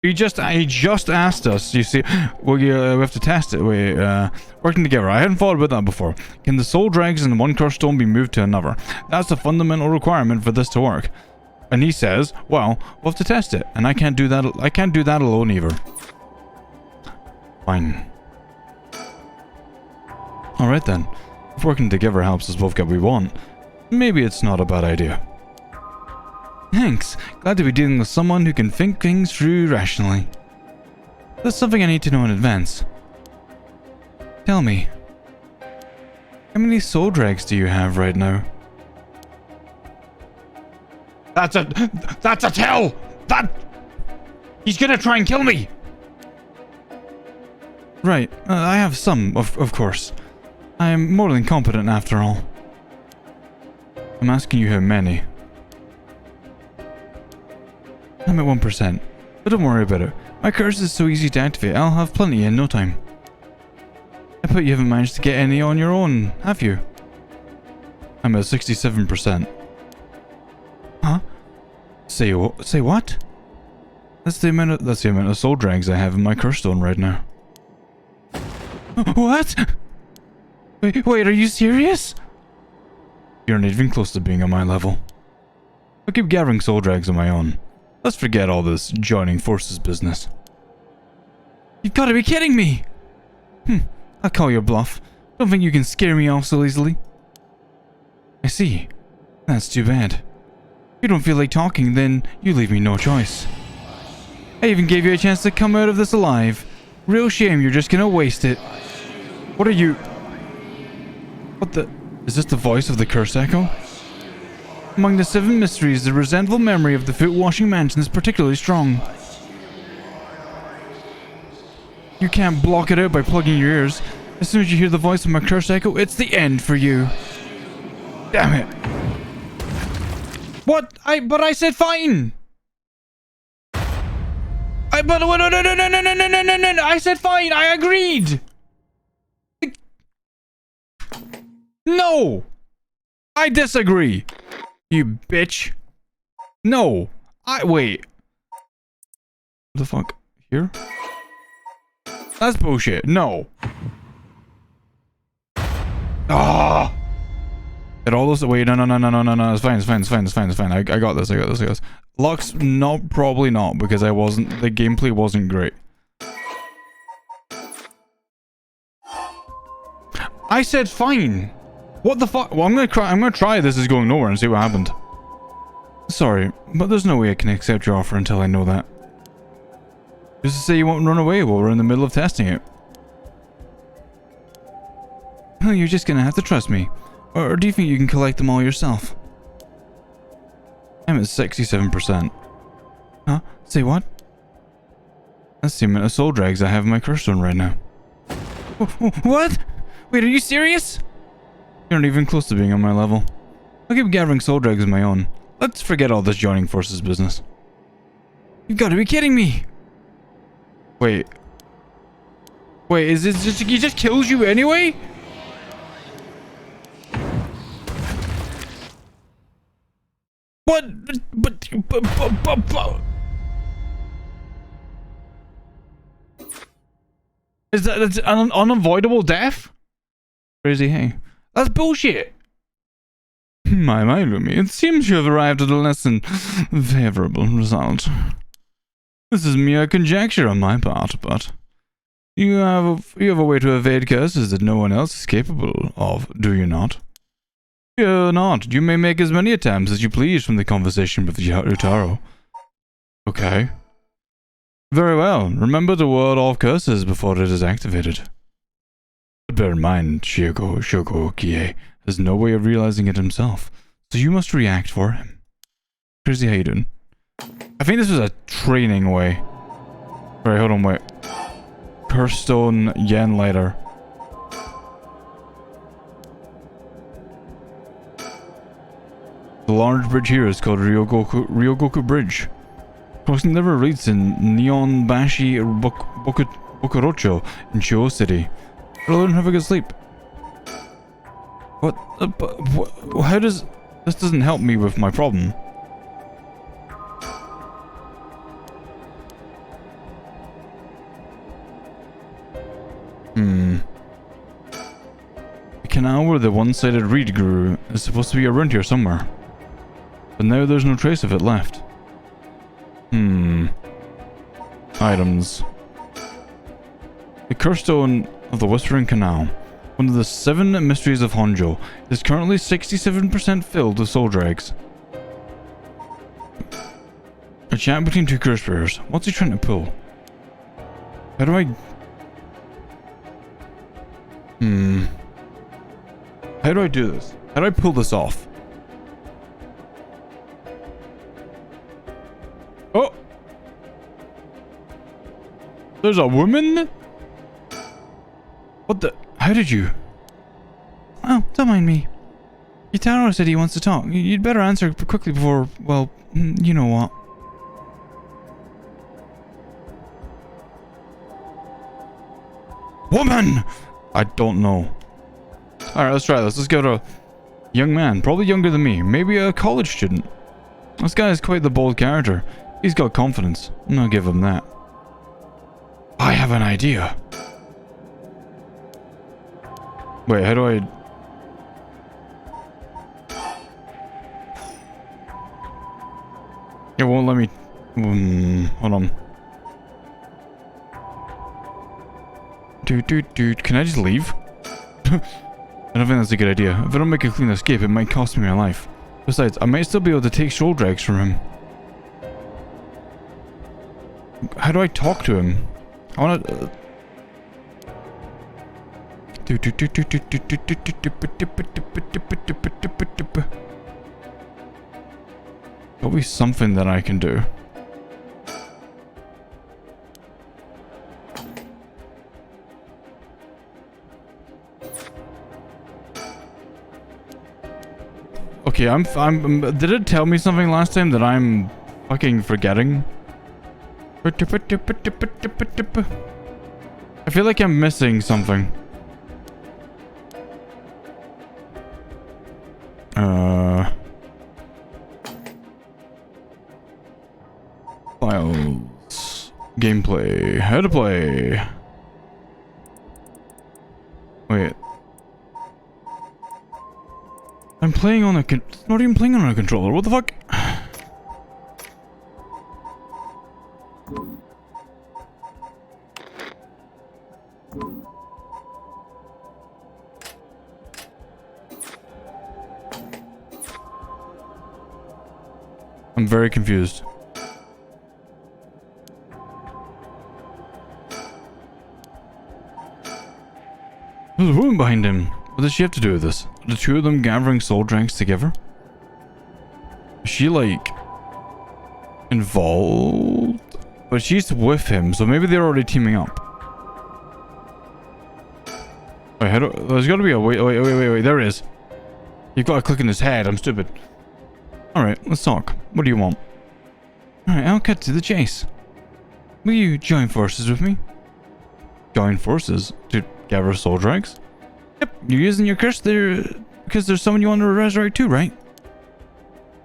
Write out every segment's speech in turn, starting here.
He just asked us, you see. Well, we have to test it. Working together. I hadn't thought about that before. Can the soul dregs in one cursed stone be moved to another? That's a fundamental requirement for this to work. And he says, well, we'll have to test it. And I can't do that. I can't do that alone either. Fine. Alright then. If working together helps us both get what we want, maybe it's not a bad idea. Thanks. Glad to be dealing with someone who can think things through rationally. There's something I need to know in advance. Tell me. How many soul dregs do you have right now? That's a tell! He's gonna try and kill me! Right. I have some, of course. I am more than competent after all. I'm asking you how many. I'm at 1%, but don't worry about it. My curse is so easy to activate, I'll have plenty in no time. I bet you haven't managed to get any on your own, have you? I'm at 67%. Huh? Say what? That's the amount of soul dregs I have in my curse stone right now. What? Wait, are you serious? You're not even close to being on my level. I'll keep gathering soul dregs on my own. Let's forget all this joining forces business. You've got to be kidding me! I'll call your bluff. Don't think you can scare me off so easily. I see. That's too bad. If you don't feel like talking, then you leave me no choice. I even gave you a chance to come out of this alive. Real shame you're just gonna waste it. What are you... What the... Is this the voice of the curse echo? Among the 7 mysteries, the resentful memory of the foot-washing mansion is particularly strong. You can't block it out by plugging your ears. As soon as you hear the voice of my curse echo, it's the end for you. Damn it. What? But I said fine! No, I said fine, I agreed! No! I disagree! You bitch. No. Wait. What the fuck? Here? That's bullshit. No. Ah! Get all those... Wait, no. It's fine. I got this. Lux, no, probably not, because the gameplay wasn't great. I said fine. What the fuck? Well, I'm gonna try this is going nowhere and see what happened. Sorry, but there's no way I can accept your offer until I know that. Just to say you won't run away while we're in the middle of testing it. Well, you're just gonna have to trust me. Or do you think you can collect them all yourself? I'm at 67%. Huh? Say what? That's the amount of soul dregs I have in my curse stone right now. What? Wait, are you serious? You're not even close to being on my level. I'll keep gathering soul dregs of my own. Let's forget all this joining forces business. You've got to be kidding me! Wait, is this just... He just kills you anyway? What? But... Is that an unavoidable death? Crazy, hey. That's bullshit! My, Lumi, it seems you have arrived at a less than favorable result. This is mere conjecture on my part, but you have a way to evade curses that no one else is capable of, do you not? Fear not. You may make as many attempts as you please from the conversation with Utaro. Okay. Very well. Remember to ward off curses before it is activated. But bear in mind, Shogo Kie has no way of realizing it himself, so you must react for him. Crazy, how you doing? I think this was a training way. Right, hold on, wait. Curse stone, yen lighter. The large bridge here is called Ryogoku Bridge. Crossing the river leads in Nihonbashi Bokurocho in Chiyo City. I'll learn how to get sleep. What? How does... This doesn't help me with my problem. The canal where the one-sided reed grew is supposed to be around here somewhere. But now there's no trace of it left. Items. The cursed stone of the Whispering Canal, one of the 7 mysteries of Honjo, is currently 67% filled with soul dregs. A chat between 2 curse bearers. What's he trying to pull? How do I... How do I do this? How do I pull this off? Oh! There's a woman? What the... How did you... Oh, don't mind me. Yutaro said he wants to talk. You'd better answer quickly before... Well, you know what. Woman! I don't know. Alright, let's try this. Let's go to a young man. Probably younger than me. Maybe a college student. This guy is quite the bold character. He's got confidence. I'll give him that. I have an idea. Wait, how do I... It won't let me... hold on. Dude, can I just leave? I don't think that's a good idea. If I don't make a clean escape, it might cost me my life. Besides, I might still be able to take soul dregs from him. How do I talk to him? I wanna... There'll be something that I can do. Okay, did it tell me something last time that I'm fucking forgetting? I feel like I'm missing something. Files. Gameplay. How to play. Wait. I'm playing on a not even playing on a controller. What the fuck? I'm very confused. There's a woman behind him. What does she have to do with this? Are the 2 of them gathering soul drinks together? Is she like involved? But she's with him, so maybe they're already teaming up. Wait, how do... There's gotta be a... Wait, there it is. You've got to click in his head, I'm stupid. Alright, let's talk. What do you want? Alright, I'll cut to the chase. Will you join forces with me? Join forces? To gather soul dregs? Yep, you're using your curse there because there's someone you want to resurrect too, right?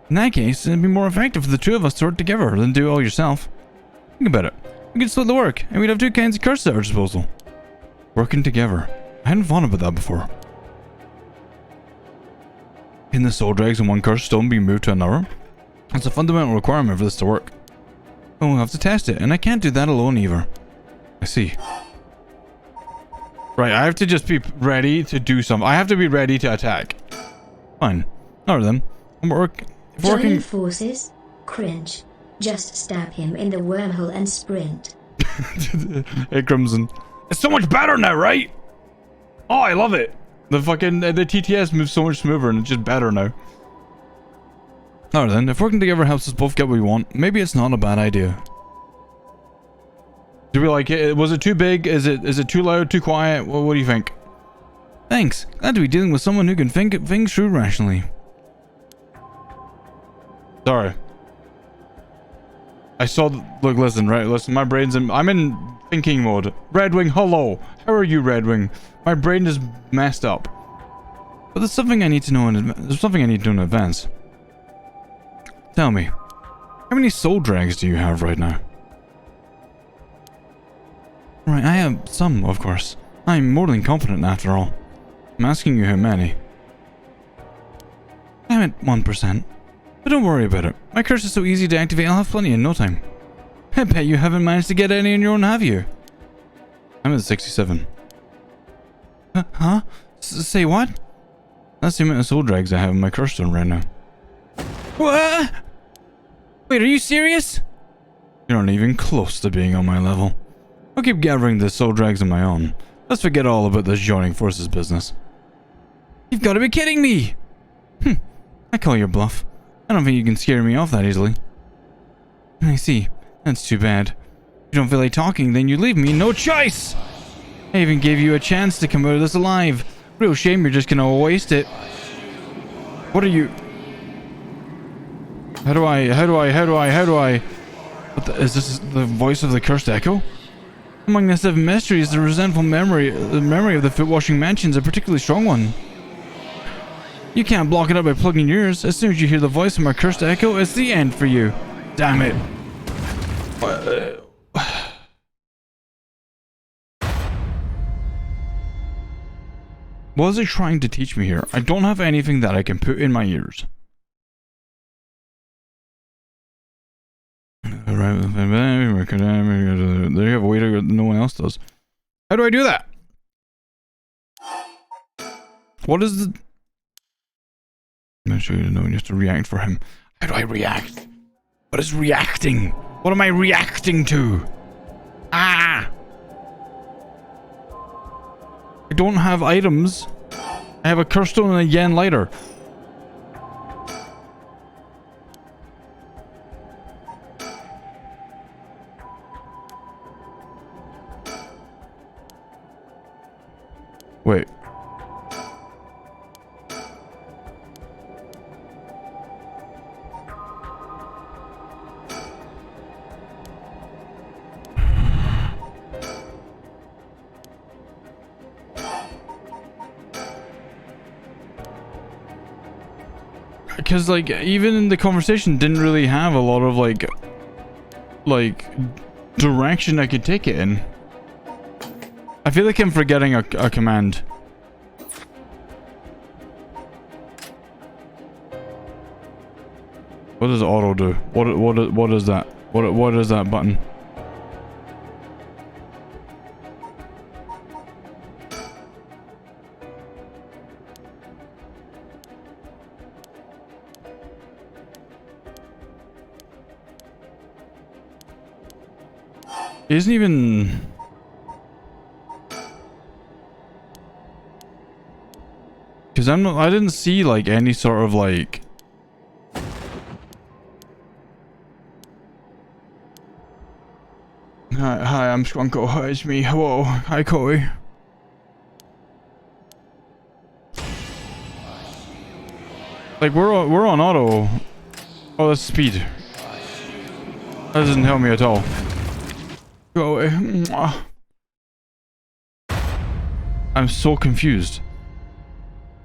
In that case, it'd be more effective for the 2 of us to work together than do it all yourself. Think about it. We could split the work, and we'd have 2 kinds of curses at our disposal. Working together. I hadn't thought about that before. Can the soul dregs in one curse stone be moved to another? It's a fundamental requirement for this to work. Oh, we'll have to test it, and I can't do that alone either. I see. Right, I have to just be ready to do something. I have to be ready to attack. Fine. Alright then. Joining forces? Cringe. Just stab him in the wormhole and sprint. Hey, Crimson. It's so much better now, right? Oh, I love it. The fucking... the TTS moves so much smoother and it's just better now. Alright then, if working together helps us both get what we want, maybe it's not a bad idea. Do we like it? Was it too big? Is it too loud? Too quiet? What do you think? Thanks. Glad to be dealing with someone who can think things through rationally. Sorry. I saw... Look, listen, right? Listen, my brain's in... I'm in thinking mode. Redwing, hello. How are you, Redwing? My brain is messed up. But there's something I need to know in advance. There's something I need to know in advance. Tell me. How many soul drags do you have right now? Right, I have some, of course. I'm more than confident after all. I'm asking you how many. I'm at 1%. But don't worry about it. My curse is so easy to activate, I'll have plenty in no time. I bet you haven't managed to get any on your own, have you? I'm at 67. Huh? Say what? That's the amount of soul drags I have in my curse stone right now. What? Wait, are you serious? You're not even close to being on my level. I'll keep gathering the soul drags on my own. Let's forget all about this joining forces business. You've got to be kidding me! I call your bluff. I don't think you can scare me off that easily. I see. That's too bad. If you don't feel like talking, then you leave me no choice! I even gave you a chance to come out of this alive. Real shame you're just gonna waste it. What are you... How do I... What the... Is this the voice of the cursed echo? Among the 7 mysteries, the resentful memory of the foot-washing mansion's a particularly strong one. You can't block it up by plugging yours. As soon as you hear the voice of my cursed echo, it's the end for you. Damn it. What is it trying to teach me here? I don't have anything that I can put in my ears. There you have a way to no one else does. How do I do that? What is the... I'm not sure you know, you have to react for him. How do I react? What is reacting? What am I reacting to? Ah! I don't have items. I have a curse stone and a yen lighter. Wait. Because, like, even in the conversation didn't really have a lot of, like direction I could take it in. I feel like I'm forgetting a command. What does auto do? What is that? What is that button? It isn't even... Because I didn't see like any sort of like... Hi, I'm Squunko. Hi, it's me. Hello. Hi, Koi. Like we're on auto. Oh, that's speed. That doesn't help me at all. Go away. I'm so confused.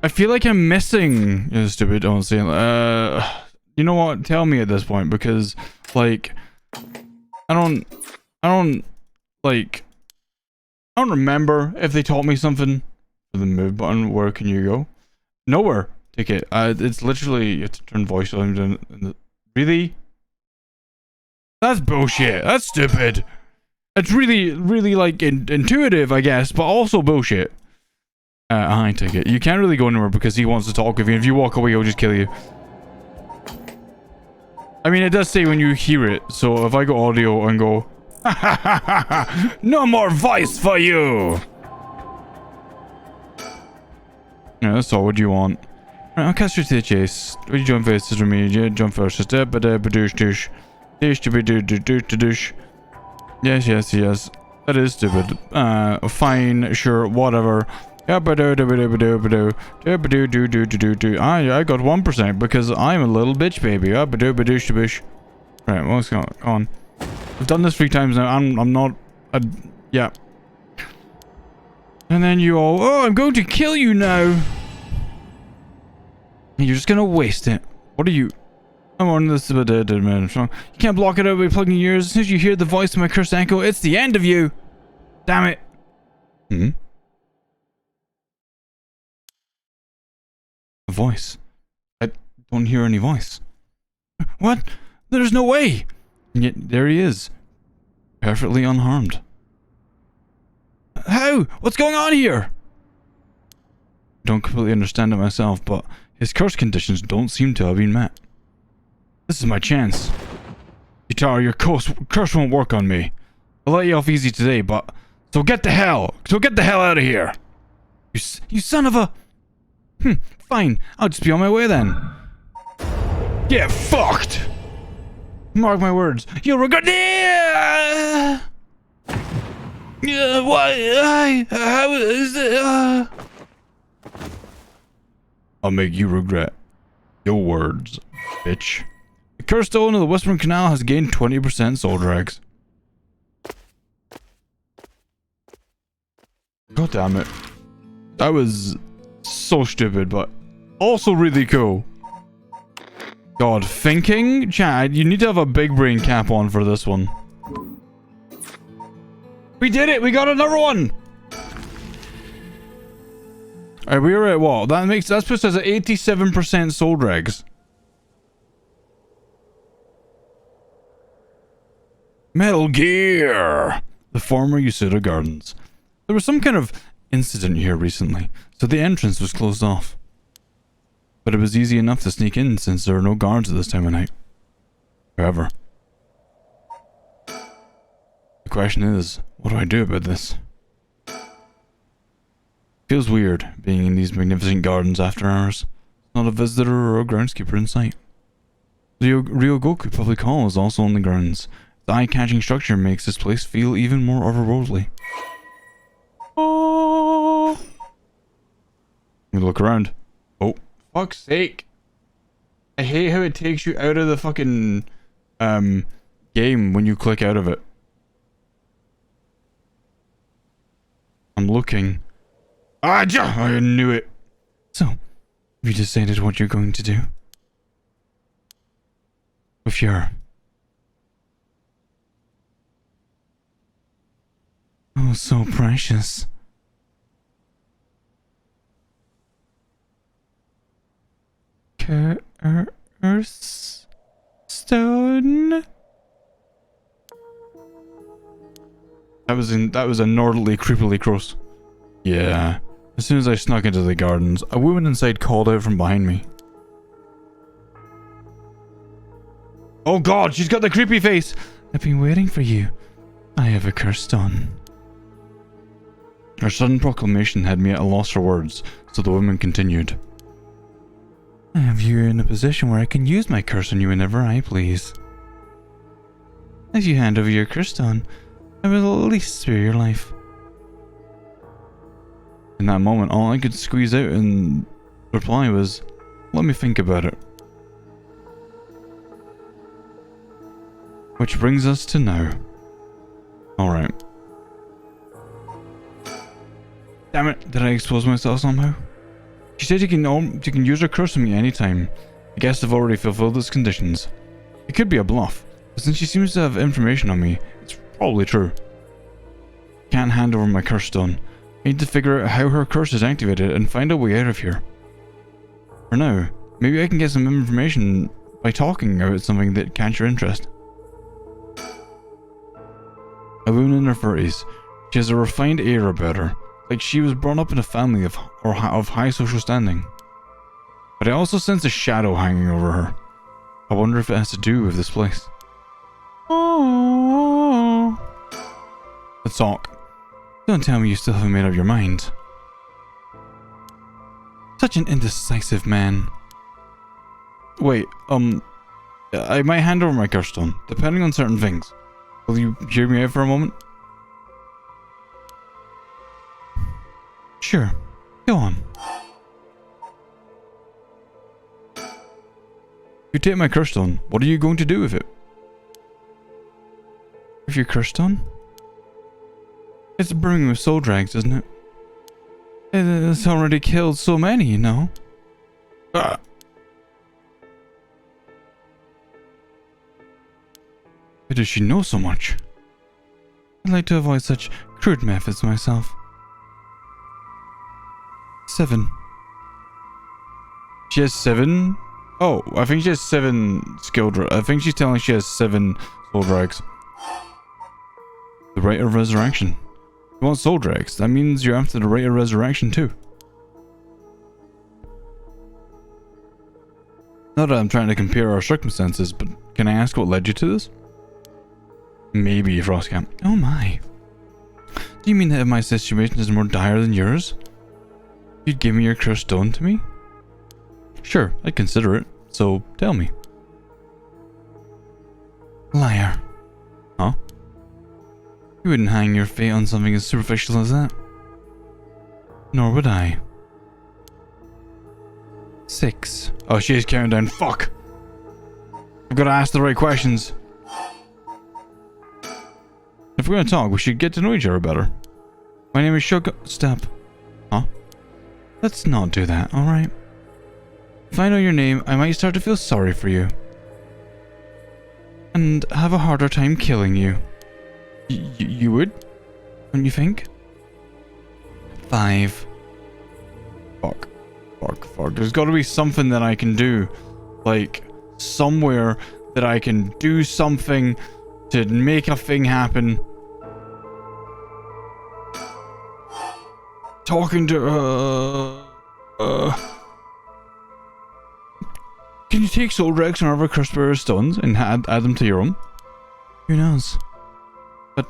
I feel like I'm missing. You're stupid. Don't say it. You know what? Tell me at this point because, like, I don't remember if they taught me something. For the move button, where can you go? Nowhere. Take it. It's literally you have to turn voice on. Really? That's bullshit. That's stupid. It's really like intuitive, I guess, but also bullshit. I take it. You can't really go anywhere because he wants to talk with you. If you walk away, he'll just kill you. I mean, it does say when you hear it. So if I go audio and go, no more voice for you. Yeah, that's all. What do you want? Right, I'll cast you to the chase. Would you jump first to me? Yeah, jump first. Douche. Yes. That is stupid. Fine, sure, whatever. I got 1% because I'm a little bitch baby. Right, what's going on? I've done this 3 times now. I'm not... yeah. And then you all... Oh, I'm going to kill you now. You're just gonna waste it. What are you... I'm on this man. You can't block it out by plugging your ears. As soon as you hear the voice of my cursed echo, it's the end of you. Damn it. A voice. I don't hear any voice. What? There's no way! And yet, there he is. Perfectly unharmed. How? What's going on here? I don't completely understand it myself, but his curse conditions don't seem to have been met. This is my chance. Guitar, your curse won't work on me. I'll let you off easy today, but... So get the hell out of here! You son of a... Fine, I'll just be on my way then. Get fucked! Mark my words, you'll regret... Why? How is it? I'll make you regret your words, bitch. The cursed stone of the Western Canal has gained 20% soul drags. God damn it. That was so stupid, but also really cool. God, thinking? Chad, you need to have a big brain cap on for this one. We did it! We got another one! Alright, we were at what? That puts us at 87% soul drags. Metal Gear! The former Yasuda Gardens. There was some kind of incident here recently, so the entrance was closed off. But it was easy enough to sneak in since there are no guards at this time of night. However, the question is, what do I do about this? Feels weird being in these magnificent gardens after hours. Not a visitor or a groundskeeper in sight. The Ryogoku Public Hall is also on the grounds. The eye-catching structure makes this place feel even more otherworldly. Oh! Let me look around. Oh, fuck's sake! I hate how it takes you out of the fucking game when you click out of it. I'm looking. I knew it. So, have you decided what you're going to do? With your... Oh, so precious. Curse stone? That was inordinately creepily gross. Yeah. As soon as I snuck into the gardens, a woman inside called out from behind me. Oh god, she's got the creepy face! I've been waiting for you. I have a curse stone. Her sudden proclamation had me at a loss for words, so the woman continued. I have you in a position where I can use my curse on you whenever I please. If you hand over your curse stone, I will at least spare your life. In that moment, all I could squeeze out in reply was, let me think about it. Which brings us to now. Alright. Damn it, did I expose myself somehow? She said you can use her curse on me anytime. I guess I've already fulfilled its conditions. It could be a bluff, but since she seems to have information on me, it's probably true. Can't hand over my curse stone. I need to figure out how her curse is activated and find a way out of here. For now, maybe I can get some information by talking about something that catch your interest. A woman in her 30s. She has a refined air about her, like she was brought up in a family of high social standing. But I also sense a shadow hanging over her. I wonder if it has to do with this place. Oh. Let's talk. Don't tell me you still haven't made up your mind. Such an indecisive man. Wait, I might hand over my curse stone, depending on certain things. Will you hear me out for a moment? Sure. Go on. You take my curse stone. What are you going to do with it? With your curse stone? It's brimming with soul drags, isn't it? It's already killed so many, you know. How does she know so much? I'd like to avoid such crude methods myself. 7. She has 7? Oh, I think she has 7 skill drugs. I think she's telling she has 7 soul drugs. The rite of resurrection. You want soul drugs? That means you're after the rite of resurrection too. Not that I'm trying to compare our circumstances, but can I ask what led you to this? Maybe, Frostcamp. Oh my. Do you mean that if my situation is more dire than yours, you'd give me your cursed stone to me? Sure, I'd consider it, so tell me. Liar. Huh? You wouldn't hang your fate on something as superficial as that. Nor would I. 6. Oh, she is counting down. Fuck! I've got to ask the right questions. If we're going to talk, we should get to know each other better. My name is Sugar... Stop. Huh? Let's not do that, alright? If I know your name, I might start to feel sorry for you. And have a harder time killing you. You would? Don't you think? 5. Fuck. There's got to be something that I can do. Like, somewhere that I can do something to make a thing happen. Talking to Can you take soul dregs and other cursed bearer stones and add them to your own? Who knows? But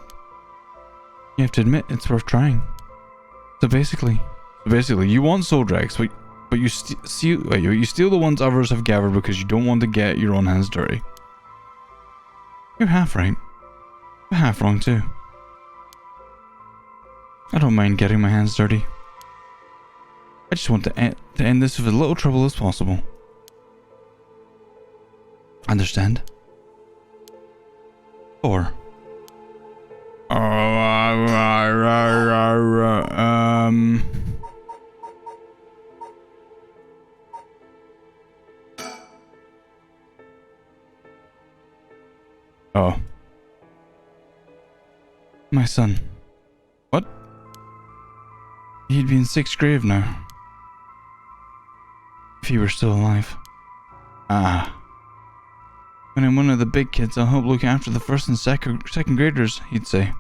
you have to admit it's worth trying. So basically, you want soul dregs, but you steal the ones others have gathered because you don't want to get your own hands dirty. You're half right, but half wrong too. I don't mind getting my hands dirty. I just want to end this with as little trouble as possible. Understand? 4. Oh. My son. What? He'd be in 6th grave now. If he were still alive. Ah. When I'm one of the big kids, I'll help look after the 1st and 2nd graders, he'd say.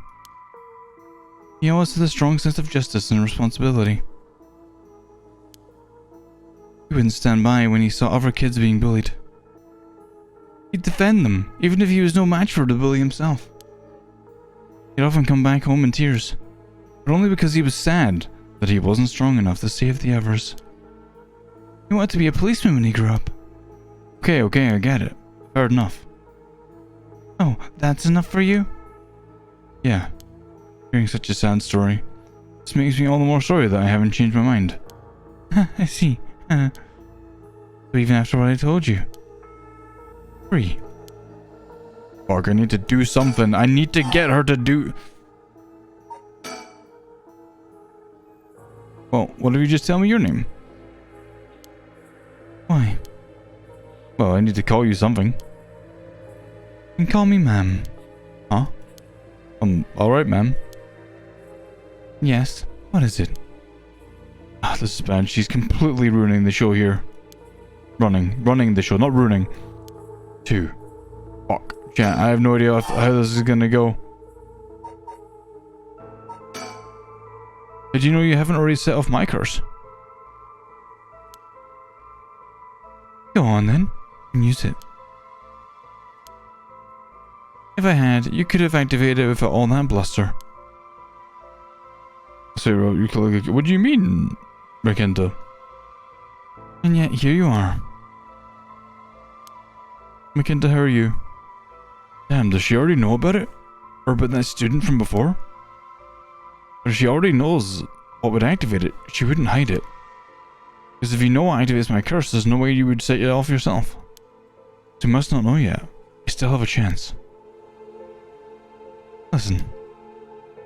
He always had a strong sense of justice and responsibility. He wouldn't stand by when he saw other kids being bullied. He'd defend them, even if he was no match for the bully himself. He'd often come back home in tears, but only because he was sad that he wasn't strong enough to save the others. He wanted to be a policeman when he grew up. Okay, I get it. Fair enough. Oh, that's enough for you? Yeah. Hearing such a sad story. This makes me all the more sorry that I haven't changed my mind. I see. So even after what I told you. 3. Fuck, I need to do something. I need to get her to do... Well, what if you just tell me your name? Why? Well, I need to call you something. You can call me ma'am. Huh? Alright, ma'am. Yes, what is it? Ah, this is bad. She's completely ruining the show here. Running the show, not ruining. 2. Fuck. Yeah, I have no idea how this is gonna go. Did you know you haven't already set off my curse? Go on then, and use it. If I had, you could have activated it without all that bluster. So, what do you mean, Rakinta? And yet, here you are. Rakinta, how are you? Damn, does she already know about it? Or about that student from before? But if she already knows what would activate it, she wouldn't hide it. Because if you know what activates my curse, there's no way you would set it off yourself. So you must not know yet. You still have a chance. Listen.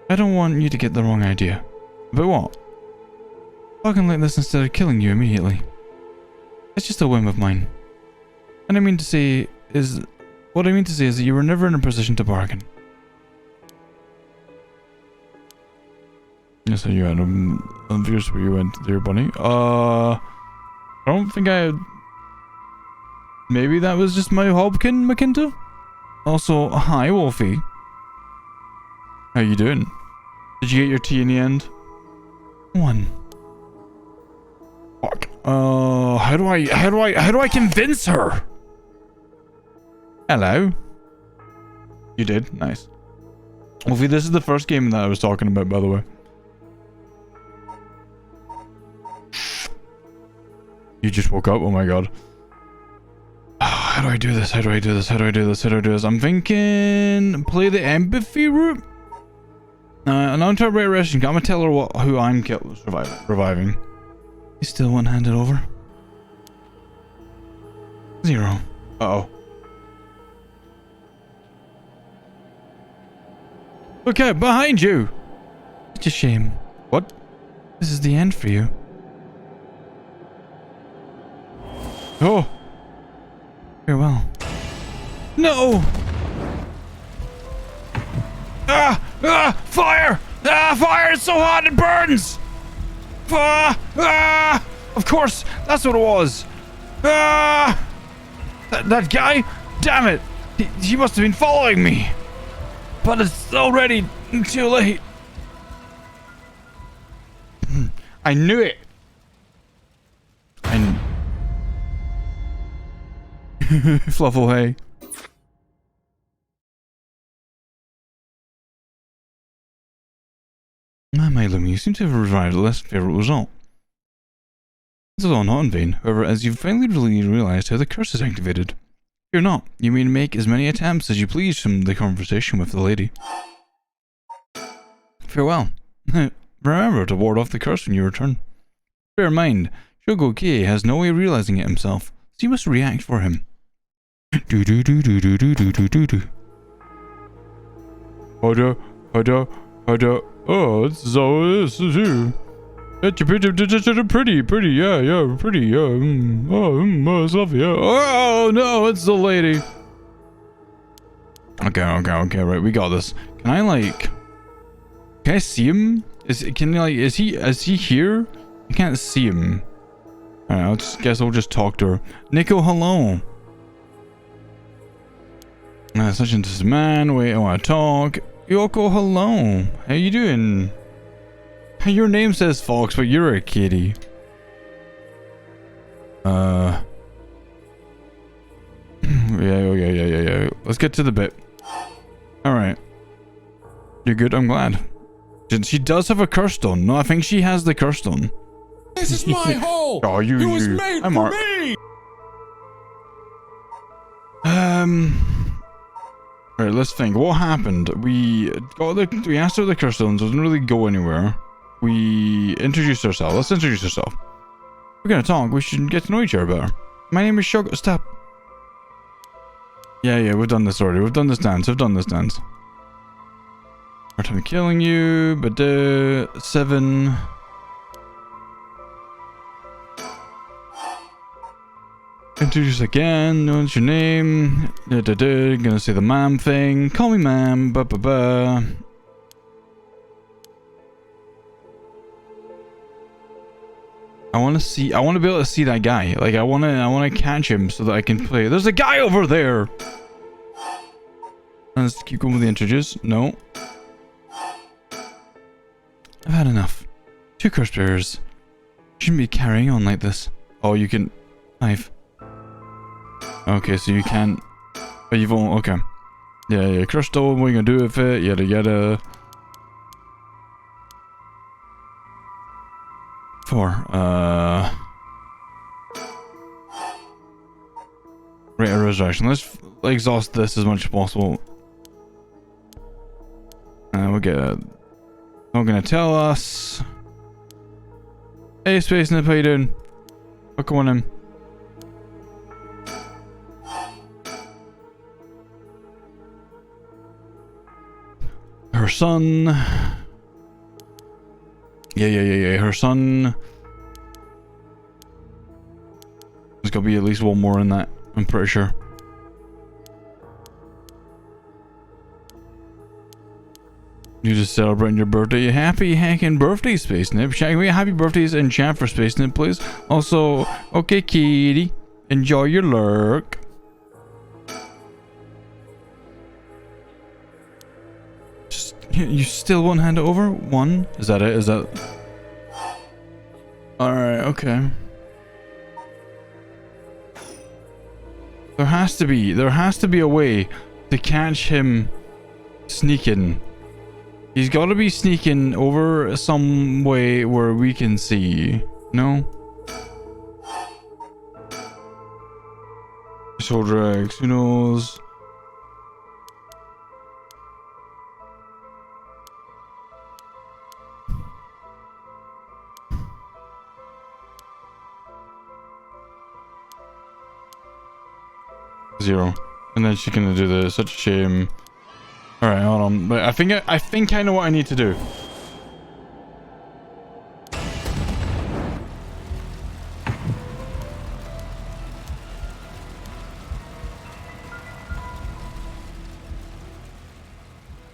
I don't want you to get the wrong idea. About what? Talking like this instead of killing you immediately. It's just a whim of mine. What I mean to say is that you were never in a position to bargain. Yes, so you had a fierce where you went there, bunny. I don't think I... Maybe that was just my Hobkin McKinta? Also, hi, Wolfie. How you doing? Did you get your tea in the end? One. Fuck. How do I convince her? Hello? You did? Nice. Wolfie, this is the first game that I was talking about, by the way. You just woke up? Oh my god. How do I do this? How do I do this? How do I do this? How do I do this? I'm thinking... Play the empathy route? An uninterrupted resting. I'm gonna tell her who I'm reviving. You still want to hand it over? 0. Uh-oh. Look out, behind you! It's a shame. What? This is the end for you. Oh! Farewell. No! Ah! Ah! Fire! Ah! Fire! It's so hot it burns! Ah! Ah! Of course! That's what it was! Ah! That guy? Damn it! He must have been following me! But it's already too late. I knew it! Fluffle hay. My Lumi, you seem to have arrived at a less favourable result. This is all not in vain, however, as you've finally realised how the curse is activated. Fear not, you may make as many attempts as you please from the conversation with the lady. Farewell. Remember to ward off the curse when you return. Bear in mind, Shogo Kie has no way of realising it himself, so you must react for him. Do do do do do do do do do do. Oh, this is all this is you. That's pretty, yeah, pretty, yeah. Oh, it's lovely, yeah. Oh no, it's the lady. Okay, right, we got this. Can I see him? Is he here? I can't see him. Alright, guess I'll just talk to her. Nico, hello. Such an interesting man. Wait, I want to talk. Yoko, hello. How you doing? Your name says Fox, but you're a kitty. Yeah. Let's get to the bit. Alright. You're good, I'm glad. She does have a curse stone. No, I think she has the curse stone. This is my hole! Oh, it was made for me! Alright, let's think. What happened? We asked her the curse stones, doesn't really go anywhere. We introduced ourselves. Let's introduce ourselves. We're gonna talk. We should get to know each other better. My name is Shogo. Stop. Yeah, we've done this already. We've done this dance. Hard time killing you, but 7. Introduce again. What's your name? Gonna say the ma'am thing. Call me ma'am. I want to be able to see that guy. Like, I want to catch him so that I can play. There's a guy over there! Let's keep going with the introduce. No. I've had enough. 2 curse bearers. Shouldn't be carrying on like this. Oh, you can... 5. Okay, so you can't... But you've only... Okay. Yeah, curse stone, what are you gonna do with it? Yada. 4. Rate of resurrection. Let's exhaust this as much as possible. We'll get a... Not gonna tell us. Hey, Space Nip, how you doing? Fuck on him. Her son. Yeah. Her son. There's gotta be at least one more in that. I'm pretty sure. You just celebrating your birthday. Happy heckin' birthday, Space Nip. Can we happy birthdays in chat for Space Nip, please? Also, okay, kitty. Enjoy your lurk. Just, you still won't hand it over? One? Is that it? Is that... Alright, okay. There has to be a way to catch him sneaking. He's got to be sneaking over some way where we can see. No? Shoulder eggs, who knows? Zero. And then she's gonna do this. Such a shame. Alright, hold on. But I think I know what I need to do.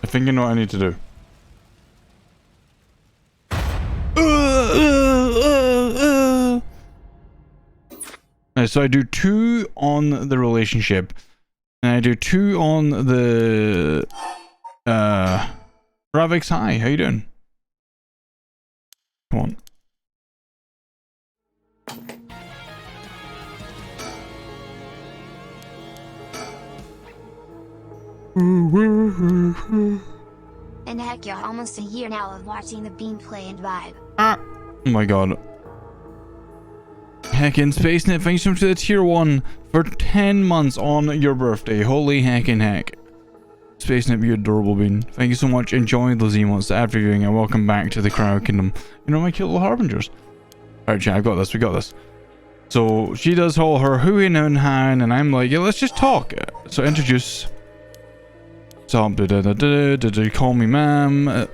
I think I know what I need to do. Right, so I do 2 on the relationship. And I do 2 on the... Ravix, hi, how you doing? Come on. And heck yeah, almost a year now of watching the beam play and vibe. Oh my god. Heckin' Space Net, thanks so much to the tier 1 for 10 months on your birthday. Holy heckin' heck. Space Net, you adorable bean. Thank you so much. Enjoy those emotes after viewing and welcome back to the Cryo Kingdom. You know, my cute little harbingers. Alright, chat, I've got this. We got this. So she does all her hooing and hawing, and I'm like, yeah, let's just talk. So introduce. Stop. Call me ma'am.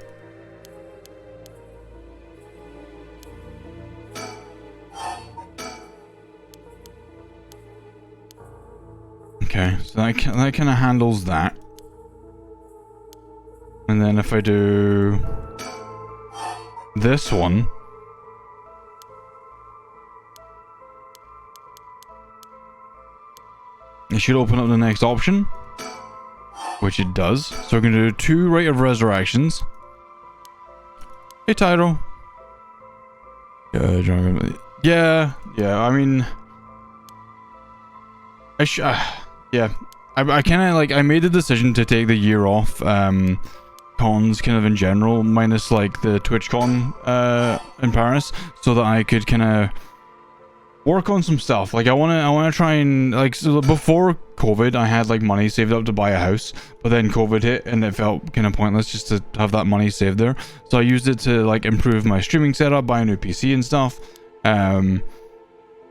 Okay, so that kind of handles that. And then if I do this one, it should open up the next option, which it does. So we're going to do 2 Rite of Resurrections. Hey, Tyro. Yeah, I mean... yeah. I kind of like, I made the decision to take the year off, cons kind of in general, minus like the TwitchCon in Paris, so that I could kind of work on some stuff. Like I want to try and like, so before COVID I had like money saved up to buy a house, but then COVID hit and it felt kind of pointless just to have that money saved there. So I used it to like improve my streaming setup, buy a new PC and stuff. And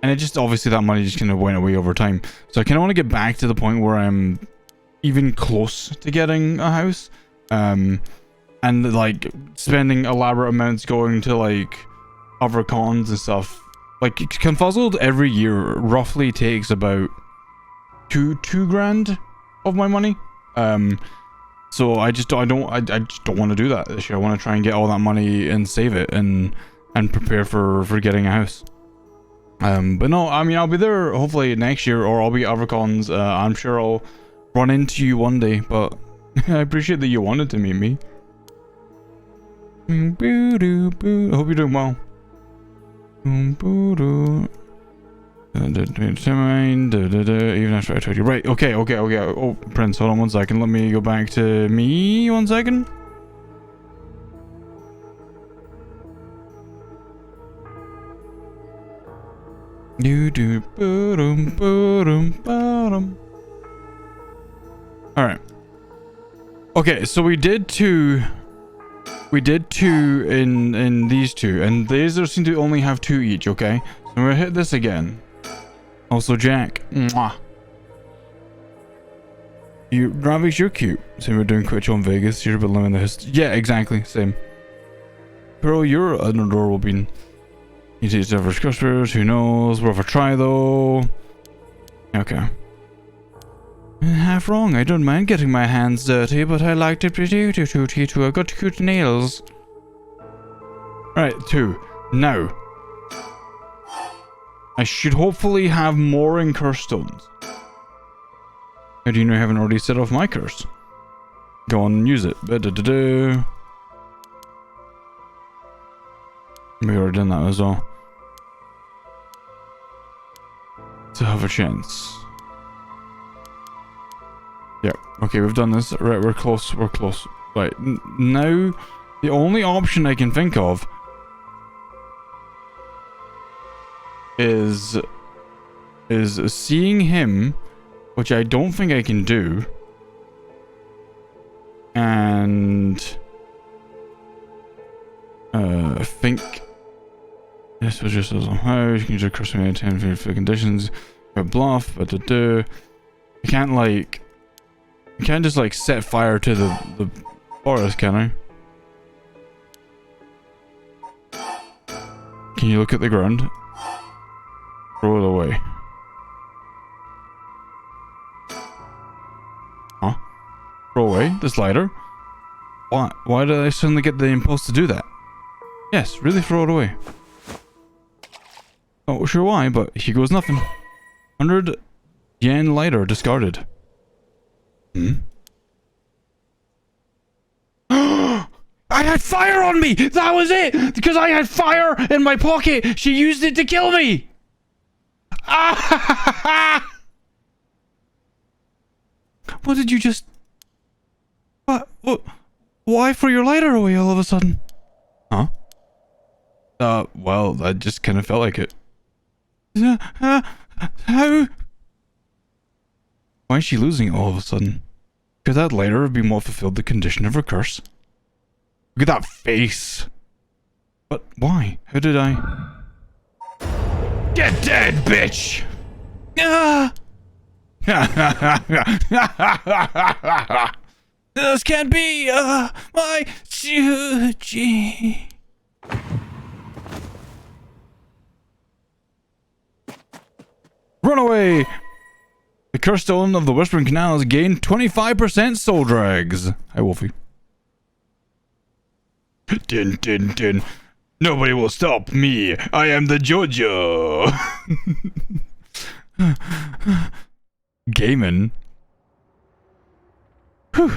it just, obviously that money just kind of went away over time. So I kind of want to get back to the point where I'm even close to getting a house. And like spending elaborate amounts going to like other cons and stuff. Like Confuzzled every year roughly takes about two grand of my money. So I just don't want to do that this year. I want to try and get all that money and save it and prepare for getting a house. But no, I mean, I'll be there hopefully next year, or I'll be at other cons. I'm sure I'll run into you one day, but I appreciate that you wanted to meet me. I hope you're doing well. Even after I told you. Right, okay. Oh, Prince, hold on 1 second. Let me go back to me 1 second. Alright. Okay, so we did two in these 2, and these seem to only have 2 each, okay? So I'm gonna hit this again. Also, Jack. Mwah. Ravix, you're cute. Same, we're doing Twitch on Vegas. You're a bit low in the history. Yeah, exactly. Same. Pearl, you're an adorable bean. You take several customers, who knows? Worth a try though. Okay. Half wrong. I don't mind getting my hands dirty, but I like to pretty too. I've got cute nails. Right, 2. Now. I should hopefully have more incur stones. How do you know I haven't already set off my curse? Go on and use it. Ba-da-da-da. We already done that as well. To have a chance. Yep. Okay, we've done this. Right, we're close. We're close. Right, now the only option I can think of is seeing him, which I don't think I can do, and I think this was just as how you can use a curse me 10 for conditions. Bluff, but I can't just like set fire to the forest, can I? Can you look at the ground? Throw it away. Huh? Throw away this lighter? Why? Why did I suddenly get the impulse to do that? Yes, really throw it away. Not sure why, but here goes nothing. 100 yen lighter discarded. I had fire on me! That was it! Because I had fire in my pocket! She used it to kill me! What did you just... What? Why throw your lighter away all of a sudden? Huh? Well, I just kind of felt like it. How? Why is she losing it all of a sudden? Could that lighter have been what fulfilled the condition of her curse? Look at that face! But why? How did I... Get dead, bitch! This can't be, my Chuchi. Run away! The curse stone of the Whispering Canal has gained 25% soul drags. Hi, Wolfie. Din din din. Nobody will stop me. I am the Jojo. Gaiman. Whew.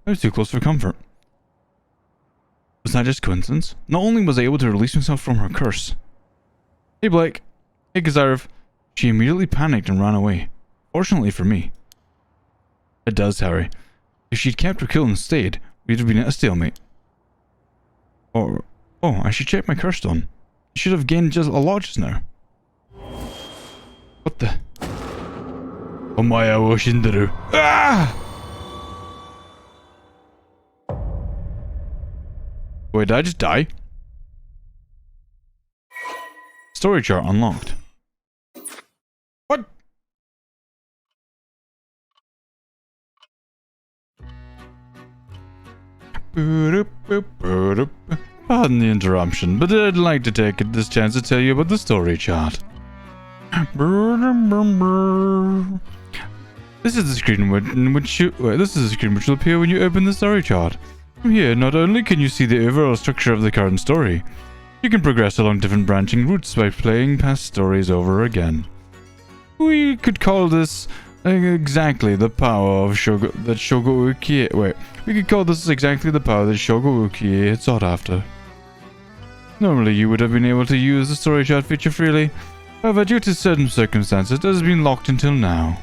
I was too close for comfort. Was that just coincidence? Not only was I able to release myself from her curse. Hey Blake. Hey Kazarv. She immediately panicked and ran away. Fortunately for me. It does, Harry. If she'd kept her cool and stayed, we'd have been at a stalemate. Or... Oh, I should check my curse stone. I should have gained just a lot just now. What the... Omaya wo shinderu. Ah! Wait, did I just die? Story chart unlocked. What? Pardon the interruption, but I'd like to take this chance to tell you about the story chart. This is the screen which will appear when you open the story chart. From here, not only can you see the overall structure of the current story, you can progress along different branching routes by playing past stories over again. We could call this exactly the power of Shogo Ukie. Wait, we could call this exactly the power that Shogo Ukie had sought after. Normally, you would have been able to use the story chart feature freely. However, due to certain circumstances, it has been locked until now.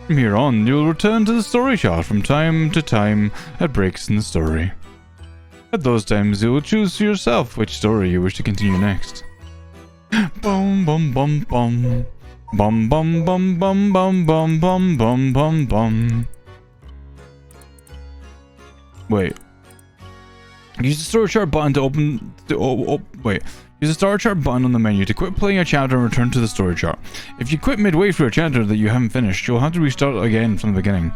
From here on, you'll return to the story chart from time to time at breaks in the story. At those times, you will choose for yourself which story you wish to continue next. Bum bum bum bum. Bum bum bum bum bum bum bum bum bum bum. Wait. Use the story chart button to open... wait. Use the story chart button on the menu to quit playing a chapter and return to the story chart. If you quit midway through a chapter that you haven't finished, you'll have to restart again from the beginning.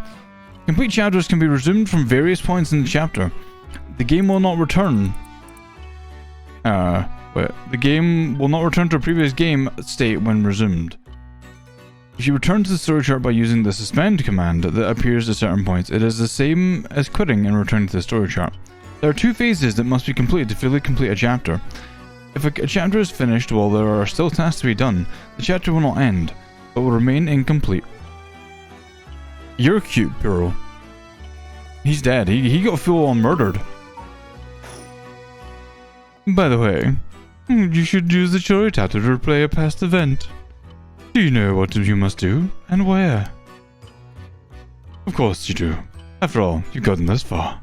Complete chapters can be resumed from various points in the chapter. The game will not return... The game will not return to a previous game state when resumed. If you return to the story chart by using the suspend command that appears at certain points, it is the same as quitting and returning to the story chart. There are 2 phases that must be completed to fully complete a chapter. If a chapter is finished while there are still tasks to be done, the chapter will not end, but will remain incomplete. You're cute, Puro. He's dead. He got full-on murdered. By the way, you should use the story chapter to replay a past event. Do you know what you must do, and where? Of course you do. After all, you've gotten this far.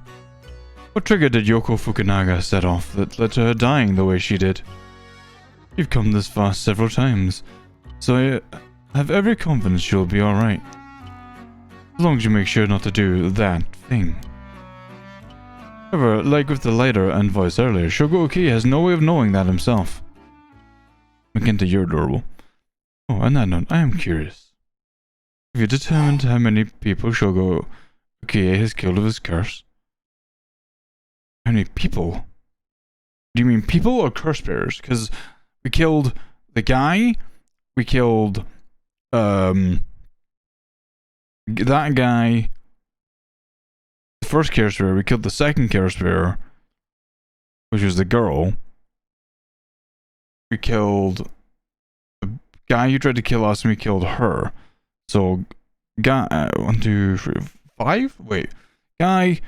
What trigger did Yoko Fukunaga set off that led to her dying the way she did? You've come this far several times, so I have every confidence you'll be alright. As long as you make sure not to do that thing. However, like with the lighter and voice earlier, Shogo Oki has no way of knowing that himself. Makinta, you're adorable. Oh, on that note, I am curious. Have you determined how many people Shogo Oki has killed with his curse? How many people? Do you mean people or curse bearers? Because we killed the guy, we killed that guy, the first curse bearer, we killed the second curse bearer, which was the girl. We killed the guy who tried to kill us and we killed her. So, guy, 1, 2, 3, 5? Wait. Guy,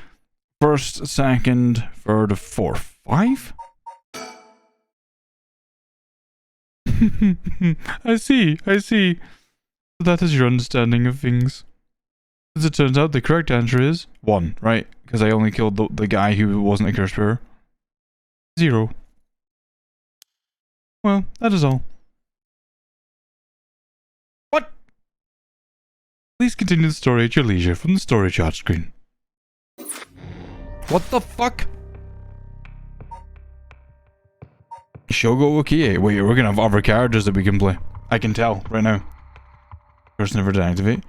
first, second, third, fourth. 5? I see. That is your understanding of things. As it turns out, the correct answer is 1, right? Because I only killed the guy who wasn't a curse bearer. 0. Well, that is all. What? Please continue the story at your leisure from the story chart screen. What the fuck? Shogo Okie. Wait, we're gonna have other characters that we can play. I can tell right now. First never to activate.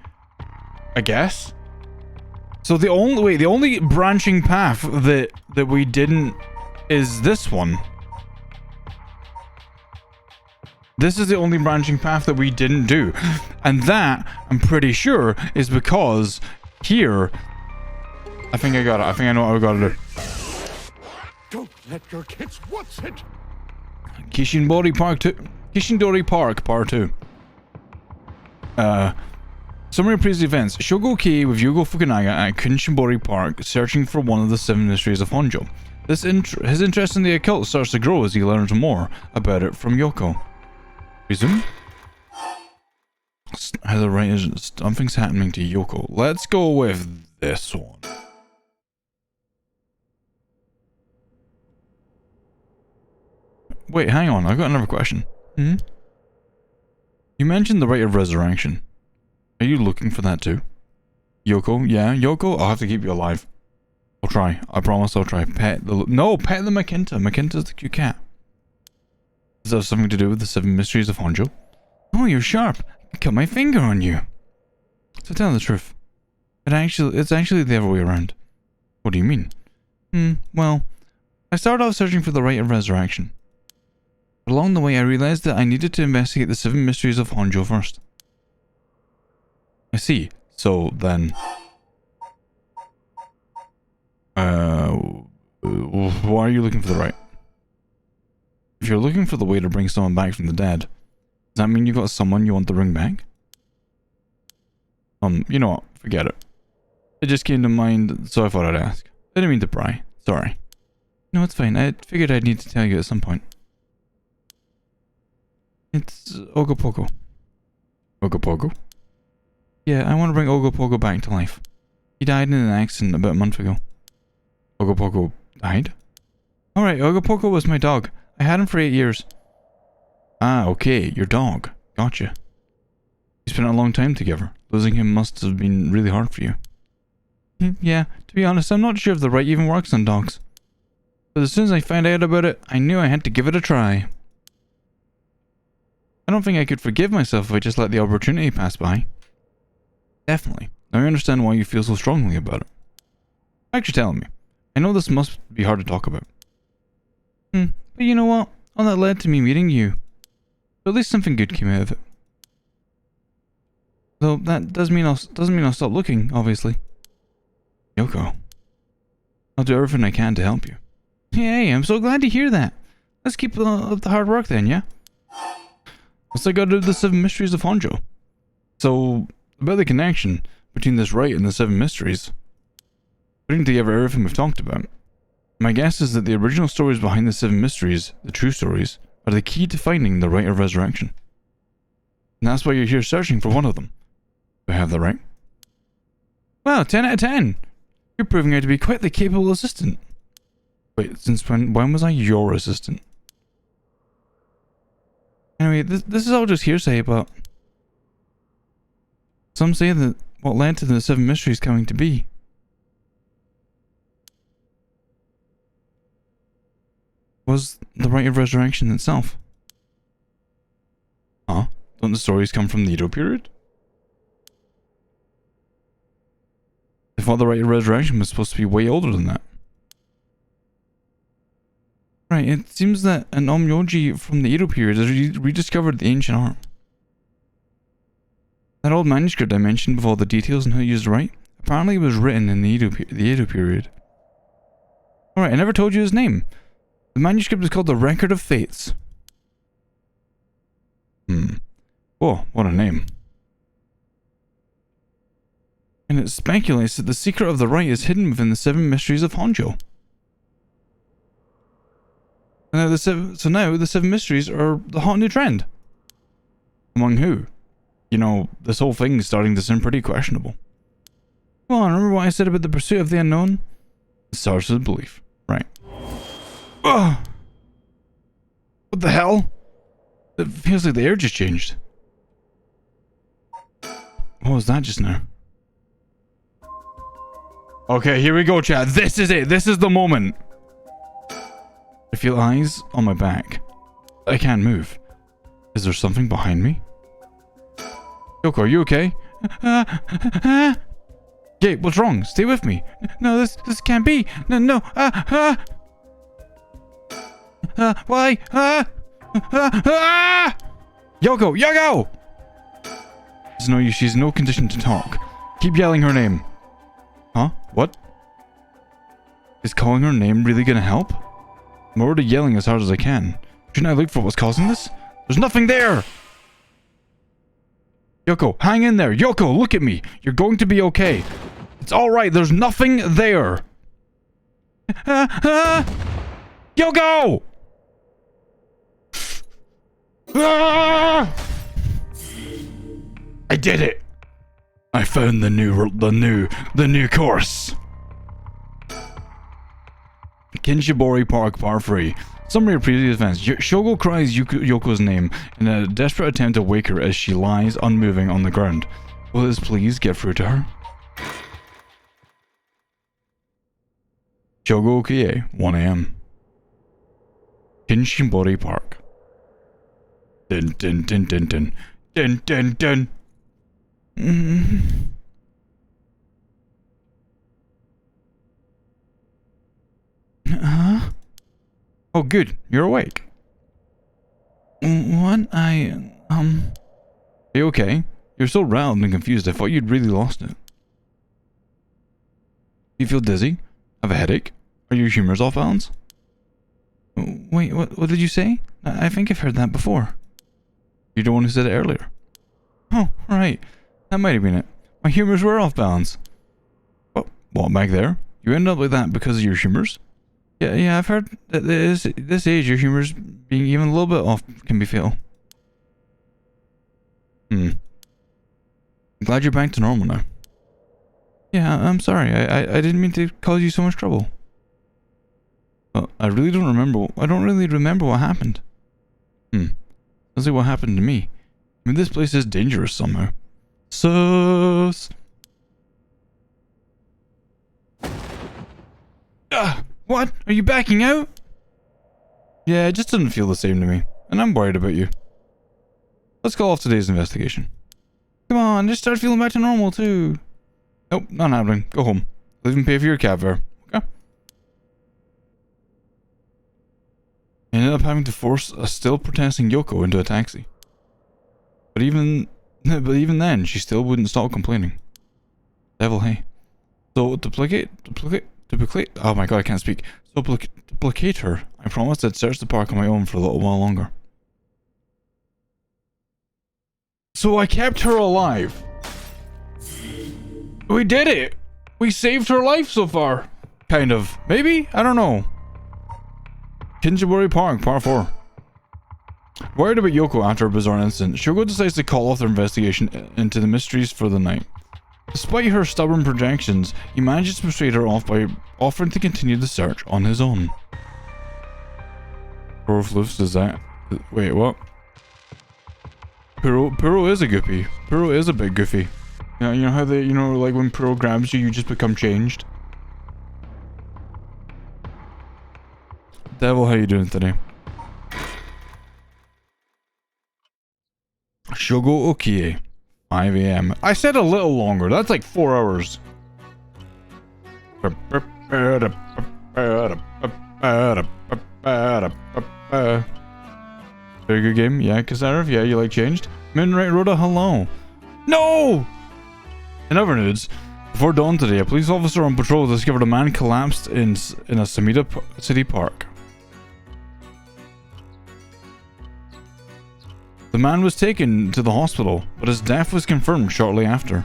I guess. So the only branching path that we didn't is this one. This is the only branching path that we didn't do. And that, I'm pretty sure, is because here... I think I got it. I think I know what I gotta do. Don't let your kids watch it. Kishinbori Park 2. Kishindori Park Part 2. Summary of previous events. Shogo Kei with Yugo Fukunaga at Kishinbori Park searching for one of the 7 mysteries of Honjo. His interest in the occult starts to grow as he learns more about it from Yoko. Resume? How the right is something's happening to Yoko. Let's go with this one. Wait, hang on. I've got another question. You mentioned the rite of resurrection. Are you looking for that too? Yoko? Yeah, Yoko? I'll have to keep you alive. I'll try. I promise I'll try. Pet the Makinta. Makinta's the cute cat. Does that have something to do with the 7 mysteries of Honjo? Oh, you're sharp. I can cut my finger on you. So tell the truth. It's actually the other way around. What do you mean? Well, I started off searching for the rite of resurrection. But along the way, I realized that I needed to investigate the 7 mysteries of Honjo first. I see. So then... why are you looking for the rite? If you're looking for the way to bring someone back from the dead, does that mean you got someone you want to bring back? You know what? Forget it. It just came to mind, so I thought I'd ask. I didn't mean to pry. Sorry. No, it's fine. I figured I'd need to tell you at some point. It's Ogopogo. Ogopogo? Yeah, I want to bring Ogopogo back to life. He died in an accident about a month ago. Ogopogo died? Alright, Ogopogo was my dog. I had him for 8 years. Ah, okay, your dog. Gotcha. You spent a long time together. Losing him must have been really hard for you. Yeah, to be honest, I'm not sure if the rite even works on dogs. But as soon as I found out about it, I knew I had to give it a try. I don't think I could forgive myself if I just let the opportunity pass by. Definitely. Now I understand why you feel so strongly about it. Thanks for telling me. I know this must be hard to talk about. But you know what? All that led to me meeting you. So at least something good came out of it. Though that doesn't mean I'll stop looking, obviously. Yoko, I'll do everything I can to help you. Hey, I'm so glad to hear that. Let's keep up the hard work then, yeah? What's I gotta do with the 7 mysteries of Honjo? So, about the connection between this rite and the 7 mysteries, putting together everything we've talked about, my guess is that the original stories behind the 7 mysteries, the true stories, are the key to finding the rite of resurrection. And that's why you're here searching for one of them. Do I have that right? Well, 10 out of 10! You're proving out to be quite the capable assistant. Wait, since when was I your assistant? Anyway, this is all just hearsay, but some say that what led to the 7 mysteries coming to be was the rite of resurrection itself. Huh? Don't the stories come from the Edo period? I thought the rite of resurrection was supposed to be way older than that. Right, it seems that an Onmyoji from the Edo period has rediscovered the ancient art. That old manuscript I mentioned with all the details on how to use the rite apparently was written in the Edo period. Alright, I never told you his name. The manuscript is called the Record of Fates. Whoa, what a name. And it speculates that the secret of the rite is hidden within the 7 mysteries of Honjo. And now the 7 mysteries are the hot new trend. Among who? You know, this whole thing is starting to sound pretty questionable. Come on, remember what I said about the pursuit of the unknown? It starts with belief. Right. Ugh! What the hell? It feels like the air just changed. What was that just now? Okay, here we go, chat. This is it. This is the moment. I feel eyes on my back. I can't move. Is there something behind me? Yoko, are you okay? Jay, what's wrong? Stay with me. No, this can't be. No. Why? Yoko! There's no use. She's in no condition to talk. Keep yelling her name. Huh? What? Is calling her name really gonna help? I'm already yelling as hard as I can. Shouldn't I look for what's causing this? There's nothing there! Yoko, hang in there. Yoko, look at me. You're going to be okay. It's alright. There's nothing there. Yoko! I did it. I found the new course. Kinshibori Park, Part 3. Summary of previous events. Shogo cries Yoko's name in a desperate attempt to wake her as she lies unmoving on the ground. Will this please get through to her? Shogo Okie, 1 a.m. Kinshibori Park. Dun dun dun dun dun. Dun dun dun. Huh? Oh, good. You're awake. What? Are you okay? You're so rattled and confused. I thought you'd really lost it. You feel dizzy? Have a headache? Are your humors off balance? Wait, what did you say? I think I've heard that before. You're the one who said it earlier. Oh, right. That might have been it. My humors were off balance. What, back there? You ended up like that because of your humors? Yeah, I've heard that this age your humors being even a little bit off can be fatal. I'm glad you're back to normal now. Yeah, I'm sorry. I didn't mean to cause you so much trouble. Well, I don't really remember what happened. Sounds like what happened to me. I mean, this place is dangerous somehow. Sus. What? Are you backing out? Yeah, it just doesn't feel the same to me. And I'm worried about you. Let's call off today's investigation. Come on, just start feeling back to normal too. Nope, not happening. Go home. I'll even pay for your cab fare. Okay? I ended up having to force a still protesting Yoko into a taxi. But even But even then, she still wouldn't stop complaining. Devil, hey. So, duplicate, oh my god, I can't speak. So, duplicate her. I promised I'd search the park on my own for a little while longer. So I kept her alive. We did it! We saved her life so far. Kind of. Maybe? I don't know. Kinjaburi Park, Part 4. Worried about Yoko after a bizarre incident, Shogo decides to call off their investigation into the mysteries for the night. Despite her stubborn projections, he manages to persuade her off by offering to continue the search on his own. Poroflufs does that. Wait, what? Puro is a goofy. Puro is a bit goofy. Yeah, you know how they, you know, like when Puro grabs you, you just become changed? Devil, how you doing today? Shogo Okie, 5 AM. I said a little longer. That's like 4 hours. Very good game. Yeah, Kazarov. Yeah, you like changed? Moonlight Rhoda, hello. No! In other news, before dawn today, a police officer on patrol discovered a man collapsed in a Samita city park. The man was taken to the hospital, but his death was confirmed shortly after.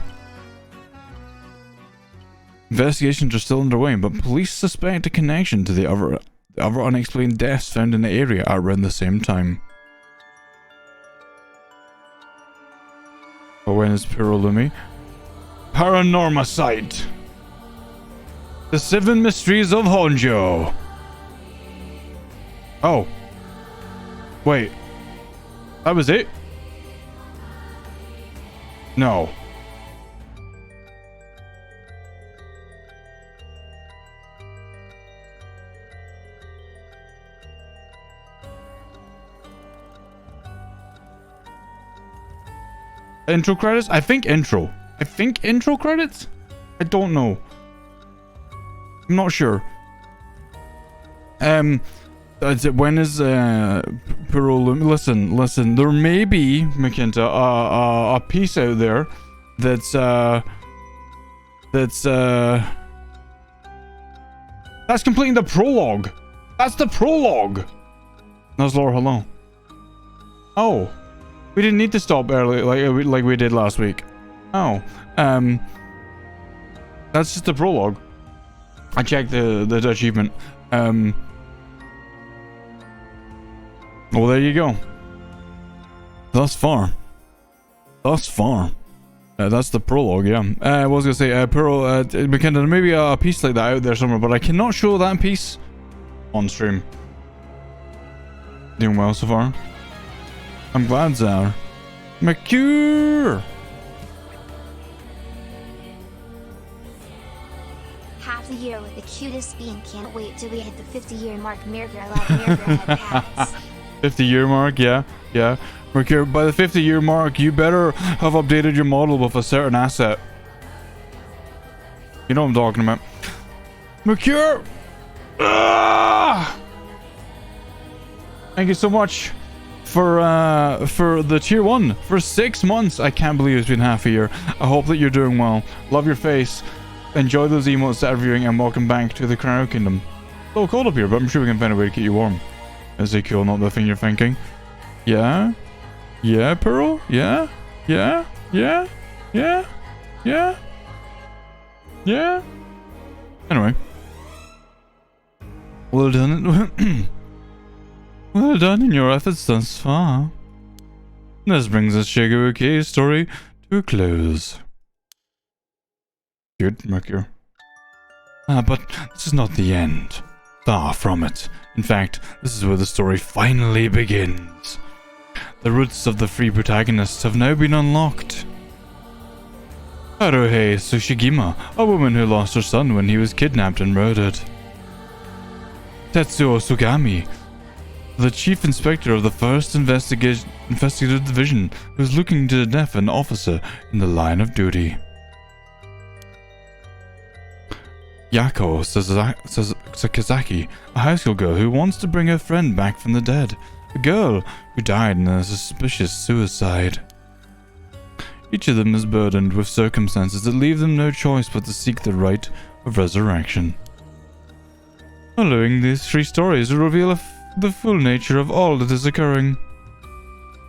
Investigations are still underway, but police suspect a connection to the other unexplained deaths found in the area at around the same time. But when is Pirolumi? Paranorma Site! The 7 Mysteries of Honjo! Oh. Wait. That was it? No. Intro credits? I think intro. I think intro credits? I don't know. I'm not sure. When is Pirolumi? Listen. There may be, Makinta, a piece out there that's completing the prologue. That's the prologue. That's Laura, hello. Oh, we didn't need to stop early like we did last week. Oh, that's just the prologue. I checked the achievement. Well, there you go. Thus far. That's the prologue, yeah. I was gonna say, there may be a piece like that out there somewhere, but I cannot show that piece on stream. Doing well so far. I'm glad, Zar. McCure! Half the year with the cutest bean, can't wait till we hit the 50-year mark. Mirror, I love Mirror head hats. 50-year mark, yeah. Mercure, by the 50-year mark, you better have updated your model with a certain asset. You know what I'm talking about. Mercure! Thank you so much for the tier 1 for 6 months. I can't believe it's been half a year. I hope that you're doing well. Love your face. Enjoy those emotes that are viewing, and welcome back to the Cryo Kingdom. It's a little cold up here, but I'm sure we can find a way to keep you warm. Is it cool? Not the thing you're thinking. Yeah? Yeah, Pearl? Yeah? Yeah? Yeah? Yeah? Yeah? Yeah? Anyway. Well done. Well done in your efforts thus far. This brings us Shigeruki's story to a close. Good, Mercure. But this is not the end. Far from it. In fact, this is where the story finally begins. The roots of the three protagonists have now been unlocked. Haruhei Tsushigima, a woman who lost her son when he was kidnapped and murdered. Tetsuo Sugami, the chief inspector of the 1st Investigative Division, who is looking to death an officer in the line of duty. Yako Sakazaki, a high school girl who wants to bring her friend back from the dead. A girl who died in a suspicious suicide. Each of them is burdened with circumstances that leave them no choice but to seek the right of resurrection. Following these 3 stories will reveal the full nature of all that is occurring.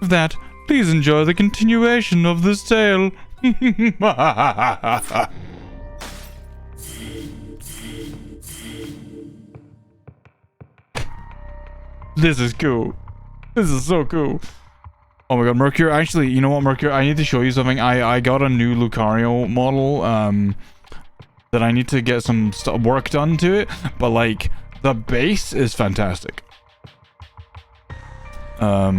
With that, please enjoy the continuation of this tale. This is cool. This is so cool. Oh my god, Mercure, actually, you know what, Mercure, I need to show you something. I got a new Lucario model, that I need to get some work done to it, but like, the base is fantastic. Yeah,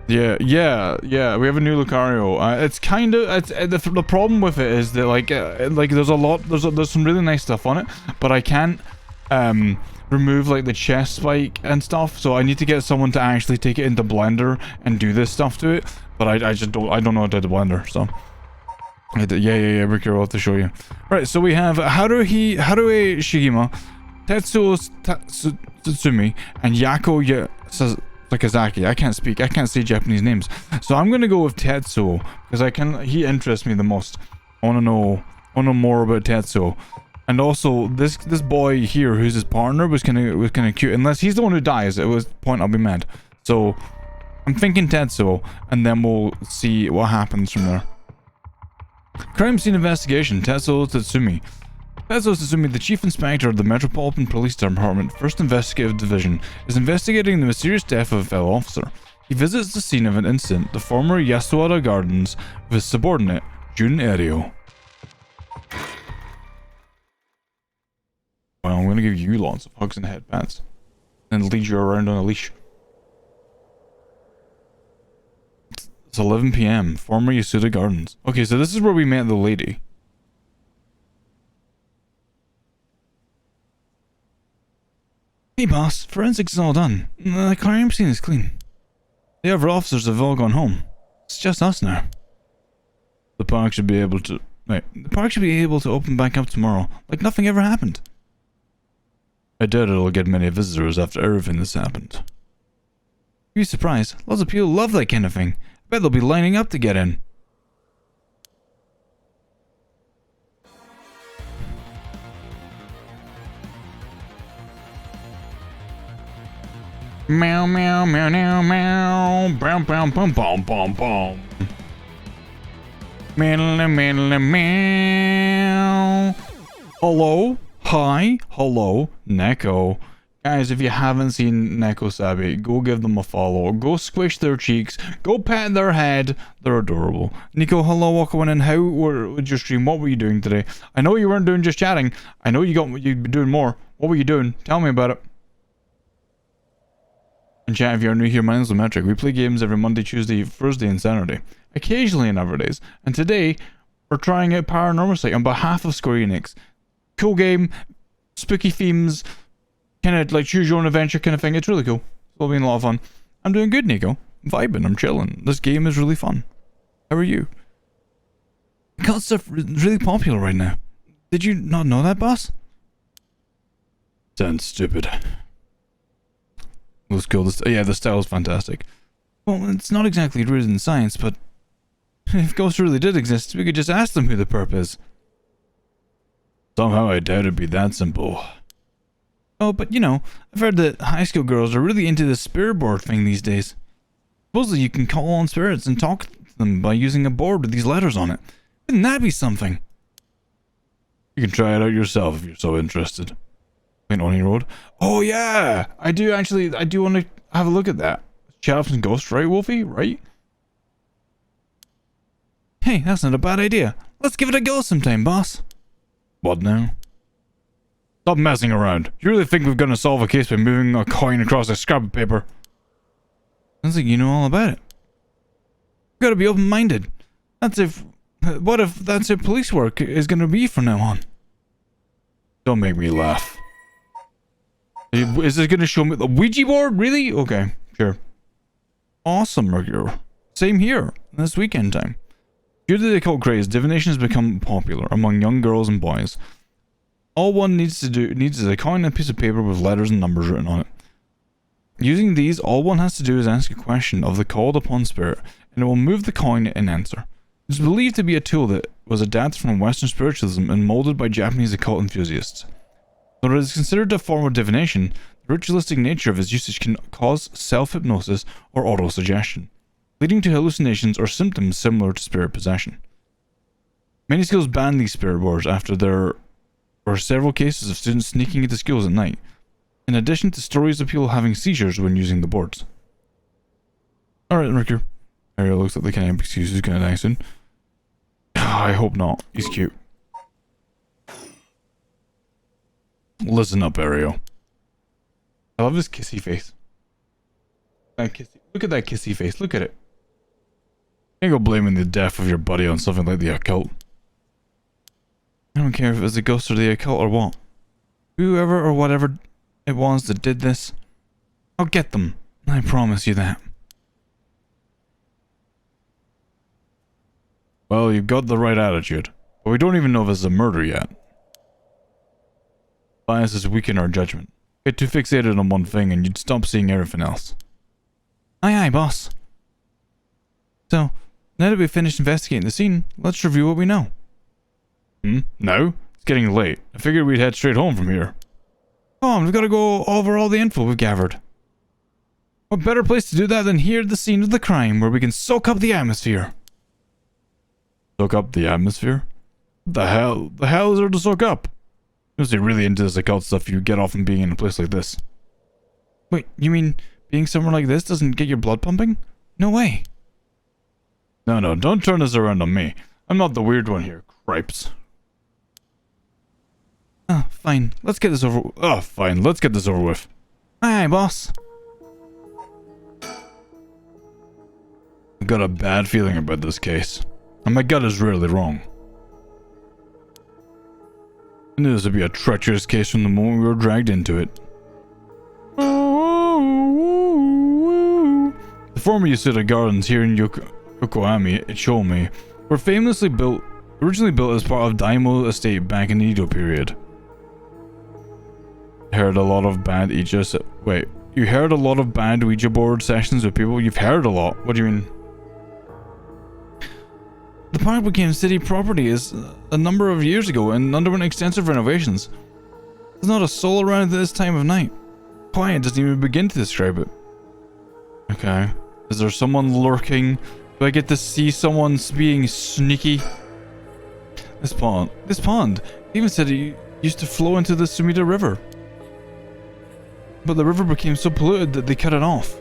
we have a new Lucario. It's kind of, the problem with it is that like there's some really nice stuff on it, but I can't, remove like the chest spike and stuff, so I need to get someone to actually take it into Blender and do this stuff to it, but I don't know how to do Blender, so yeah, Ricky, I'll have to show you. Right, so we have Haruhi Shigima, Tetsuo Tsutsumi, and Yako Sakazaki. I can't say Japanese names, so I'm gonna go with Tetsuo because he interests me the most. I wanna know more about Tetsuo. And also, this boy here, who's his partner, was kind of cute. Unless he's the one who dies, at which point I'll be mad. So, I'm thinking Tetsuo, and then we'll see what happens from there. Crime scene investigation, Tetsuo Tatsumi. Tetsuo Tatsumi, the chief inspector of the Metropolitan Police Department, 1st Investigative Division, is investigating the mysterious death of a fellow officer. He visits the scene of an incident, the former Yasuada Gardens, with his subordinate, Jun Erio. Well, I'm gonna give you lots of hugs and headpats, and lead you around on a leash. It's 11 p.m. Former Yasuda Gardens. Okay, so this is where we met the lady. Hey boss, forensics is all done. The crime scene is clean. The other officers have all gone home. It's just us now. The park should be able to open back up tomorrow, like nothing ever happened. I doubt it'll get many visitors after everything that's happened. You'd be surprised. Lots of people love that kind of thing. I bet they'll be lining up to get in. Meow meow meow meow meow. Bam bam bam bam bam bam. Meow meow meow. Hello? Hi, hello, Neko. Guys, if you haven't seen Neko Sabi, go give them a follow. Go squish their cheeks. Go pat their head. They're adorable. Nico, hello, welcome in. How was your stream? What were you doing today? I know you weren't doing just chatting. I know you'd be doing more. What were you doing? Tell me about it. And chat, if you're new here, my name's Metric. We play games every Monday, Tuesday, Thursday, and Saturday. Occasionally on other days. And today, we're trying out Paranormal Sight on behalf of Square Enix. Cool game, spooky themes, kind of like choose your own adventure kind of thing. It's really cool. It's all been a lot of fun. I'm doing good, Nico. I'm vibing, I'm chilling. This game is really fun. How are you? Cult stuff is really popular right now. Did you not know that, boss? Sounds stupid. Looks cool. Yeah, the style is fantastic. Well, it's not exactly rooted in science, but if ghosts really did exist, we could just ask them who the perp is. Somehow I doubt it'd be that simple. Oh, but you know, I've heard that high school girls are really into the spirit board thing these days. Supposedly you can call on spirits and talk to them by using a board with these letters on it. Wouldn't that be something? You can try it out yourself if you're so interested. Paint on your road. Oh yeah! I do want to have a look at that. Chat up some ghosts, right, Wolfie? Right? Hey, that's not a bad idea. Let's give it a go sometime, boss. What now? Stop messing around. You really think we're gonna solve a case by moving a coin across a scrap of paper? Sounds like you know all about it. You gotta be open-minded. What if that's how police work is gonna be from now on? Don't make me laugh. Is this gonna show me the Ouija board? Really? Okay, sure. Awesome, Mercury. Same here, this weekend time. Due to the occult craze, divination has become popular among young girls and boys. All one needs is a coin and a piece of paper with letters and numbers written on it. Using these, all one has to do is ask a question of the called upon spirit, and it will move the coin and answer. It's believed to be a tool that was adapted from Western spiritualism and molded by Japanese occult enthusiasts. Though it is considered a form of divination, the ritualistic nature of its usage can cause self-hypnosis or autosuggestion, leading to hallucinations or symptoms similar to spirit possession. Many schools banned these spirit boards after there were several cases of students sneaking into schools at night, in addition to stories of people having seizures when using the boards. Alright, Ricker. Ariel looks like the kind of excuse who's gonna die soon. I hope not. He's cute. Listen up, Ariel. I love his kissy face. Look at that kissy face. Look at it. You can't go blaming the death of your buddy on something like the occult. I don't care if it's a ghost or the occult or what. Whoever or whatever it was that did this, I'll get them. I promise you that. Well, you've got the right attitude, but we don't even know if it's a murder yet. Bias is weakening our judgment. Get too fixated on one thing and you'd stop seeing everything else. Aye, boss. So, now that we've finished investigating the scene, let's review what we know. No? It's getting late. I figured we'd head straight home from here. Come on, we've got to go over all the info we've gathered. What better place to do that than here at the scene of the crime, where we can soak up the atmosphere? Soak up the atmosphere? What the hell? The hell is there to soak up? If you're really into this occult stuff, you get off from being in a place like this. Wait, you mean being somewhere like this doesn't get your blood pumping? No way. No, don't turn this around on me. I'm not the weird one here, cripes. Fine. Let's get this over with. Aye, boss. I've got a bad feeling about this case. And my gut is rarely wrong. I knew this would be a treacherous case from the moment we were dragged into it. The former Yasuda Gardens here in Yokohama, Ichomi, were originally built as part of Daimyo Estate back in the Edo period. You heard a lot of bad Ouija board sessions with people? You've heard a lot. What do you mean? The park became city property a number of years ago and underwent extensive renovations. There's not a soul around at this time of night. Quiet doesn't even begin to describe it. Okay. Is there someone lurking? Do I get to see someone being sneaky? This pond. They even said it used to flow into the Sumida River. But the river became so polluted that they cut it off.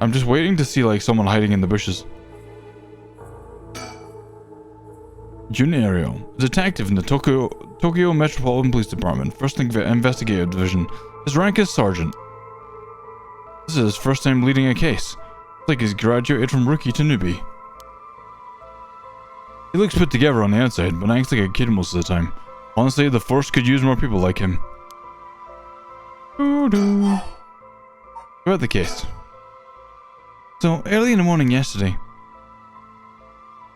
I'm just waiting to see like someone hiding in the bushes. Jun Ariel, a detective in the Tokyo Metropolitan Police Department, 1st Investigative Division. His rank is Sergeant. This is his first time leading a case. It's like he's graduated from rookie to newbie. He looks put together on the outside, but acts like a kid most of the time. Honestly, the force could use more people like him. About the case. So, early in the morning yesterday,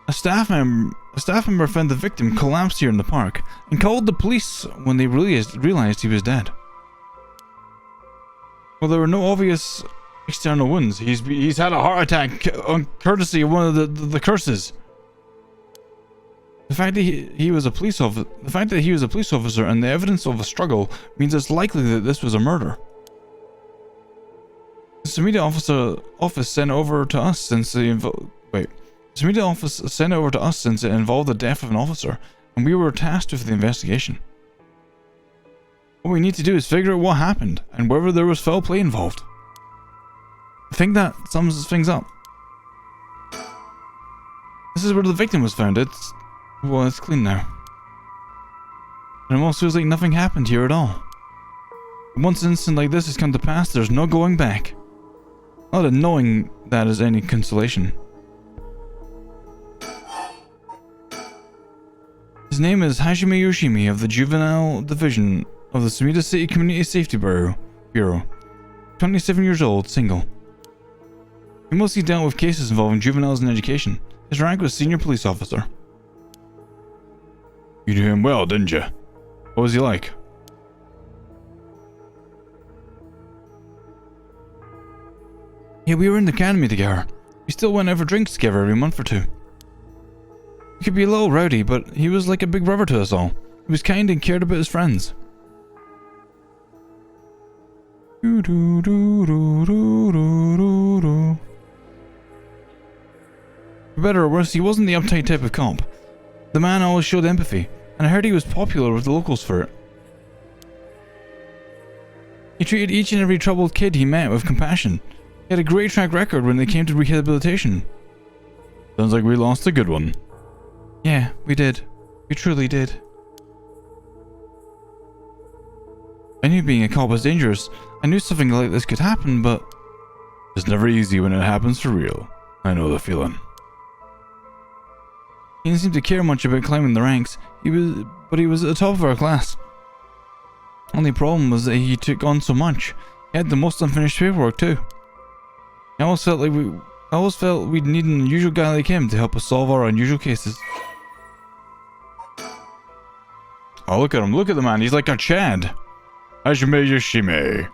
a staff member found the victim collapsed here in the park and called the police when they realized he was dead. Well, there were no obvious external wounds. He's had a heart attack on courtesy of one of the curses. The fact that he was a police officer and the evidence of a struggle means it's likely that this was a murder. The Sumida office sent over to us since it involved the death of an officer, and we were tasked with the investigation. What we need to do is figure out what happened and whether there was foul play involved. I think that sums things up. This is where the victim was found. It's clean now. It almost feels like nothing happened here at all. Once an incident like this has come to pass, there's no going back. Not that knowing that is any consolation. His name is Hajime Yoshimi of the Juvenile Division of the Sumida City Community Safety Bureau. 27 years old, single. He mostly dealt with cases involving juveniles in education. His rank was Senior Police Officer. You knew him well, didn't you? What was he like? Yeah, we were in the academy together. We still went out for drinks together every month or two. He could be a little rowdy, but he was like a big brother to us all. He was kind and cared about his friends. For better or worse, he wasn't the uptight type of cop. The man always showed empathy, and I heard he was popular with the locals for it. He treated each and every troubled kid he met with compassion. He had a great track record when they came to rehabilitation. Sounds like we lost a good one. Yeah, we did. We truly did. I knew being a cop was dangerous. I knew something like this could happen, but... It's never easy when it happens for real. I know the feeling. He didn't seem to care much about climbing the ranks. He was at the top of our class. Only problem was that he took on so much. He had the most unfinished paperwork too. I always felt we'd need an unusual guy like him to help us solve our unusual cases. Oh, look at him. Look at the man. He's like a Chad. Hajime Yoshime.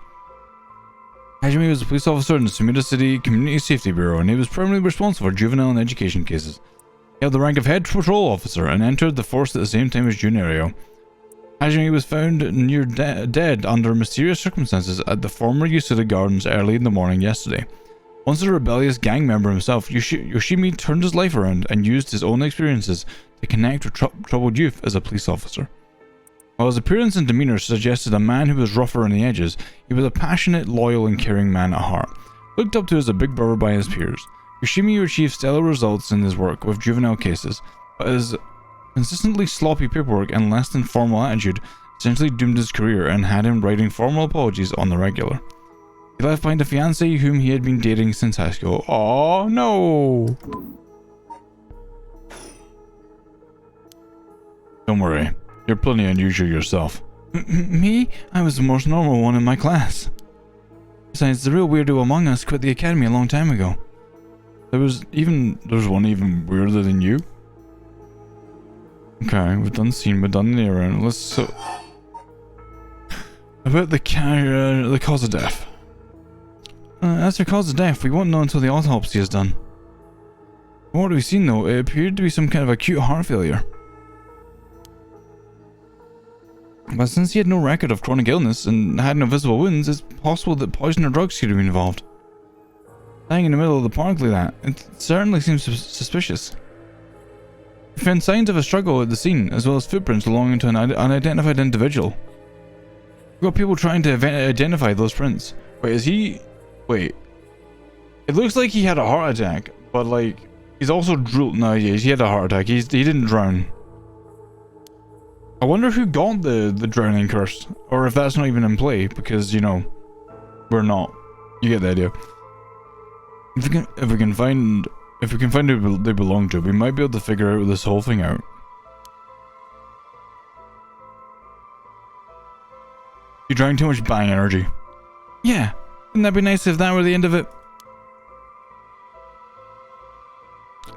Hajime was a police officer in the Sumida City Community Safety Bureau, and he was primarily responsible for juvenile and education cases. He held the rank of head patrol officer and entered the force at the same time as Junario. Hajime was found near dead under mysterious circumstances at the former Yasuda Gardens early in the morning yesterday. Once a rebellious gang member himself, Yoshimi turned his life around and used his own experiences to connect with troubled youth as a police officer. While his appearance and demeanor suggested a man who was rougher on the edges, he was a passionate, loyal and caring man at heart, looked up to as a big brother by his peers. Yoshimi achieved stellar results in his work with juvenile cases, but his consistently sloppy paperwork and less than formal attitude essentially doomed his career and had him writing formal apologies on the regular. He left behind a fiancée whom he had been dating since high school. Oh no! Don't worry, you're plenty unusual yourself. Me? I was the most normal one in my class. Besides, the real weirdo among us quit the academy a long time ago. There's one even weirder than you. Okay, we've done scene, we've done the era. Let's about the cause of death. As for cause of death, we won't know until the autopsy is done. From what we've seen though, it appeared to be some kind of acute heart failure. But since he had no record of chronic illness and had no visible wounds, it's possible that poison or drugs could have been involved. Lying in the middle of the park like that, it certainly seems suspicious. We found signs of a struggle at the scene, as well as footprints belonging to an unidentified individual. We've got people trying to identify those prints. Wait, is he... Wait. It looks like he had a heart attack, but like... He's also drooled... No, yeah, he had a heart attack. He didn't drown. I wonder who got the drowning curse, or if that's not even in play, because, you know, we're not. You get the idea. If we can find who they belong to, we might be able to figure out this whole thing out. You drank too much bang energy. Yeah, wouldn't that be nice if that were the end of it?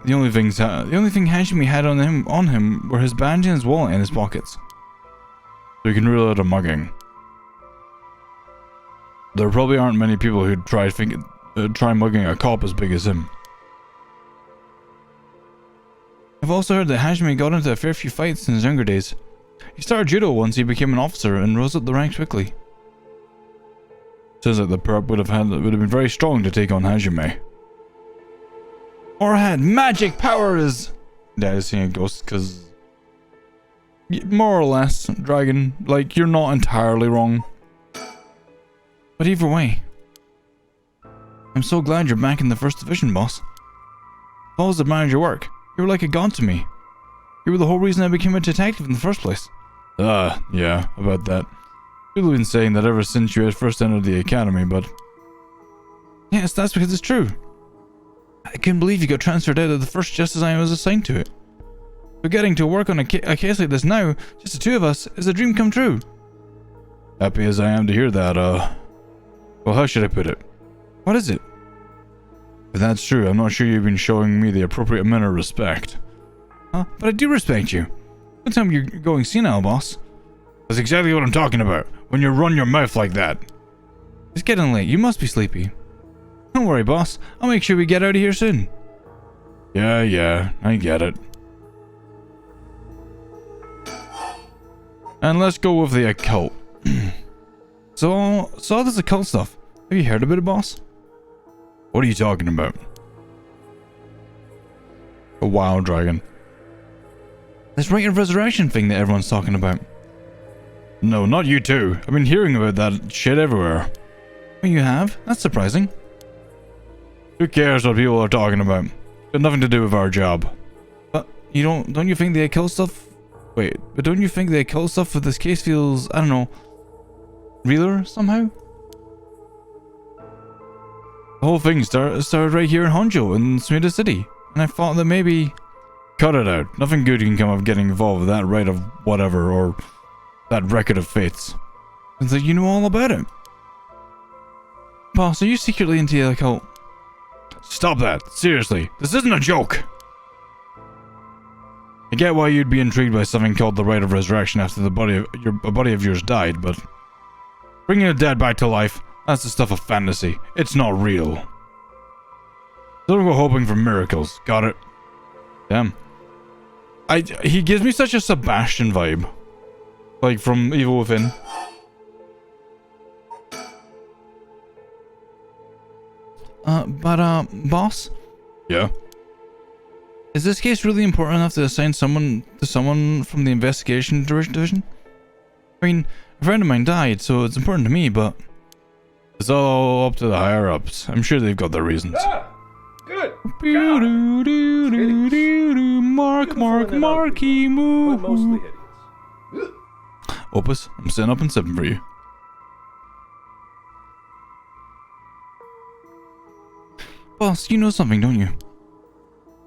The only thing Hajime had on him were his badge and his wallet in his pockets. So you can rule out a mugging. There probably aren't many people who'd try mugging a cop as big as him. I've also heard that Hajime got into a fair few fights in his younger days. He started judo once he became an officer and rose up the ranks quickly. Sounds like the perp would have been very strong to take on Hajime. Or had magic powers! Dad is seeing a ghost because... More or less, Dragon. Like, you're not entirely wrong. But either way... I'm so glad you're back in the 1st Division, boss. I've always admired your work. You were like a god to me. You were the whole reason I became a detective in the first place. Yeah, about that. People have been saying that ever since you had first entered the academy, but... Yes, that's because it's true. I can't believe you got transferred out of the first just as I was assigned to it. But getting to work on a case like this now, just the two of us, is a dream come true. Happy as I am to hear that, well, how should I put it? What is it? If that's true, I'm not sure you've been showing me the appropriate amount of respect. Huh? But I do respect you. Don't tell me you're going senile, boss. That's exactly what I'm talking about, when you run your mouth like that. It's getting late, you must be sleepy. Don't worry, boss. I'll make sure we get out of here soon. Yeah, I get it. And let's go with the occult. So all this occult stuff. Have you heard of it, boss? What are you talking about? A wild dragon. This rite of resurrection thing that everyone's talking about. No, not you too. I've been hearing about that shit everywhere. Oh, you have? That's surprising. Who cares what people are talking about? Got nothing to do with our job. But you don't you think the occult stuff? Wait, but don't you think the occult stuff for this case feels, I don't know, realer somehow? The whole thing started right here in Honjo, in Smita City, and I thought that maybe... Cut it out. Nothing good can come of getting involved with that rite of whatever, or that record of fates. It's like you know all about it. Boss, are you secretly into the occult? Stop that. Seriously. This isn't a joke. I get why you'd be intrigued by something called the rite of resurrection after a buddy of yours died, but... Bringing a dead back to life, that's the stuff of fantasy. It's not real. Don't go hoping for miracles. Got it? Damn. He gives me such a Sebastian vibe. Like from Evil Within. Boss? Yeah? Is this case really important enough to assign someone from the investigation division? I mean, a friend of mine died, so it's important to me, but... It's all up to the higher-ups. I'm sure they've got their reasons. Ah, good. Marky moo. Mostly hideous. Opus, I'm sitting up and sipping for you. Boss, you know something, don't you?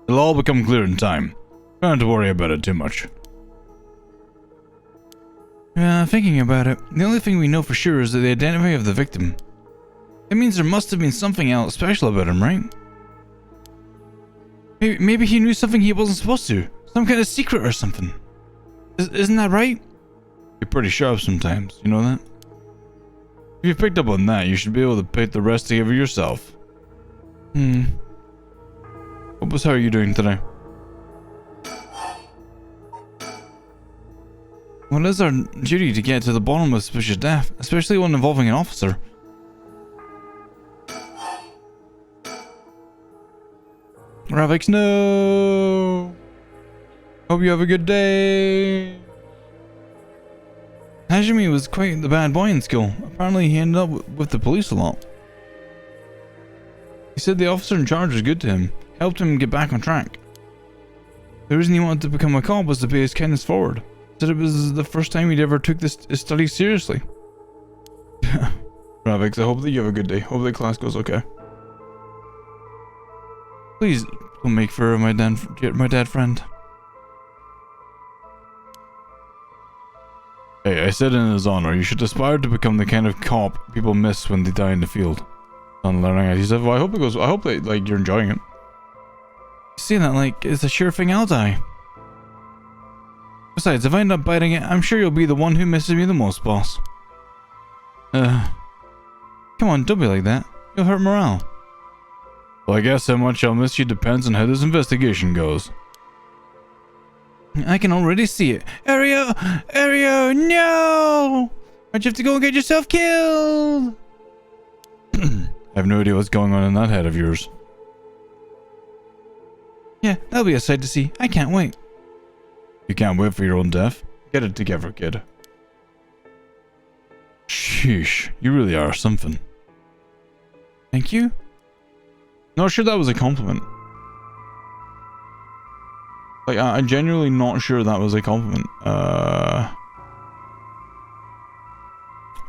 It'll all become clear in time. Try not to worry about it too much. Thinking about it, the only thing we know for sure is that the identity of the victim. It means there must have been something else special about him, right? Maybe he knew something he wasn't supposed to. Some kind of secret or something. Isn't that right? You're pretty sharp sometimes, you know that? If you picked up on that, you should be able to pick the rest together yourself. Opus, how are you doing today? Well, it is our duty to get to the bottom of suspicious death, especially one involving an officer. Ravix, no! Hope you have a good day! Hajime was quite the bad boy in school. Apparently he ended up with the police a lot. He said the officer in charge was good to him, helped him get back on track. The reason he wanted to become a cop was to pay his kindness forward. Said it was the first time he'd ever took his studies seriously. Ravix, I hope that you have a good day. Hope the class goes okay. Please don't make fur of my dad friend. Hey, I said in his honor, you should aspire to become the kind of cop people miss when they die in the field. On learning it, he said, well, I hope that, like, you're enjoying it. See that, like, it's a sure thing I'll die. Besides, if I end up biting it, I'm sure you'll be the one who misses me the most, boss. Come on, don't be like that. You'll hurt morale. Well, I guess how much I'll miss you depends on how this investigation goes. I can already see it. Ario! Ario, no! Why'd you have to go and get yourself killed? I have no idea what's going on in that head of yours. Yeah, that'll be a sight to see. I can't wait. You can't wait for your own death? Get it together, kid. Sheesh, you really are something. Thank you? Not sure that was a compliment. Like, I'm genuinely not sure that was a compliment.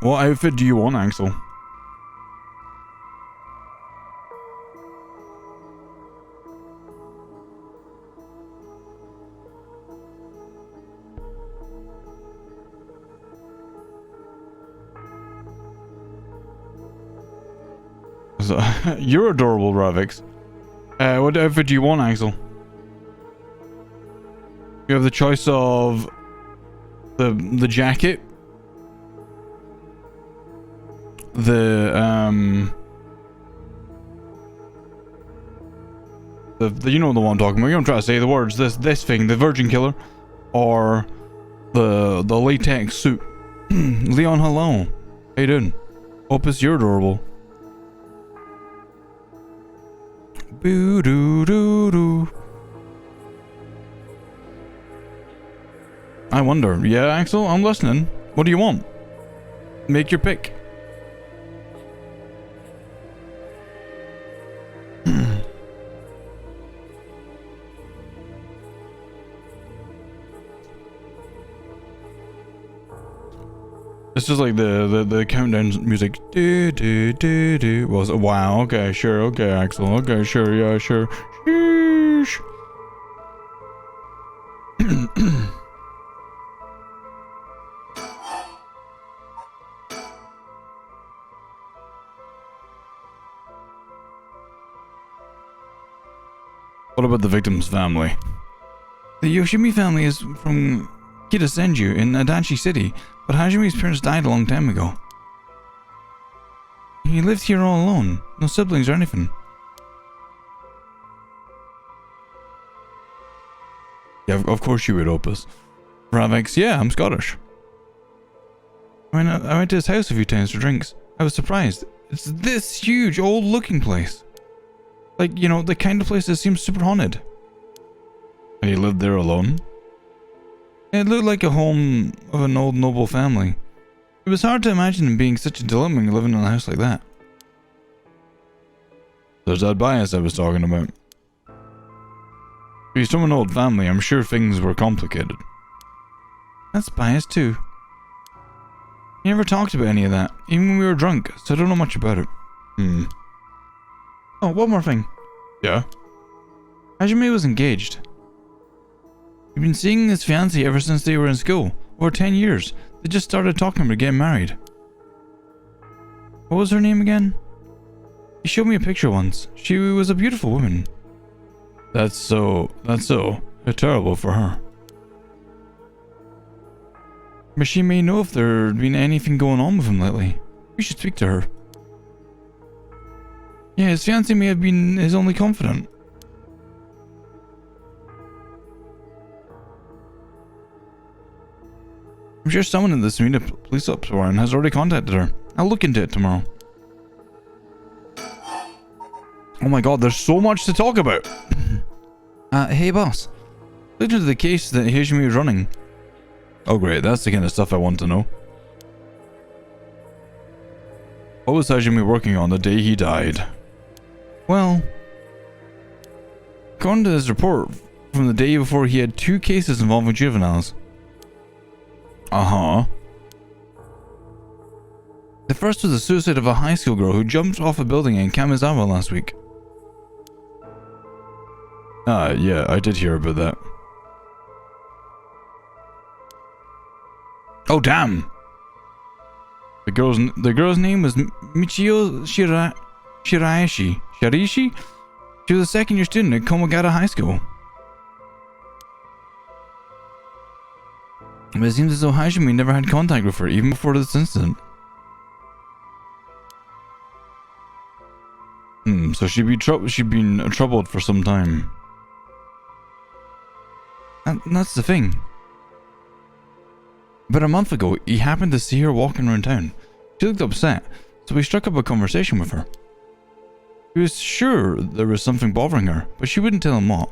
What outfit do you want, Axel? So, you're adorable, Ravix. What outfit do you want, Axel? You have the choice of the jacket, You know the one I'm talking about. You don't try to say the words. This thing, the Virgin Killer, or the latex suit. Leon, hello. How you doing? Opus, you're adorable. Boo doo doo doo. I wonder. Yeah, Axel, I'm listening. What do you want? Make your pick. It's just like the countdown music. Do do do do. Was wow. Okay, sure. Okay, Axel. Okay, sure. Yeah, sure. Sheesh. What about the victim's family? The Yoshimi family is from Kitasenju in Adachi City, but Hajimi's parents died a long time ago. He lived here all alone, no siblings or anything. Yeah, of course you would, Opus. Ravex, yeah, I'm Scottish. I went to his house a few times for drinks. I was surprised. It's this huge, old-looking place. Like, you know, the kind of place that seems super haunted. And he lived there alone? It looked like a home of an old noble family. It was hard to imagine him being such a dilemma living in a house like that. There's that bias I was talking about. If he's from an old family, I'm sure things were complicated. That's bias too. He never talked about any of that, even when we were drunk, so I don't know much about it. Oh, one more thing. Yeah? Hajime was engaged. He'd been seeing his fiancée ever since they were in school. Over 10 years. They just started talking about getting married. What was her name again? He showed me a picture once. She was a beautiful woman. That's so terrible for her. But she may know if there'd been anything going on with him lately. We should speak to her. Yeah, his fiancée may have been his only confidant. I'm sure someone in the Sumida police ops warrant has already contacted her. I'll look into it tomorrow. Oh my god, there's so much to talk about. Hey boss. Look into the case that Hajime is running. Oh great, that's the kind of stuff I want to know. What was Hajime working on the day he died? Well, according to his report from the day before, he had 2 cases involving juveniles. Uh-huh. The first was the suicide of a high school girl who jumped off a building in Kamizawa last week. Yeah, I did hear about that. Oh, damn! The girl's name was Michio Shiraishi. Shirishi? She was a second-year student at Komagata High School. But it seems as though Hajime never had contact with her, even before this incident. So she'd been troubled for some time. And that's the thing. About a month ago, he happened to see her walking around town. She looked upset, so he struck up a conversation with her. He was sure there was something bothering her, but she wouldn't tell him what.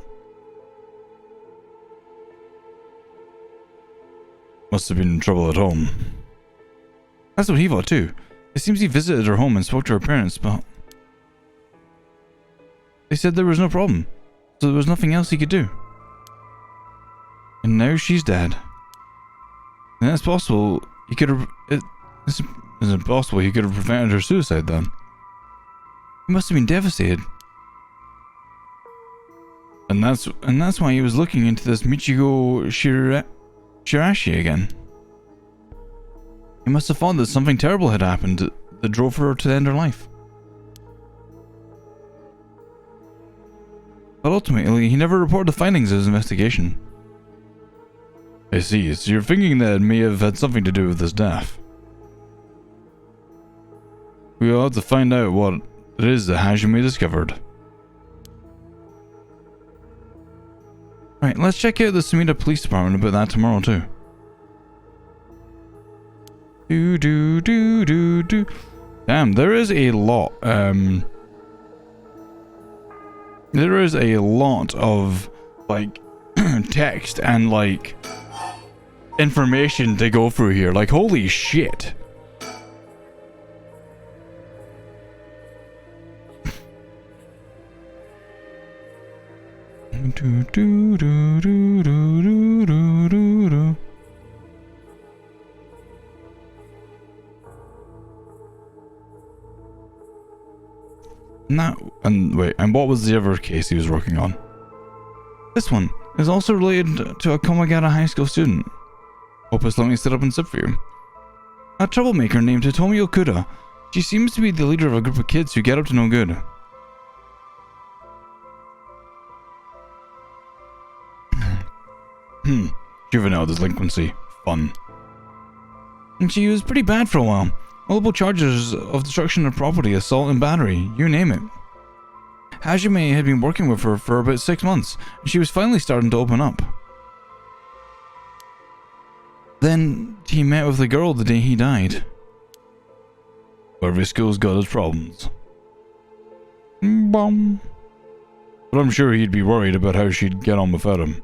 Must have been trouble at home. That's what he thought too. It seems he visited her home and spoke to her parents, but they said there was no problem, so there was nothing else he could do. And now she's dead. And it's possible he could have... Is it possible he could have prevented her suicide then? He must have been devastated. And that's why he was looking into this Michigo Shirashi again. He must have thought that something terrible had happened that drove her to end her life. But ultimately, he never reported the findings of his investigation. I see, so you're thinking that it may have had something to do with his death. We'll have to find out what it is that Hajime discovered. Right, let's check out the Samita Police Department about that tomorrow too. Damn, there is a lot. There is a lot of like text and like information to go through here. Like, holy shit. And wait, and what was the other case he was working on? This one is also related to a Komagata High School student. Opus, let me sit up and sip for you. A troublemaker named Hitomi Okuda. She seems to be the leader of a group of kids who get up to no good. Juvenile delinquency. Fun. And she was pretty bad for a while. Multiple charges of destruction of property, assault and battery, you name it. Hajime had been working with her for about 6 months, and she was finally starting to open up. Then he met with the girl the day he died. Every school's got its problems. Bum. But I'm sure he'd be worried about how she'd get on without him.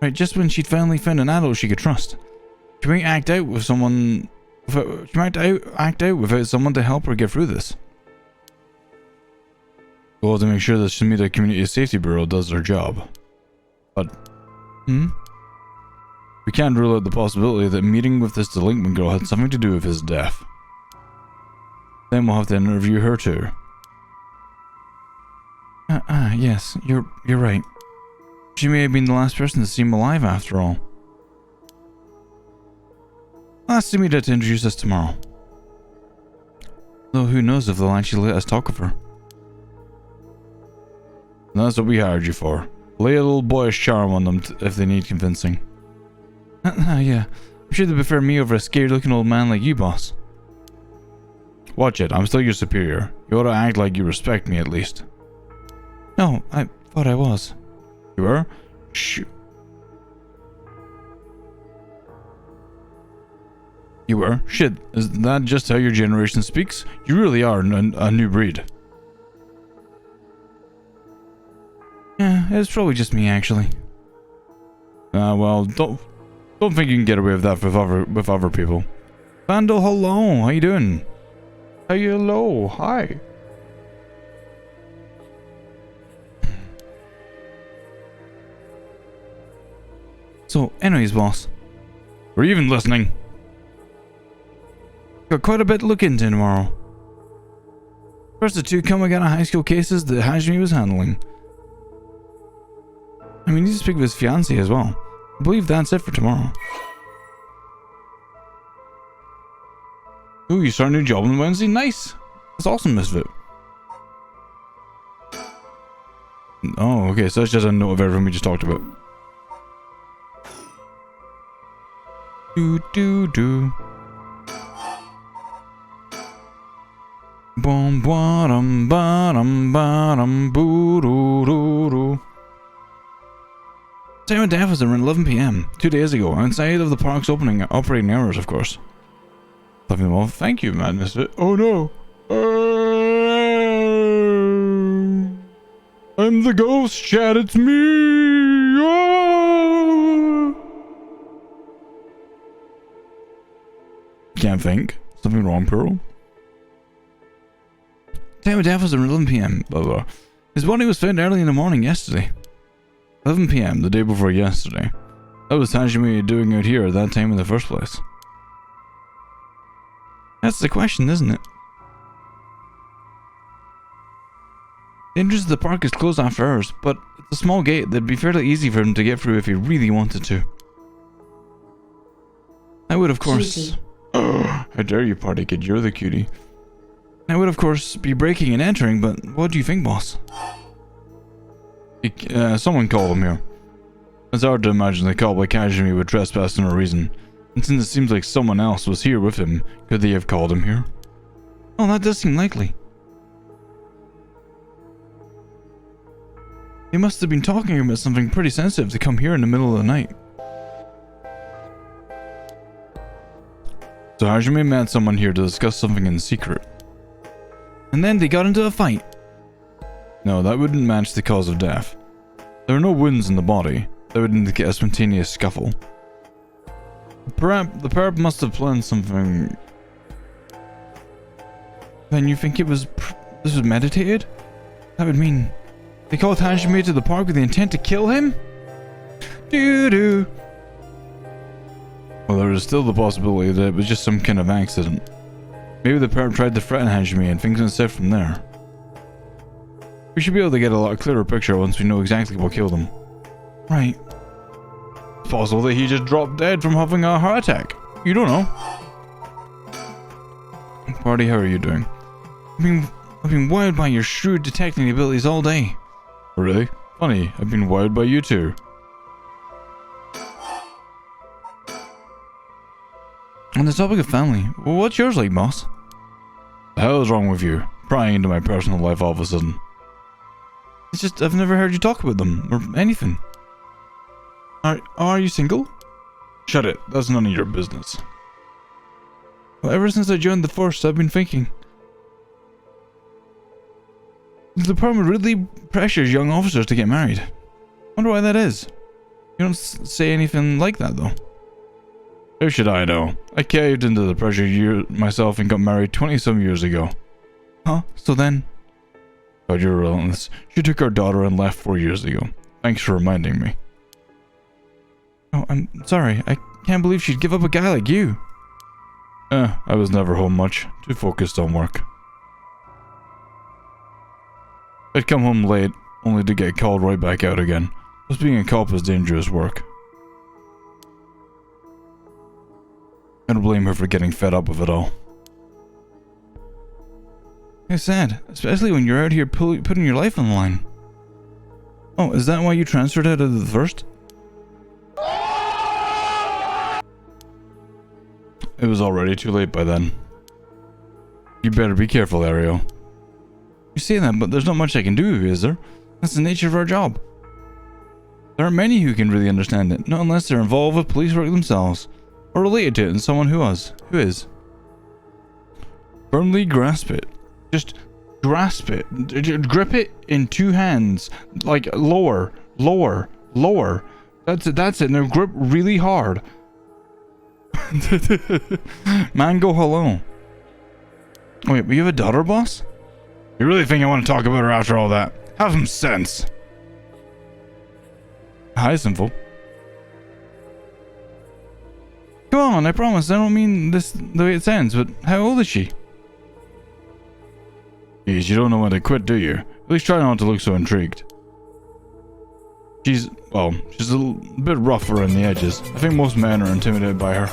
Right, just when she'd finally found an adult she could trust. She might act out with someone. She might act out without someone to help her get through this. We'll have to make sure the Shimida Community Safety Bureau does their job. But, we can't rule out the possibility that meeting with this delinquent girl had something to do with his death. Then we'll have to interview her too. Yes, you're right. She may have been the last person to see him alive after all. I'll ask Sumida to introduce us tomorrow. Though who knows if they'll actually let us talk with her. And that's what we hired you for. Lay a little boyish charm on them if they need convincing. Yeah. I'm sure they'd prefer me over a scary looking old man like you, boss. Watch it, I'm still your superior. You ought to act like you respect me at least. No, I thought I was. You were? Shh. You were? Shit, is that just how your generation speaks? You really are a new breed. Yeah, it's probably just me actually. Well, don't think you can get away with that with other people. Vandal, hello, how you doing? Hello, hi. So, anyways, boss. Were you even listening? Got quite a bit to look into tomorrow. First, the 2 Komagata High School cases that Hajime was handling. I mean, he needs to speak with his fiancée as well. I believe that's it for tomorrow. Ooh, you start a new job on Wednesday? Nice! That's awesome, Misfit. Oh, okay, so that's just a note of everything we just talked about. Do. Boom, bottom, boo, doo. Time of death was around 11 PM 2 days ago, outside of the park's operating hours, of course. Loving them all. Thank you, Mad Misfit. Oh no! I'm the ghost, Chad. It's me. Oh! Can't think. Something wrong, Pearl? Time of death was around 11 PM. Blah, blah. His body was found early in the morning yesterday. 11 PM, the day before yesterday. That was Hajime doing out here at that time in the first place. That's the question, isn't it? The entrance to the park is closed after hours, but it's a small gate that'd be fairly easy for him to get through if he really wanted to. I would, of course... Oh, how dare you, party kid, you're the cutie. I would, of course, be breaking and entering, but what do you think, boss? Someone called him here. It's hard to imagine the cowboy Kajimi would trespass for no reason. And since it seems like someone else was here with him, could they have called him here? Oh, that does seem likely. They must have been talking about something pretty sensitive to come here in the middle of the night. So Hajime met someone here to discuss something in secret. And then they got into a fight. No, that wouldn't match the cause of death. There were no wounds in the body. That would indicate a spontaneous scuffle. Perhaps the perp must have planned something. Then you think this was meditated? That would mean they called Hajime to the park with the intent to kill him? Doo-doo. Well, there is still the possibility that it was just some kind of accident. Maybe the perp tried to threaten Hajime and things went south from there. We should be able to get a lot clearer picture once we know exactly what killed him. Right. It's possible that he just dropped dead from having a heart attack. You don't know. Party, how are you doing? I've been wowed by your shrewd detecting abilities all day. Oh, really? Funny, I've been wowed by you too. On the topic of family, well, what's yours like, boss? The hell is wrong with you? Prying into my personal life all of a sudden. It's just, I've never heard you talk about them, or anything. Are you single? Shut it, that's none of your business. Well, ever since I joined the force, I've been thinking. The department really pressures young officers to get married. Wonder why that is. You don't say anything like that, though. How should I know? I caved into the pressure myself and got married 20-some years ago. Huh? So then? God, you're relentless. She took our daughter and left 4 years ago. Thanks for reminding me. Oh, I'm sorry. I can't believe she'd give up a guy like you. I was never home much. Too focused on work. I'd come home late, only to get called right back out again. Plus being a cop is dangerous work. I don't blame her for getting fed up with it all. It's sad, especially when you're out here putting your life on the line. Oh, is that why you transferred out of the first? It was already too late by then. You better be careful, Ariel. You say that, but there's not much I can do, is there? That's the nature of our job. There aren't many who can really understand it, not unless they're involved with police work themselves, or related to it in someone who is. Firmly grasp it. Just grasp it. Grip it in two hands. Like lower. That's it. Now grip really hard. Man, go hello. Wait, but you have a daughter, boss? You really think I want to talk about her after all that? Have some sense. Hi, Sinful. Come on, I promise. I don't mean this the way it sounds, but how old is she? Geez, you don't know when to quit, do you? At least try not to look so intrigued. She's a bit rough around the edges. I think most men are intimidated by her.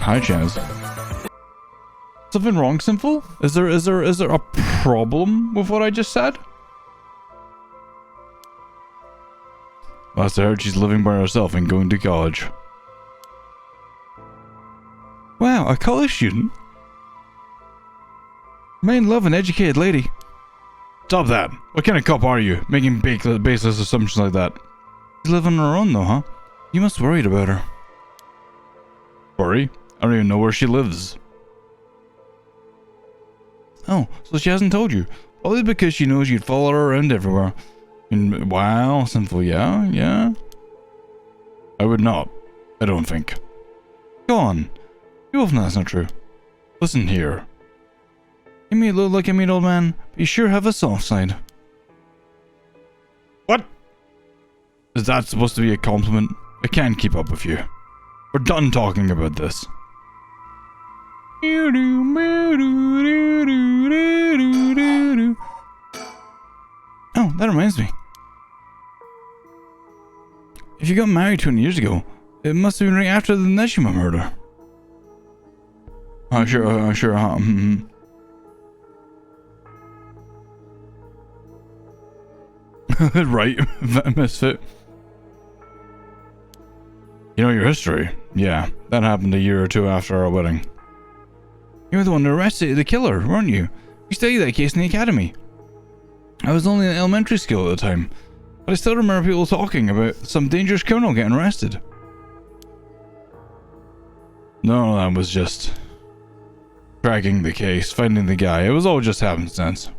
Hi, Chaz. Something wrong, Sinful? Is there a problem with what I just said? Last I heard, she's living by herself and going to college. Wow, a college student? Men love an educated lady. Stop that. What kind of cop are you, making baseless assumptions like that? She's living on her own though, huh? You must worried about her. Worry? I don't even know where she lives. Oh, so she hasn't told you. Probably because she knows you'd follow her around everywhere. And, wow, Sinful, yeah. I would not. I don't think. Go on. You both know that's not true. Listen here. You may look like a mean old man, but you sure have a soft side. What? Is that supposed to be a compliment? I can't keep up with you. We're done talking about this. Oh, that reminds me. If you got married 20 years ago, it must have been right after the Neshima murder. Sure. Right, misfit. You know your history? Yeah, that happened a year or two after our wedding. You were the one who arrested the killer, weren't you? You studied that case in the academy. I was only in elementary school at the time, but I still remember people talking about some dangerous criminal getting arrested. No, that was just cracking the case, finding the guy. It was all just happenstance.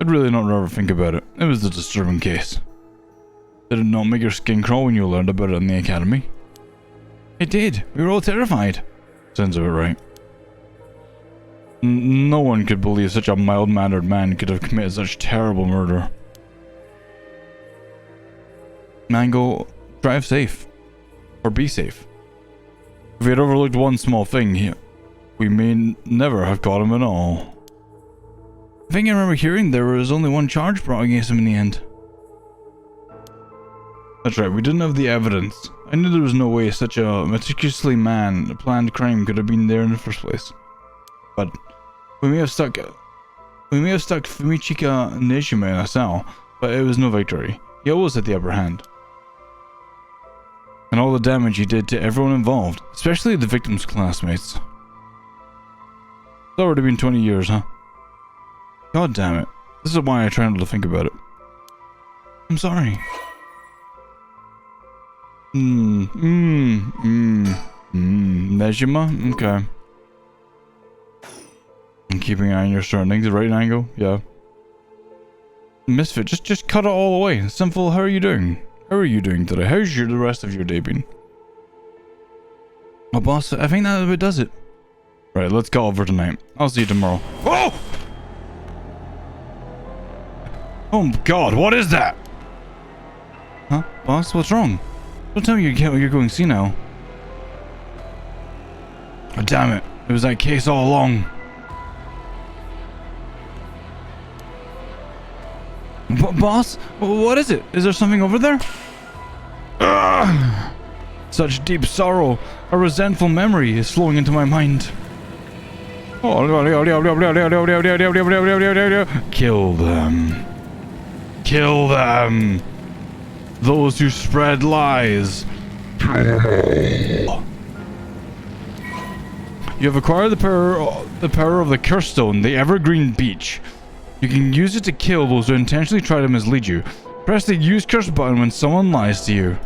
I'd really not ever think about it. It was a disturbing case. Did it not make your skin crawl when you learned about it in the academy? It did. We were all terrified. Sounds about right. No one could believe such a mild-mannered man could have committed such terrible murder. Mango, drive safe. Or be safe. If we had overlooked one small thing, we may never have caught him at all. I think I remember hearing there was only one charge brought against him in the end. That's right, we didn't have the evidence. I knew there was no way such a meticulously planned crime could have been there in the first place. But we may have stuck Fumichika Nishima in a cell, but it was no victory. He always had the upper hand. And all the damage he did to everyone involved, especially the victim's classmates. It's already been 20 years, huh? God damn it. This is why I try not to think about it. I'm sorry. Nejima? Okay. I'm keeping an eye on your surroundings, right, Ango? Yeah. Misfit, just cut it all away. Simple, how are you doing? How are you doing today? How's the rest of your day been? Well, boss, I think that about does it. Right, let's call it for tonight. I'll see you tomorrow. Oh! Oh god, what is that? Huh? Boss, what's wrong? Don't tell me you're going senile. Oh, damn it. It was that case all along. Boss? What is it? Is there something over there? Ugh! Such deep sorrow. A resentful memory is flowing into my mind. Kill them. Kill them. Those who spread lies. You have acquired the power of the Curse Stone, the Evergreen Beach. You can use it to kill those who intentionally try to mislead you. Press the Use Curse button when someone lies to you.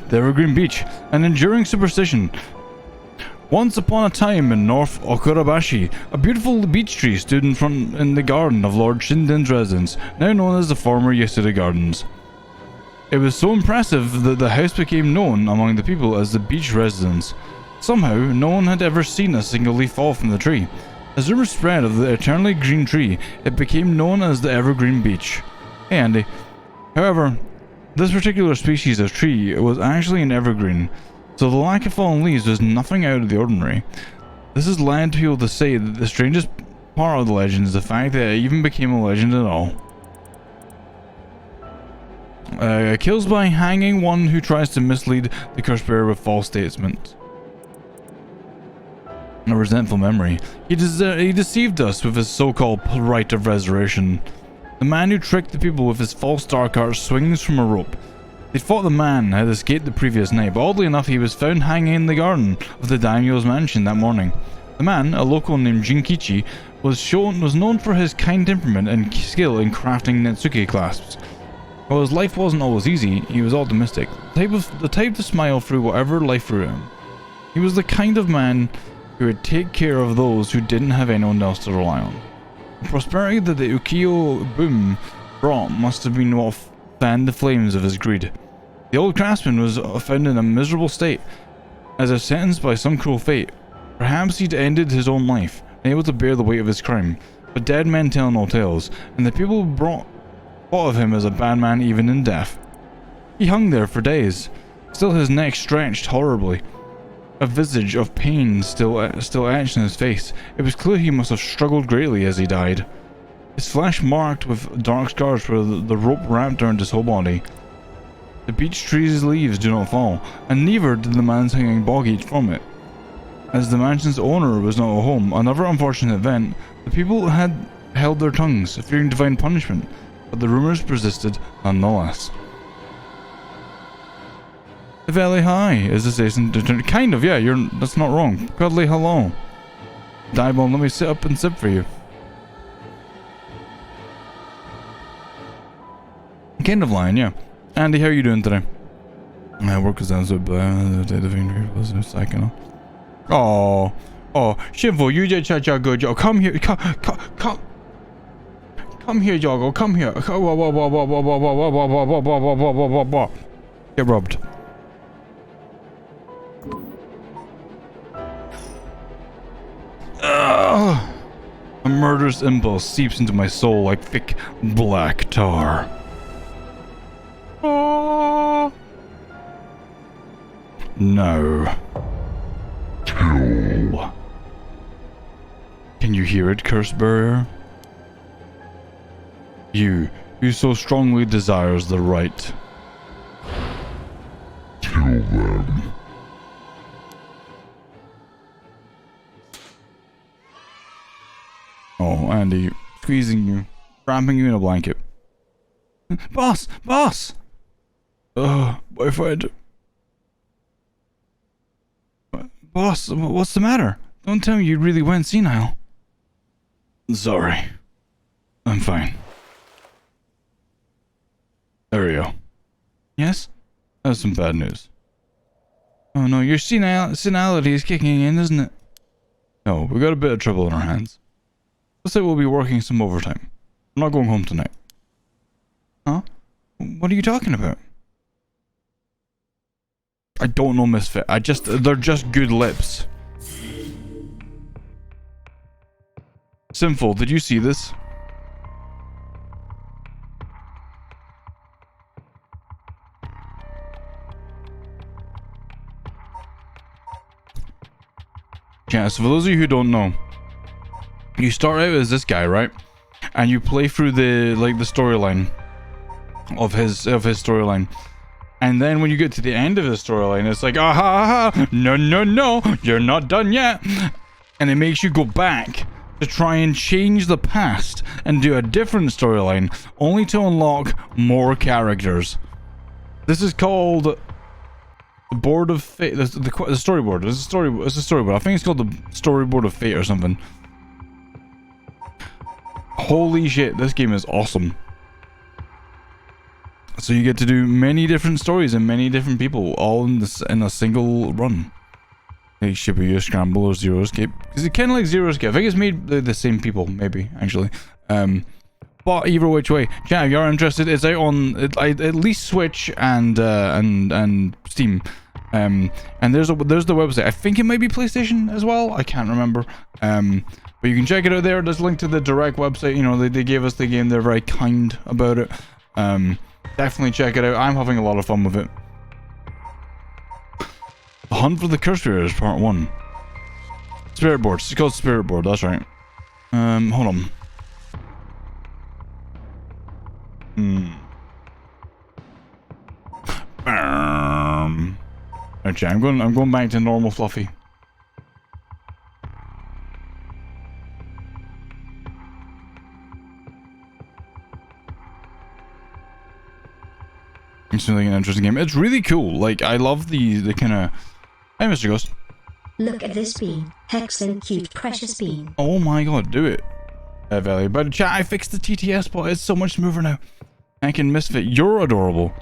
The Evergreen Beach, an enduring superstition. Once upon a time in North Okurabashi, a beautiful beech tree stood in the garden of Lord Shinden's residence, now known as the former Yasuda Gardens. It was so impressive that the house became known among the people as the beach residence. Somehow, no one had ever seen a single leaf fall from the tree. As rumors spread of the eternally green tree, it became known as the Evergreen Beach. Hey Andy. However, this particular species of tree was actually an evergreen, so the lack of fallen leaves was nothing out of the ordinary. This has led people to say that the strangest part of the legend is the fact that it even became a legend at all. Kills by hanging one who tries to mislead the curse bearer with false statements. A resentful memory. He deceived us with his so-called right of resurrection. The man who tricked the people with his false dark art swings from a rope. They thought the man had escaped the previous night, but oddly enough he was found hanging in the garden of the daimyo's mansion that morning. The man, a local named Jinkichi, was known for his kind temperament and skill in crafting Netsuke clasps. While his life wasn't always easy, he was optimistic, the type to smile through whatever life threw him. He was the kind of man who would take care of those who didn't have anyone else to rely on. The prosperity that the Ukiyo boom brought must have been what fanned the flames of his greed. The old craftsman was found in a miserable state, as if sentenced by some cruel fate. Perhaps he'd ended his own life, unable to bear the weight of his crime, but dead men tell no tales, and the people thought of him as a bad man even in death. He hung there for days, still his neck stretched horribly. A visage of pain still etched in his face. It was clear he must have struggled greatly as he died. His flesh marked with dark scars where the rope wrapped around his whole body. The beech tree's leaves do not fall, and neither did the man's hanging bogage from it. As the mansion's owner was not at home, another unfortunate event, the people had held their tongues, fearing divine punishment, but the rumors persisted nonetheless. Valley High is the station. Kind of, yeah. That's not wrong. Cuddly hello. Diamond, let me sit up and sip for you. Kind of lying, yeah. Andy, how are you doing today? My work is down so bad. The finger was a second. Oh, Shinful, you did such a good job. Come here, come here, Joggo. Come here. Get rubbed. A murderous impulse seeps into my soul like thick black tar. No. Kill. Can you hear it, Curse Barrier? You, who so strongly desires the right. Kill them. Oh, Andy, squeezing you, wrapping you in a blanket. Boss! Boss! Boyfriend. Boss, what's the matter? Don't tell me you really went senile. Sorry. I'm fine. There we go. Yes? That's some bad news. Oh no, your senility is kicking in, isn't it? No, we got a bit of trouble on our hands. Looks like we'll be working some overtime. I'm not going home tonight. Huh? What are you talking about? I don't know, Misfit. They're just good lips. Sinful, did you see this? Yeah, so for those of you who don't know, you start out as this guy, right? And you play through the storyline of his storyline. And then when you get to the end of the storyline, it's like, no, you're not done yet. And it makes you go back to try and change the past and do a different storyline, only to unlock more characters. This is called the Board of Fate. The storyboard. It's a storyboard. I think it's called the Storyboard of Fate or something. Holy shit, this game is awesome. So you get to do many different stories and many different people, all in a single run. Like Shibuya Scramble or Zero Escape. Is it kind of like Zero Escape? I think it's made by the same people, maybe, actually. But either which way, yeah, if you're interested, it's out on at least Switch and Steam. And there's the website. I think it might be PlayStation as well. I can't remember. But you can check it out there. There's a link to the direct website. You know, they gave us the game. They're very kind about it. Definitely check it out. I'm having a lot of fun with it. The Hunt for the Curse Bearers, Part 1. Spirit Board. It's called Spirit Board, that's right. Hold on. Okay, I'm going back to normal Fluffy. It's really an interesting game. It's really cool. Like, I love the kind of... Hey, Mr. Ghost. Look at this bean. Hexen cute precious bean. Oh my god, do it. Valley. But chat, I fixed the TTS bot. It's so much smoother now. I can Misfit. You're adorable.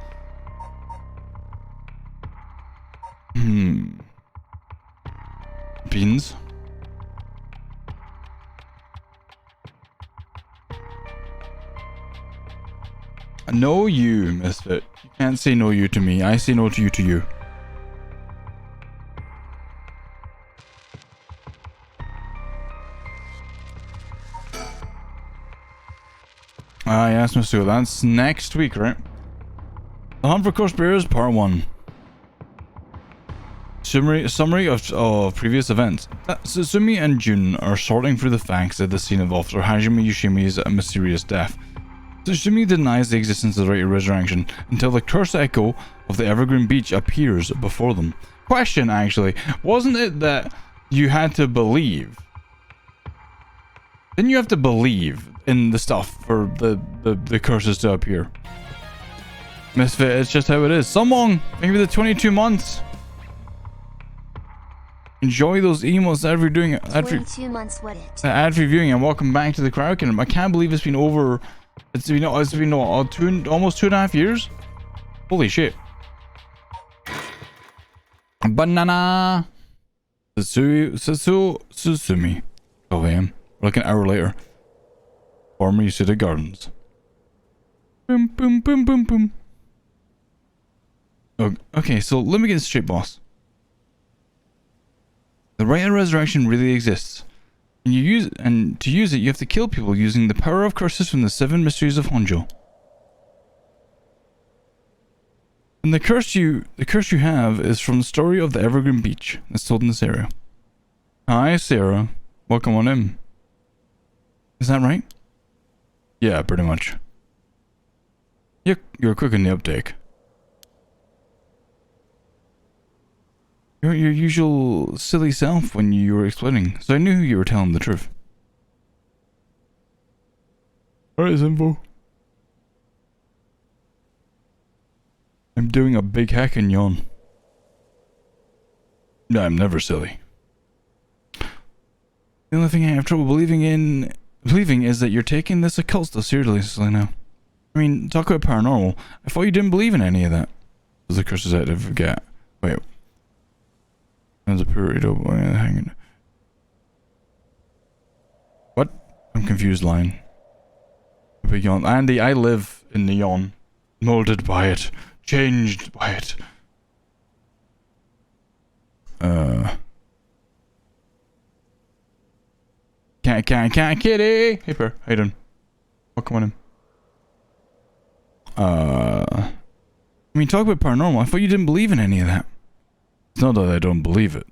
Beans. No you, Misfit. You can't say no you to me. I say no to you. Ah, yes, Mr. That's next week, right? The Hunt for Curse Bearers, Part 1. Summary of previous events. Susumi and Jun are sorting through the facts at the scene of Officer Hajime Yoshimi's mysterious death. Susumi denies the existence of the right of resurrection until the curse echo of the Evergreen Beach appears before them. Question, actually. Wasn't it that you had to believe? Didn't you have to believe in the stuff for the curses to appear? Misfit, it's just how it is. Someone, maybe the 22 months. Enjoy those emails that we're doing. 22 months, what it? Ad-free viewing, and welcome back to the Crowd Kingdom. I can't believe it's been over. It's been almost 2.5 years. Holy shit. Banana. Susumi. 12 a.m. Like an hour later. Former Yasuda Gardens. Boom, boom, boom, boom, boom. Okay, so let me get this straight, boss. The right of resurrection really exists. And to use it, you have to kill people using the power of curses from the 7 mysteries of Honjo. And the curse you have is from the story of the Evergreen Beach that's told in this area. Hi, Sarah. Welcome on in. Is that right? Yeah, pretty much. You're quick in the uptake. You're your usual silly self when you were explaining, so I knew you were telling the truth. Alright, Zimbo. I'm doing a big hack and yawn. No, I'm never silly. The only thing I have trouble believing is that you're taking this occult stuff seriously now. I mean, talk about paranormal. I thought you didn't believe in any of that. There's the curses I forget. Wait. There's a burrito hanging. What? I'm confused, line. A big yawn. Andy, I live in the yawn. Molded by it. Changed by it. Can't, kitty! Hey, Per. How you doing? Welcome on in. I mean, talk about paranormal. I thought you didn't believe in any of that. It's not that I don't believe it.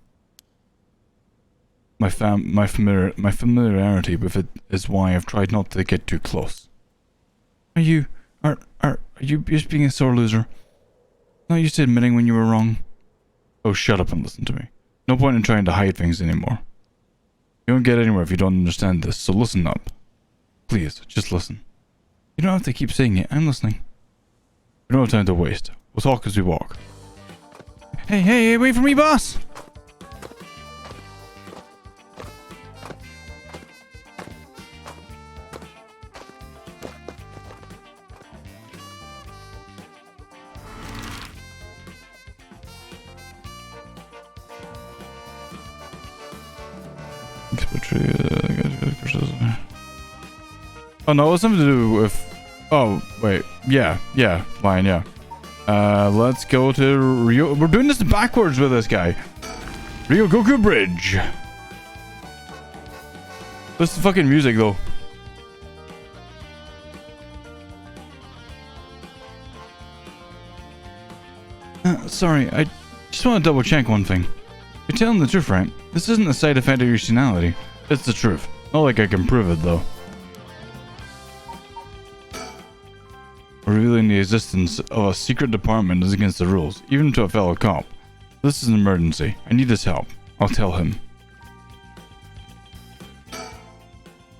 My familiarity with it is why I've tried not to get too close. Are you just being a sore loser? Not used to admitting when you were wrong? Oh, shut up and listen to me. No point in trying to hide things anymore. You don't get anywhere if you don't understand this, so listen up. Please, just listen. You don't have to keep saying it, I'm listening. We don't have time to waste. We'll talk as we walk. Hey, wait for me, boss! Oh no, it's something to do with... Oh, wait. Yeah, fine, yeah. Let's go to Rio. We're doing this backwards with this guy. Ryogoku Bridge. This is fucking music, though. Sorry, I just want to double check one thing. You're telling the truth, right? This isn't a side effect of your senility. It's the truth. Not like I can prove it, though. Revealing the existence of a secret department is against the rules, even to a fellow cop. This is an emergency. I need his help. I'll tell him.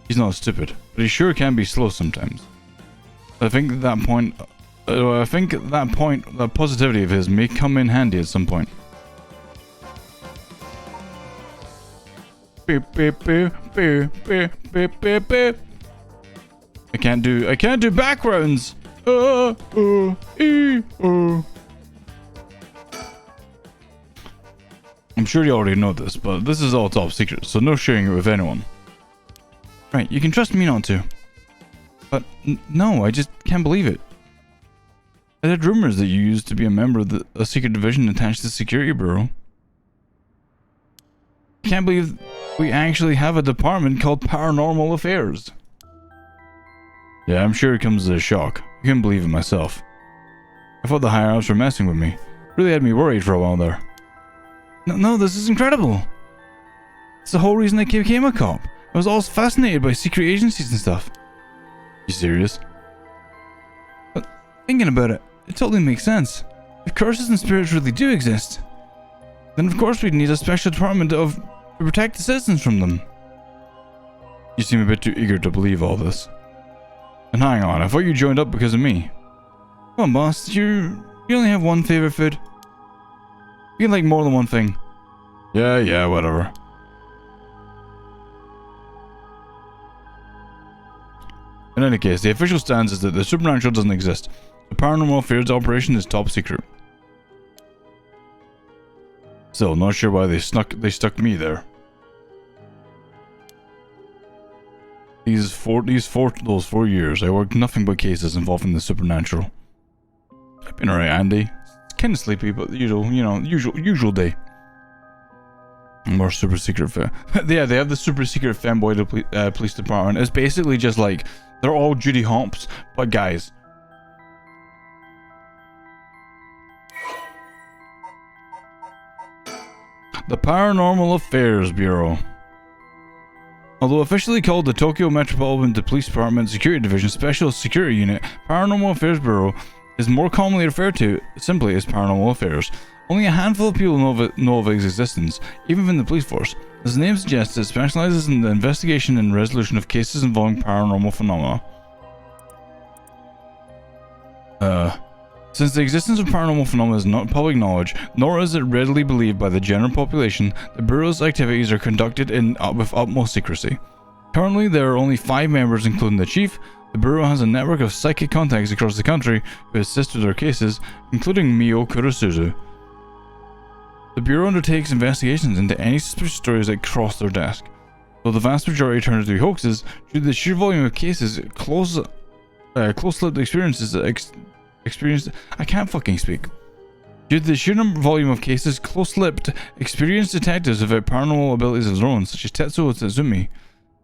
He's not stupid, but he sure can be slow sometimes. I think at that point, that positivity of his may come in handy at some point. Beep, beep, beep, beep, beep, beep, beep, beep. I can't do backgrounds. I'm sure you already know this, but this is all top secret, so no sharing it with anyone. Right, you can trust me not to. But no, I just can't believe it. I heard rumors that you used to be a member of a secret division attached to the Security Bureau. I can't believe we actually have a department called Paranormal Affairs. Yeah, I'm sure it comes as a shock. I couldn't believe it myself. I thought the higher-ups were messing with me. Really had me worried for a while there. No, this is incredible. It's the whole reason I became a cop. I was always fascinated by secret agencies and stuff. You serious? But thinking about it, it totally makes sense. If curses and spirits really do exist, then of course we'd need a special department to protect the citizens from them. You seem a bit too eager to believe all this. And hang on, I thought you joined up because of me. Come on, boss. You only have one favorite food. You can like more than one thing. Yeah, whatever. In any case, the official stance is that the supernatural doesn't exist. The paranormal affairs operation is top secret. Still, not sure why they stuck me there. Those 4 years, I worked nothing but cases involving the supernatural. I've been alright, Andy. It's kind of sleepy, but usual day. More super secret yeah, they have the super secret femboy police department. It's basically just like they're all Judy Hopps, but guys. The Paranormal Affairs Bureau. Although officially called the Tokyo Metropolitan Police Department Security Division Special Security Unit, Paranormal Affairs Bureau is more commonly referred to simply as Paranormal Affairs. Only a handful of people know of its existence, even within the police force. As the name suggests, it specializes in the investigation and resolution of cases involving paranormal phenomena. Since the existence of paranormal phenomena is not public knowledge, nor is it readily believed by the general population, the Bureau's activities are conducted with utmost secrecy. Currently, there are only 5 members, including the Chief. The Bureau has a network of psychic contacts across the country who assist with their cases, including Mio Kurosuzu. The Bureau undertakes investigations into any suspicious stories that cross their desk. Though the vast majority turn out to be hoaxes, due to the sheer volume of cases, close-lipped experiences I can't fucking speak. Due to the sheer volume of cases, close-lipped, experienced detectives without paranormal abilities of their own, such as Tetsuo Tatsumi,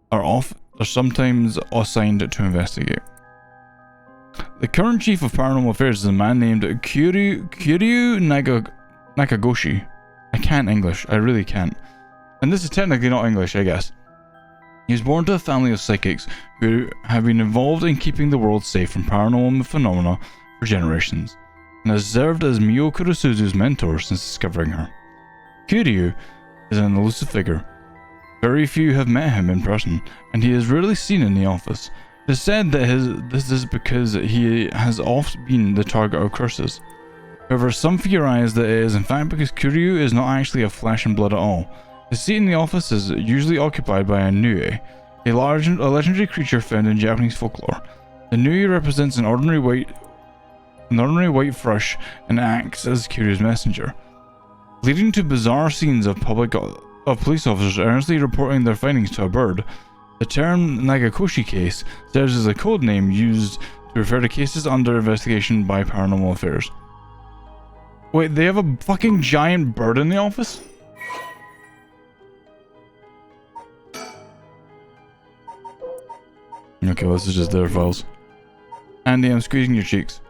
are sometimes assigned to investigate. The current chief of paranormal affairs is a man named Kiryu Nakagoshi. I can't English, I really can't. And this is technically not English, I guess. He was born to a family of psychics who have been involved in keeping the world safe from paranormal phenomena for generations, and has served as Mio Kurosuzu's mentor since discovering her. Kiryu is an elusive figure. Very few have met him in person, and he is rarely seen in the office. It is said that this is because he has often been the target of curses. However, some theorize that it is in fact because Kiryu is not actually of flesh and blood at all. His seat in the office is usually occupied by a Nue, a legendary creature found in Japanese folklore. The Nue represents an ordinary white thrush and acts as Kiryu's messenger, leading to bizarre scenes of police officers earnestly reporting their findings to a bird. The term Nagakoshi case serves as a code name used to refer to cases under investigation by paranormal affairs. Wait, they have a fucking giant bird in the office? Okay, well, this is just their files. Andy, I'm squeezing your cheeks.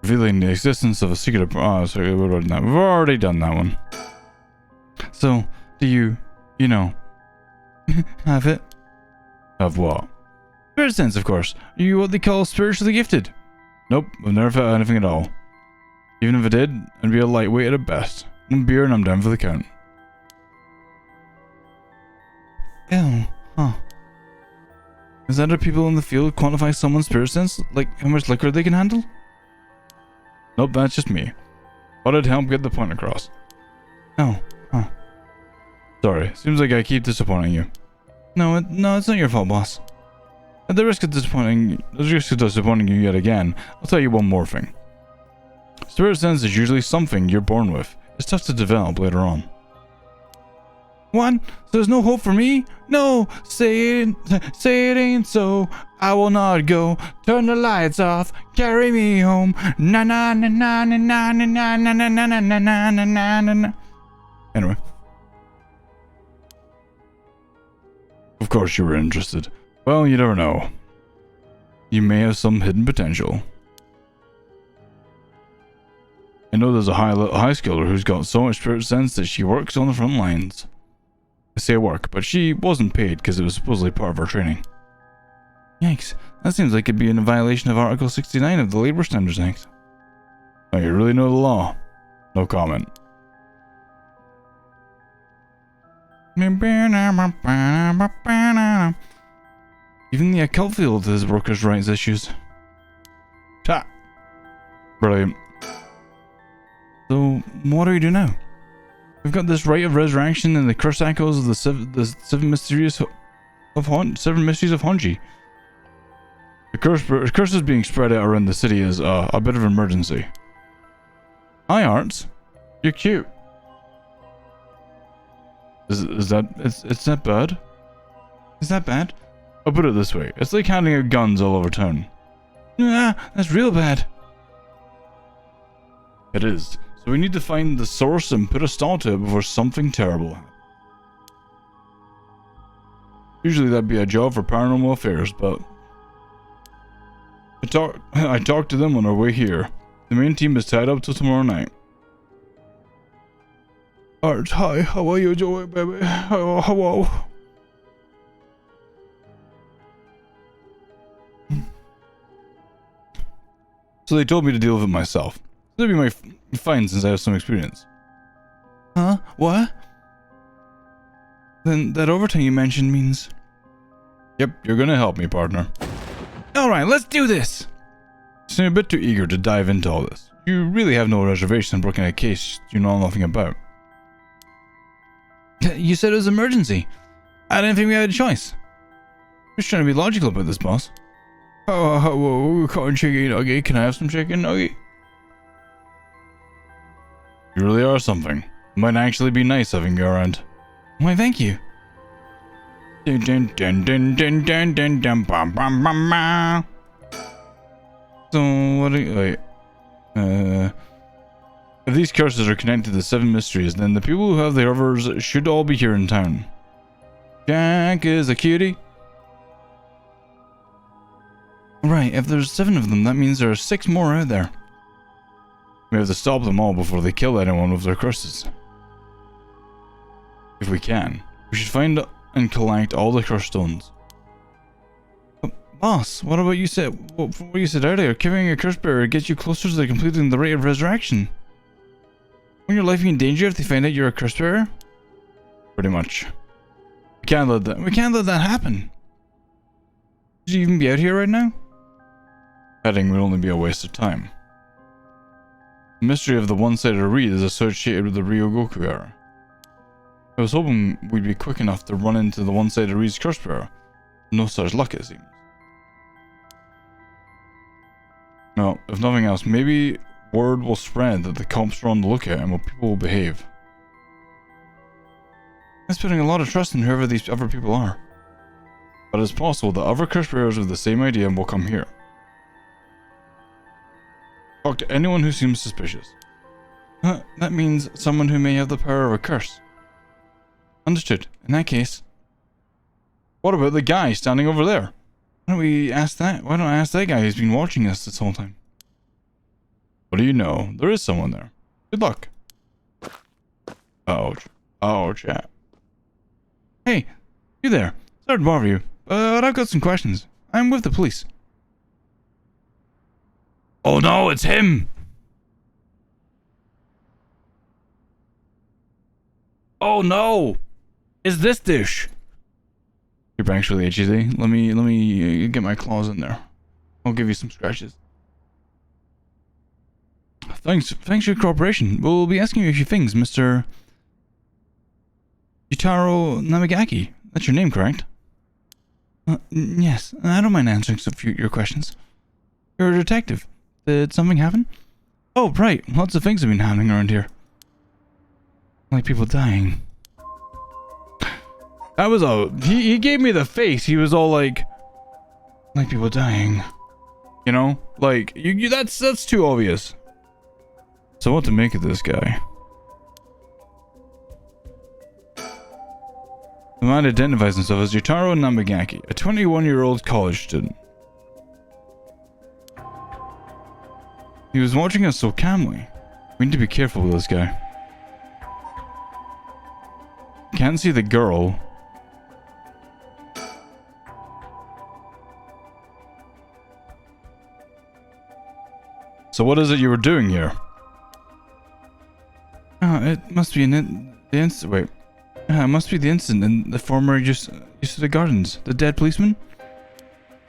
Revealing the existence of a secret... Oh, sorry, we've already done that one. So, do you have it? Of what? Spirit sense, of course. Are you what they call spiritually gifted? Nope, I've never felt anything at all. Even if I did, I'd be a lightweight at best. 1 beer and I'm down for the count. Ew, huh. Is that how people in the field quantify someone's spirit sense? Like how much liquor they can handle? Nope, that's just me. Thought it'd help get the point across. Oh, huh. Sorry, seems like I keep disappointing you. No, it's not your fault, boss. At the risk of disappointing you yet again, I'll tell you one more thing. Spirit sense is usually something you're born with. It's tough to develop later on. What? So there's no hope for me? No! Say it ain't so. I will not go. Turn the lights off. Carry me home. Na na na na na na na na na na na na na na na na. Anyway. Of course you were interested. Well, you never know. You may have some hidden potential. I know there's a high schooler who's got so much spirit sense that she works on the front lines. I say work, but she wasn't paid because it was supposedly part of her training. Yikes, that seems like it'd be in violation of Article 69 of the Labor Standards Act. Oh, you really know the law? No comment. Even the occult field has workers' rights issues. Ta! Brilliant. So, what do we do now? We've got this rite of resurrection and the curse echoes of the seven mysteries of Honji. The curses being spread out around the city is a bit of an emergency. Hi, Arts. You're cute. Is that it's that bad? Is that bad? I'll put it this way: it's like handing out guns all over town. Ah, that's real bad. It is. So we need to find the source and put a stop to it before something terrible happens. Usually that'd be a job for paranormal affairs, but I talked to them on our way here. The main team is tied up till tomorrow night. Art, hi, how are you doing, baby? Hello. So they told me to deal with it myself. That'd be fine since I have some experience. Huh? What? Then that overtime you mentioned means... Yep, you're gonna help me, partner. Alright, let's do this! You seem a bit too eager to dive into all this. You really have no reservation in working a case you know nothing about. You said it was an emergency. I didn't think we had a choice. Just trying to be logical about this, boss. Oh, cotton chicken nugget. Can I have some chicken nugget? You really are something. It might actually be nice having you around. Why, thank you. So, what do you... Wait. If these curses are connected to the seven mysteries, then the people who have the others should all be here in town. Jack is a cutie. Right, if there's 7 of them, that means there are 6 more out there. We have to stop them all before they kill anyone with their curses. If we can, we should find and collect all the curse stones. But boss, what about you said? What you said earlier? Carrying a curse bearer gets you closer to completing the rite of resurrection. When your life be in danger if they find out you're a curse bearer? Pretty much. We can't let that happen. Should you even be out here right now? Heading would only be a waste of time. The mystery of the one-sided reed is associated with the Ryogoku era. I was hoping we'd be quick enough to run into the one-sided reed's curse bearer. No such luck, it seems. No, if nothing else, maybe word will spread that the cops are on the lookout and people will behave. That's putting a lot of trust in whoever these other people are. But it's possible that other curse bearers with the same idea will come here. Talk to anyone who seems suspicious. That means someone who may have the power of a curse. Understood. In that case... What about the guy standing over there? Why don't I ask that guy who's been watching us this whole time? What do you know? There is someone there. Good luck. Ouch. Oh, chat. Hey, you there. Sorry to bother you, but I've got some questions. I'm with the police. Oh no, it's him! Oh no! Is this dish? Your bank's really itchy. Let me get my claws in there. I'll give you some scratches. Thanks for your cooperation. We'll be asking you a few things, Mr. Yutaro Namigaki. That's your name, correct? Yes, I don't mind answering some of your questions. You're a detective. Did something happen? Oh, right. Lots of things have been happening around here. Like people dying. That was he gave me the face. He was all like people dying. You know? Like, that's too obvious. So what to make of this guy? The man identifies himself as Yutaro Namigaki, a 21-year-old college student. He was watching us so calmly. We need to be careful with this guy. Can't see the girl. So what is it you were doing here? It must be wait. It must be the incident in the former use of the gardens. The dead policeman?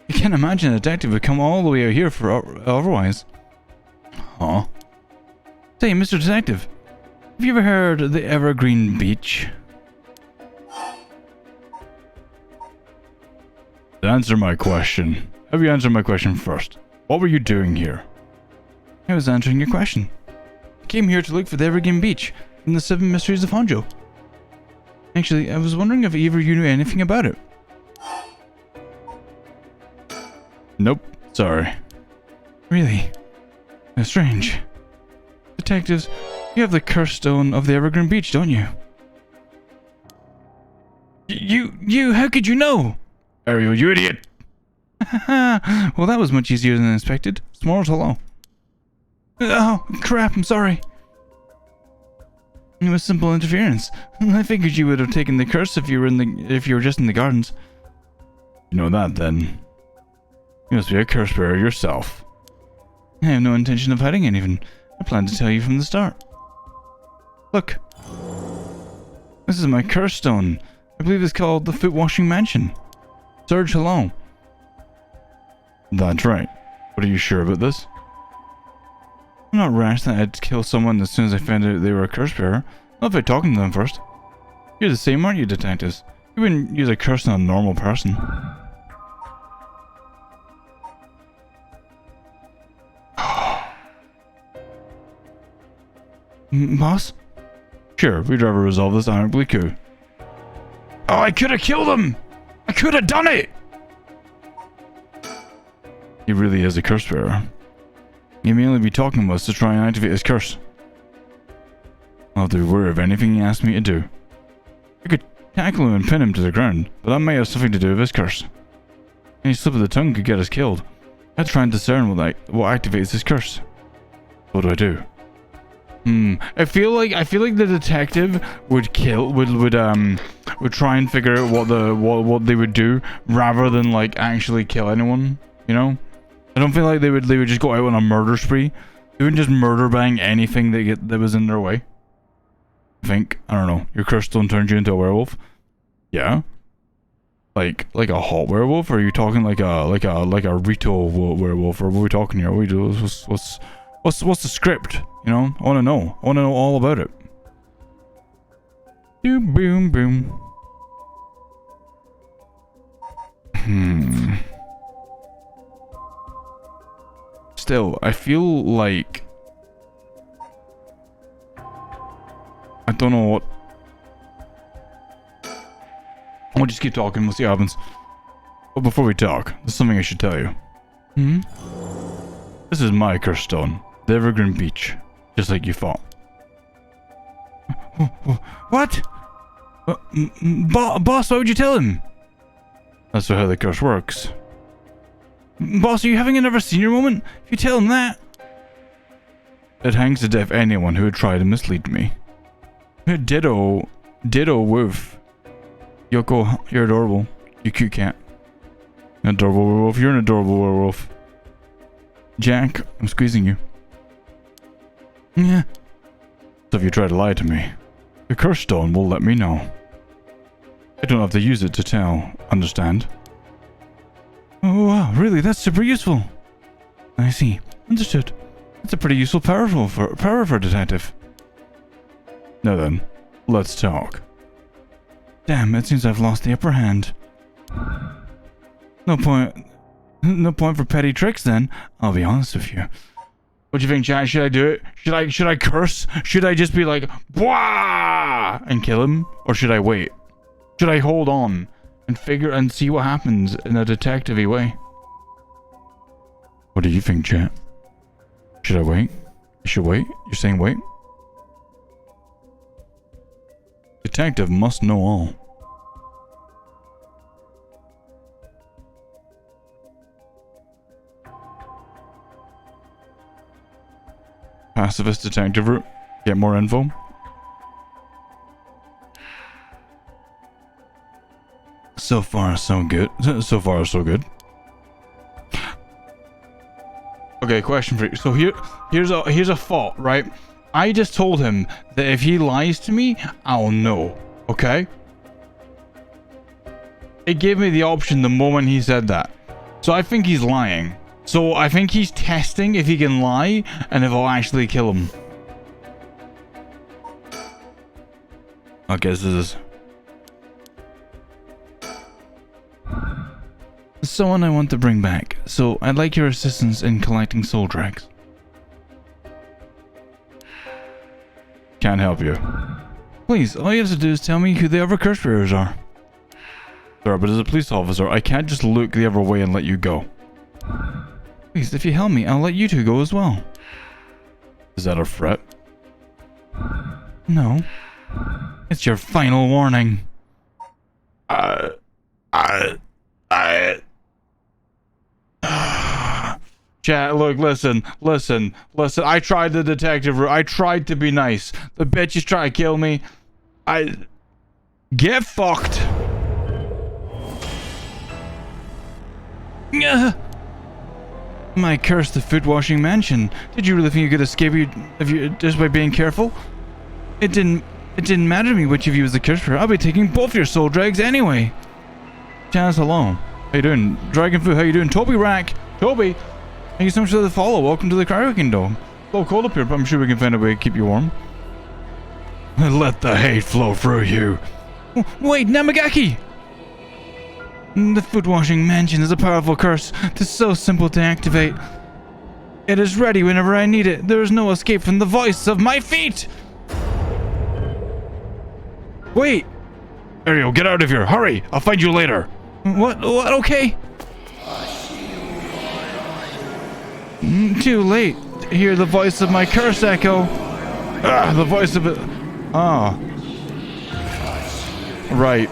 You can't imagine a detective would come all the way out here for otherwise. Huh? Say, Mr. Detective, have you ever heard of the Evergreen Beach? Answer my question. Have you answered my question first? What were you doing here? I was answering your question. I came here to look for the Evergreen Beach in the 7 Mysteries of Honjo. Actually, I was wondering if either you knew anything about it. Nope, sorry. Really? That's strange. Detectives, you have the curse stone of the Evergreen Beach, don't you? You, how could you know? Ariel, you idiot! Well, that was much easier than expected. S'mores, hello. Oh, crap, I'm sorry. It was simple interference. I figured you would have taken the curse if you were just in the gardens. You know that, then. You must be a curse bearer yourself. I have no intention of hiding anything. I planned to tell you from the start. Look. This is my curse stone. I believe it's called the Foot Washing Mansion. Serge, hello. That's right. But are you sure about this? I'm not rash that I'd kill someone as soon as I found out they were a curse bearer. Not by talking to them first. You're the same, aren't you, detectives? You wouldn't use a curse on a normal person. Boss? Sure, we'd rather resolve this amicably coup. Oh, I could have killed him! I could have done it! He really is a curse bearer. He may only be talking to us to try and activate his curse. I'll have to be wary of anything he asks me to do. I could tackle him and pin him to the ground, but that may have something to do with his curse. Any slip of the tongue could get us killed. I have to try and discern what activates his curse. What do I do? I feel like the detective would try and figure out what they would do rather than like actually kill anyone, you know? I don't feel like they would just go out on a murder spree. They wouldn't just murder bang anything that was in their way. I don't know, your curse stone turned you into a werewolf? Yeah. Like a hot werewolf, or are you talking like a Rito werewolf, or what are we talking here? What's the script? You know? I wanna know all about it. Boom boom boom. Still, I feel like I don't know what. We'll just keep talking, we'll see what happens. But before we talk, there's something I should tell you. This is my curse stone, the Evergreen Beach, just like you thought. What? Boss, why would you tell him? That's how the curse works. Boss, are you having another senior moment? If you tell him that... It hangs to death anyone who would try to mislead me. Ditto Wolf. Yoko, you're adorable. You cute cat. An adorable werewolf, you're an adorable werewolf. Jack, I'm squeezing you. Yeah. So if you try to lie to me, the curse stone will let me know. I don't have to use it to tell, understand? Oh wow, really? That's super useful. I see. Understood. That's a pretty useful power for a detective. Now then, let's talk. Damn, it seems I've lost the upper hand. No point for petty tricks then. I'll be honest with you. What do you think, Jack? Should I do it? Should I curse? Should I just be like, "Wah!" and kill him? Or should I wait? Should I hold on and see what happens in a detective-y way? What do you think, Jack? Should I wait? I should wait? You're saying wait? Detective must know all. Pacifist detective route. Get more info. So far, so good. So far, so good. Okay, question for you. So here's a fault, right? I just told him that if he lies to me, I'll know. Okay? It gave me the option the moment he said that. So I think he's lying. So I think he's testing if he can lie and if I'll actually kill him. I guess this is... someone I want to bring back. So I'd like your assistance in collecting soul drags. Can't help you. Please, all you have to do is tell me who the other curse bearers are. Sir, but as a police officer, I can't just look the other way and let you go. Please, if you help me, I'll let you two go as well. Is that a threat? No. It's your final warning. Chat, look, listen. I tried the detective route. I tried to be nice. The bitches try to kill me. Get fucked. My curse, the foot washing mansion. Did you really think you could escape just by being careful? It didn't matter to me which of you was the curse bearer. I'll be taking both your soul drags anyway. Chance, hello. How you doing? Dragonfoot, how you doing? Toby Rack. Toby, thank you so much for the follow. Welcome to the Crowking Dog. A little cold up here, but I'm sure we can find a way to keep you warm. Let the hate flow through you. Wait, Namagaki! The foot washing mansion is a powerful curse. It's so simple to activate. It is ready whenever I need it. There is no escape from the voice of my feet! Wait! Ariel, get out of here! Hurry! I'll find you later! What? Okay? Too late. Hear the voice of my curse echo. The voice of it. Oh. Right.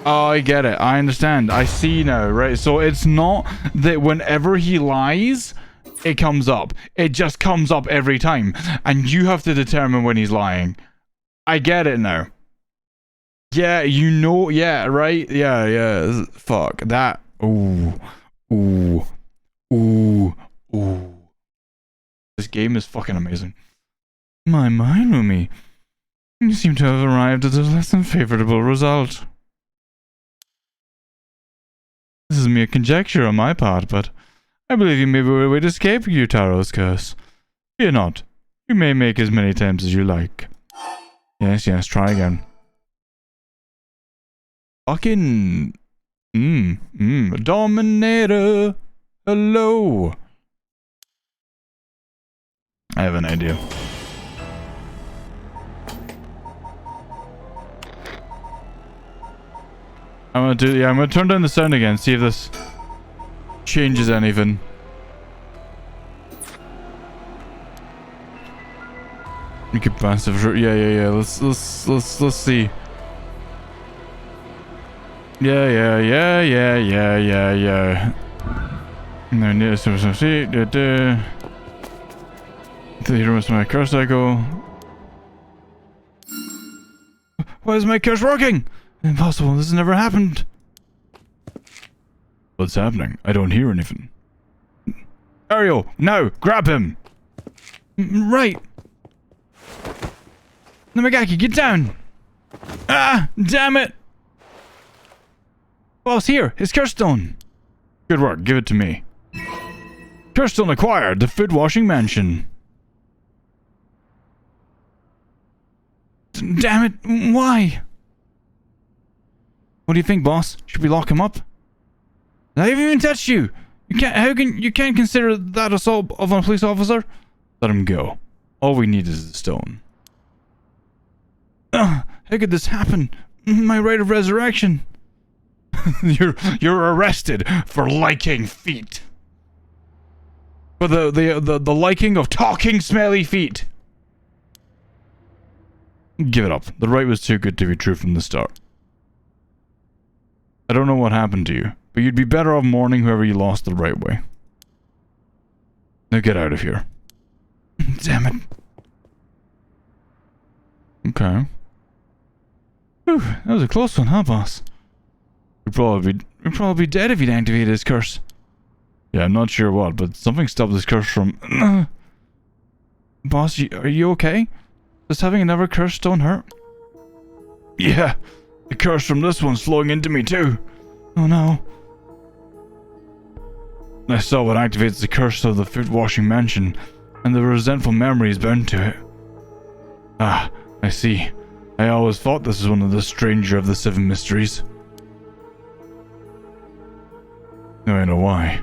Oh, I get it. I understand. I see now, right? So it's not that whenever he lies, it comes up. It just comes up every time. And you have to determine when he's lying. I get it now. Yeah, you know, yeah, right? Yeah. Fuck. That. Ooh. This game is fucking amazing. My Lumi. You seem to have arrived at a less than favorable result. This is mere conjecture on my part, but I believe you may be a way to escape Yutaro's curse. Fear not. You may make as many attempts as you like. Yes, try again. Fucking... Dominator! Hello! I have an idea. I'm gonna turn down the sound again, see if this changes anything. You could passive, yeah. Let's see. Yeah. No, need to see. The hero must my curse echo. Why is my curse working? Impossible, this has never happened. What's happening? I don't hear anything. Ariel, no, grab him. Right. Namagaki, get down. Ah, damn it. Boss, here, his curse stone. Good work, give it to me. Curse stone acquired, the foot washing mansion. Damn it, why? What do you think, boss? Should we lock him up? I haven't even touched you. You can't consider that assault of a police officer? Let him go. All we need is the stone. How could this happen? My right of resurrection. You're arrested for liking feet. For the liking of talking smelly feet. Give it up. The right was too good to be true from the start. I don't know what happened to you, but you'd be better off mourning whoever you lost the right way. Now get out of here. Damn it. Okay. Whew, that was a close one, huh, boss? We'd probably be dead if he'd activated his curse. Yeah, I'm not sure what, but something stopped this curse from... Boss, are you okay? Does having another curse stone hurt? Yeah, the curse from this one's flowing into me too. Oh no. I saw what activates the curse of the foot-washing mansion, and the resentful memories bound to it. Ah, I see. I always thought this was one of the stranger of the 7 mysteries. Now I know why.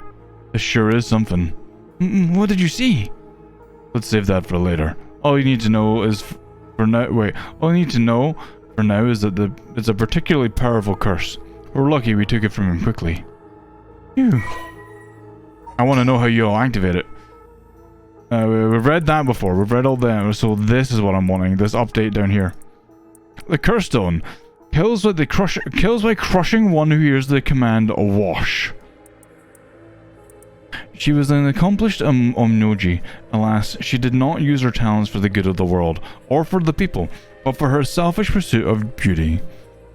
This sure is something. What did you see? Let's save that for later. All you need to know is for now. Wait. All you need to know for now is that it's a particularly powerful curse. We're lucky we took it from him quickly. Phew. I want to know how you'll activate it. We've read that before. We've read all that. So this is what I'm wanting. This update down here. The curse stone kills by crushing one who hears the command "wash." She was an accomplished Omnoji. Alas, she did not use her talents for the good of the world, or for the people, but for her selfish pursuit of beauty.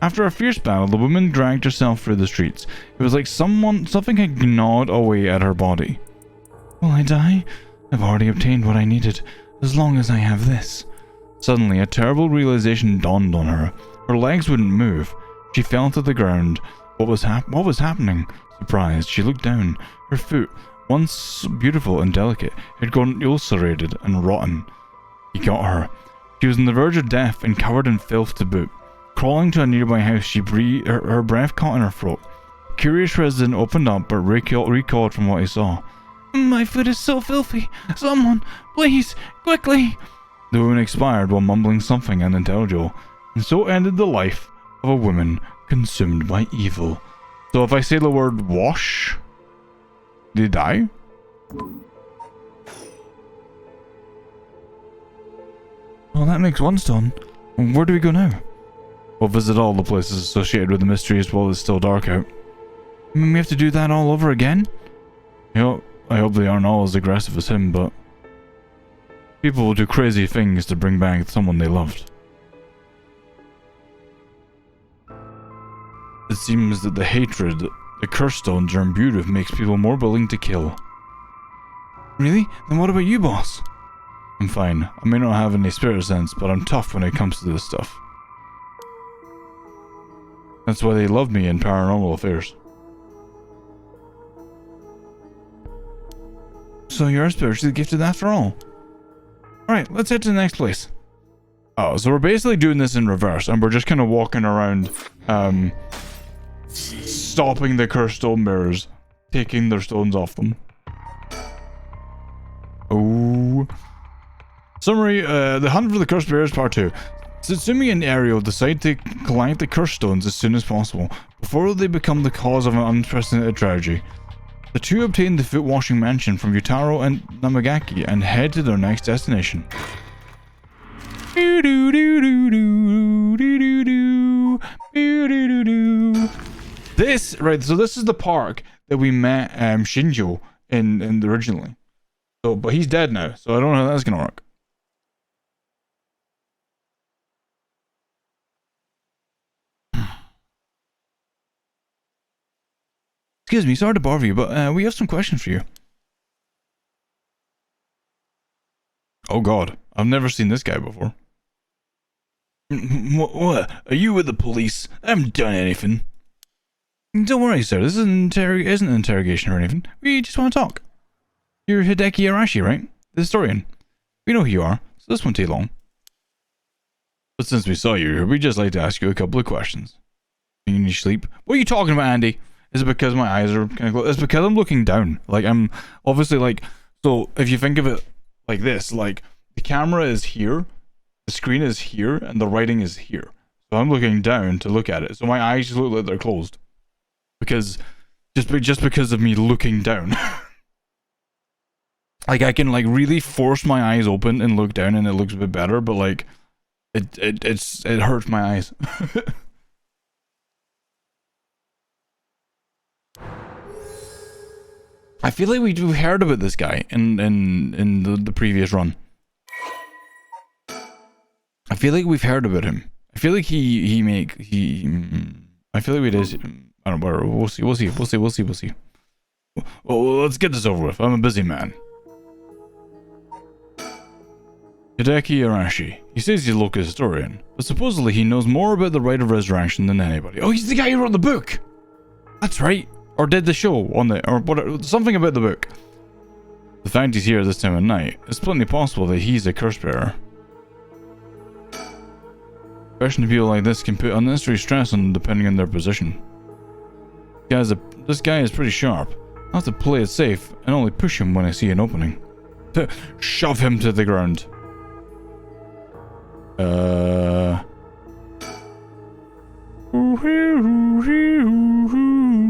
After a fierce battle, the woman dragged herself through the streets. It was like something had gnawed away at her body. Will I die? I've already obtained what I needed, as long as I have this. Suddenly, a terrible realization dawned on her. Her legs wouldn't move. She fell to the ground. What was happening? Surprised, she looked down. Her foot, once beautiful and delicate, had gone ulcerated and rotten. He got her. She was on the verge of death and covered in filth to boot. Crawling to a nearby house, she breathed. Her breath caught in her throat. The curious resident opened up, but recoiled from what he saw. My foot is so filthy. Someone, please, quickly. The woman expired while mumbling something unintelligible, and so ended the life of a woman consumed by evil. So if I say the word wash, they die? Well, that makes one stone. Where do we go now? We'll visit all the places associated with the mysteries while it's still dark out. I mean, we have to do that all over again? You know, I hope they aren't all as aggressive as him, but people will do crazy things to bring back someone they loved. It seems that the hatred the curse stones are imbued with makes people more willing to kill. Really? Then what about you, boss? I'm fine. I may not have any spirit sense, but I'm tough when it comes to this stuff. That's why they love me in paranormal affairs. So you're spiritually gifted after all. Alright, let's head to the next place. Oh, so we're basically doing this in reverse, and we're just kind of walking around, stopping the cursed stone bearers, taking their stones off them. Oh. Summary, the hunt for the cursed bearers part 2. Tsutsumi and Ario decide to collect the cursed stones as soon as possible, before they become the cause of an unprecedented tragedy. The two obtain the foot-washing mansion from Yutaro and Namagaki and head to their next destination. This, right, so this is the park that we met Shinjo in originally. So, but he's dead now, so I don't know how that's gonna work. Excuse me, sorry to bother you, but we have some questions for you. Oh god, I've never seen this guy before. What? Are you with the police? I haven't done anything. Don't worry, sir, this isn't an interrogation or anything. We just want to talk. You're Hideki Arashi, right? The historian. We know who you are, so this won't take long. But since we saw you here, we'd just like to ask you a couple of questions. You need sleep? What are you talking about, Andy? Is it because my eyes are kind of closed? It's because I'm looking down. Like, I'm obviously like, so if you think of it like this, like the camera is here, the screen is here, and the writing is here. So I'm looking down to look at it. So my eyes just look like they're closed. Because, just because of me looking down. Like I can like really force my eyes open and look down and it looks a bit better, but like, it hurts my eyes. I feel like we've heard about this guy in the previous run. I feel like we've heard about him. I feel like I feel like we did. I don't know. We'll see. Well, let's get this over with. I'm a busy man. Hideki Arashi. He says he's a local historian, but supposedly he knows more about the rite of resurrection than anybody. Oh, he's the guy who wrote the book! That's right. Or did the show on the, or what, something about the book. The fact he's here this time of night, it's plenty possible that he's a curse bearer. Questioning people like this can put unnecessary stress on them depending on their position. This guy is pretty sharp. I'll have to play it safe and only push him when I see an opening. Shove him to the ground.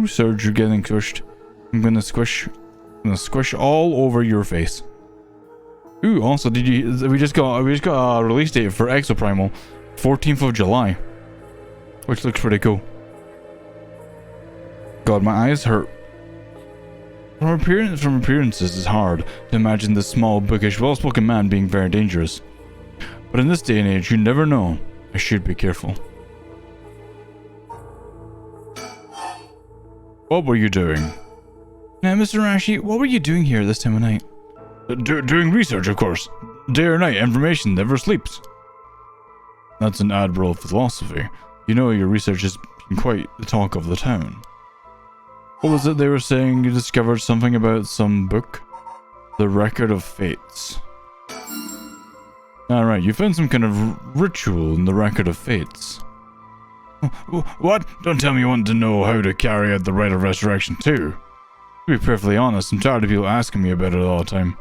Serge, you're getting squished. I'm gonna squish all over your face. Ooh, also, we just got a release date for Exoprimal, 14th of July, which looks pretty cool. God, my eyes hurt. From appearances, it's hard to imagine this small, bookish, well-spoken man being very dangerous. But in this day and age, you never know. I should be careful. What were you doing? Now, Mr. Arashi, what were you doing here this time of night? Doing research, of course. Day or night, information never sleeps. That's an admirable philosophy. You know, your research has been quite the talk of the town. What was it they were saying? You discovered something about some book? The Record of Fates. Alright, you found some kind of ritual in the Record of Fates. What? Don't tell me you want to know how to carry out the rite of resurrection too. To be perfectly honest, I'm tired of people asking me about it all the time.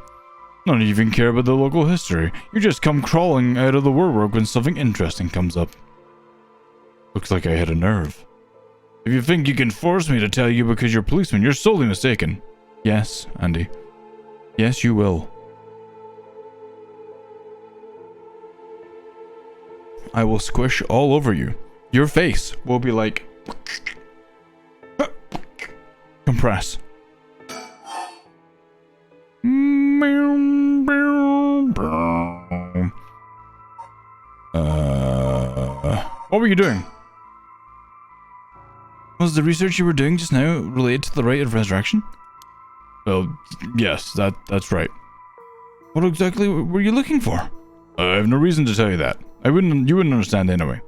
None of you even care about the local history. You just come crawling out of the woodwork when something interesting comes up. Looks like I hit a nerve. If you think you can force me to tell you because you're a policeman, you're sorely mistaken. Yes, Andy. Yes, you will. I will squish all over you. Your face will be like... compress. What were you doing? Was the research you were doing just now related to the rite of resurrection? Well, yes, that's right. What exactly were you looking for? I have no reason to tell you that. You wouldn't understand anyway.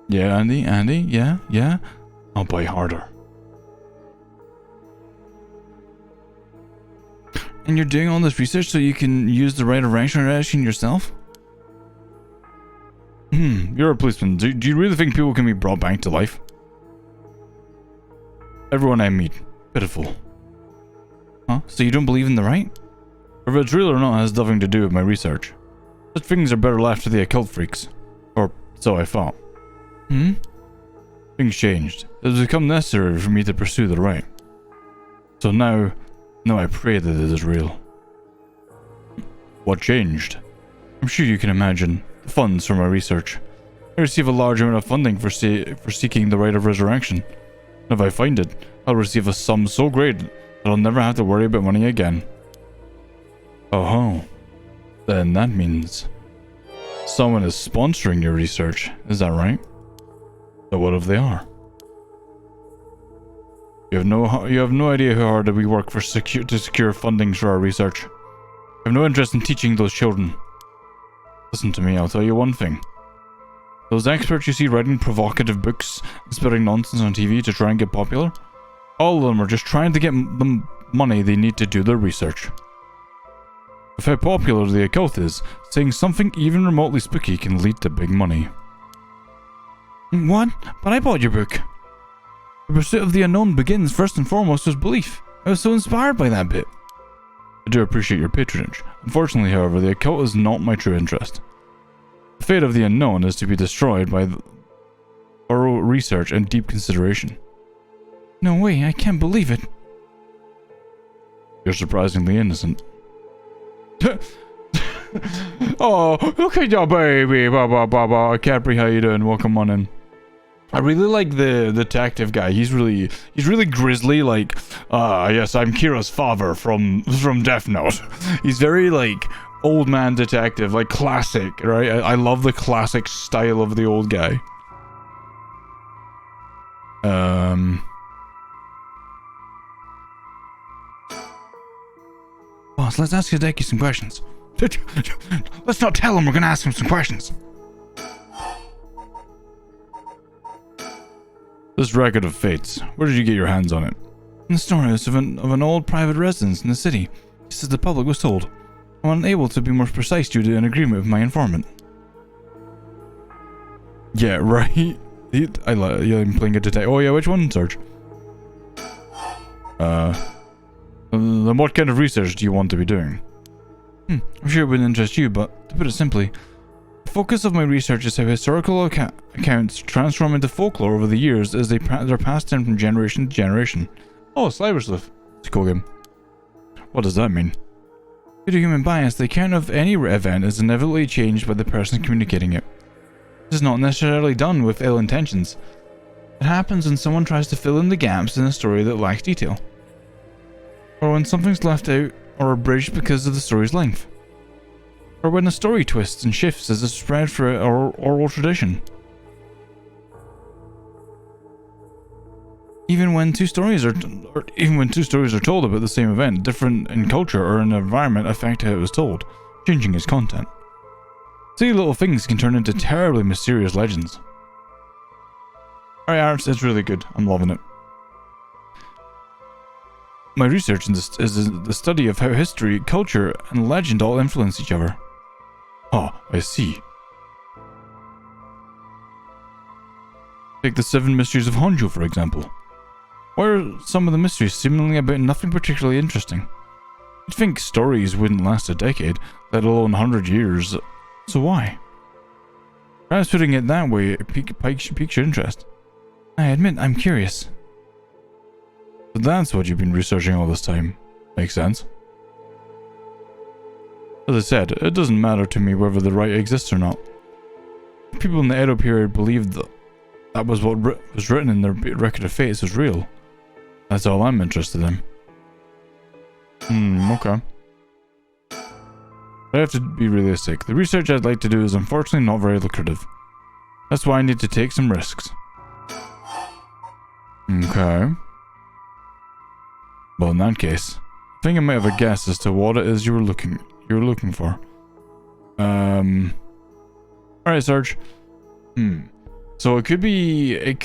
Yeah, Andy, yeah. I'll buy harder. And you're doing all this research so you can use the rite of resurrection yourself? You're a policeman. Do you really think people can be brought back to life? Everyone I meet. Pitiful. Huh? So you don't believe in the rite? Whether it's real or not has nothing to do with my research. Such things are better left to the occult freaks. Or so I thought. Things changed. It has become necessary for me to pursue the rite. So now I pray that it is real. What changed? I'm sure you can imagine. The funds for my research. I receive a large amount of funding for seeking the rite of resurrection. And if I find it, I'll receive a sum so great that I'll never have to worry about money again. Oh, then that means someone is sponsoring your research. Is that right? So what if they are? You have no idea how hard we work to secure funding for our research. I have no interest in teaching those children. Listen to me, I'll tell you one thing. Those experts you see writing provocative books and spitting nonsense on TV to try and get popular, all of them are just trying to get the money they need to do their research. With how popular the occult is, saying something even remotely spooky can lead to big money. What? But I bought your book. The pursuit of the unknown begins first and foremost with belief. I was so inspired by that bit. I do appreciate your patronage. Unfortunately, however, the occult is not my true interest. The fate of the unknown is to be destroyed by thorough research and deep consideration. No way, I can't believe it. You're surprisingly innocent. Oh, look at your baby, Capri, how you doing? Welcome on in. I really like the detective guy. He's really grisly. Like, yes, I'm Kira's father from Death Note. He's very like old man detective, like classic, right? I love the classic style of the old guy. Boss, let's ask Hideki some questions. Let's not tell him we're gonna ask him some questions. This record of fates, where did you get your hands on it? In the storehouse of an old private residence in the city, just as the public was told. I'm unable to be more precise due to an agreement with my informant. Yeah, right? I'm playing a detective. Oh yeah, which one, Sarge? Then what kind of research do you want to be doing? I'm sure it wouldn't interest you, but to put it simply, the focus of my research is how historical accounts transform into folklore over the years as they're passed down from generation to generation. Oh, Cybersleuth. It's a cool game. What does that mean? Due to human bias, the account of any event is inevitably changed by the person communicating it. This is not necessarily done with ill intentions. It happens when someone tries to fill in the gaps in a story that lacks detail. Or when something's left out or abridged because of the story's length. Or when a story twists and shifts as it's spread through oral tradition. Even when two stories are told about the same event, different in culture or in environment affect how it was told, changing its content. Silly little things can turn into terribly mysterious legends. Alright, Arps, it's really good. I'm loving it. My research is the study of how history, culture, and legend all influence each other. Oh, I see. Take the 7 mysteries of Honjo, for example. Why are some of the mysteries seemingly about nothing particularly interesting? You'd think stories wouldn't last a decade, let alone 100 years, so why? Perhaps putting it that way piques your interest. I admit I'm curious. So that's what you've been researching all this time. Makes sense. As I said, it doesn't matter to me whether the right exists or not. People in the Edo period believed that was what was written in their record of fates was real. That's all I'm interested in. Okay. But I have to be realistic. The research I'd like to do is unfortunately not very lucrative. That's why I need to take some risks. Okay. Well, in that case, I think I might have a guess as to what it is you were looking for. Alright, Sarge. So it could be I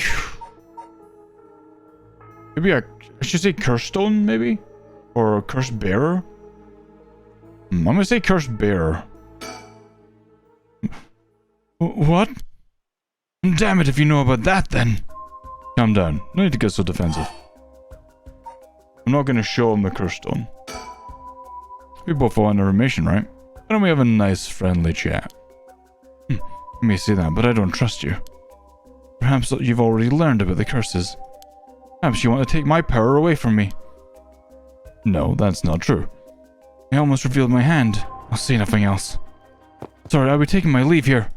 should say curse stone, maybe? Or a curse bearer? I'm gonna say curse bearer. What? Damn it if you know about that, then. Calm down. No need to get so defensive. I'm not gonna show him the curse stone. We both want information, right? Why don't we have a nice, friendly chat? You may say that, but I don't trust you. Perhaps you've already learned about the curses. Perhaps you want to take my power away from me. No, that's not true. I almost revealed my hand. I'll say nothing else. Sorry, I'll be taking my leave here.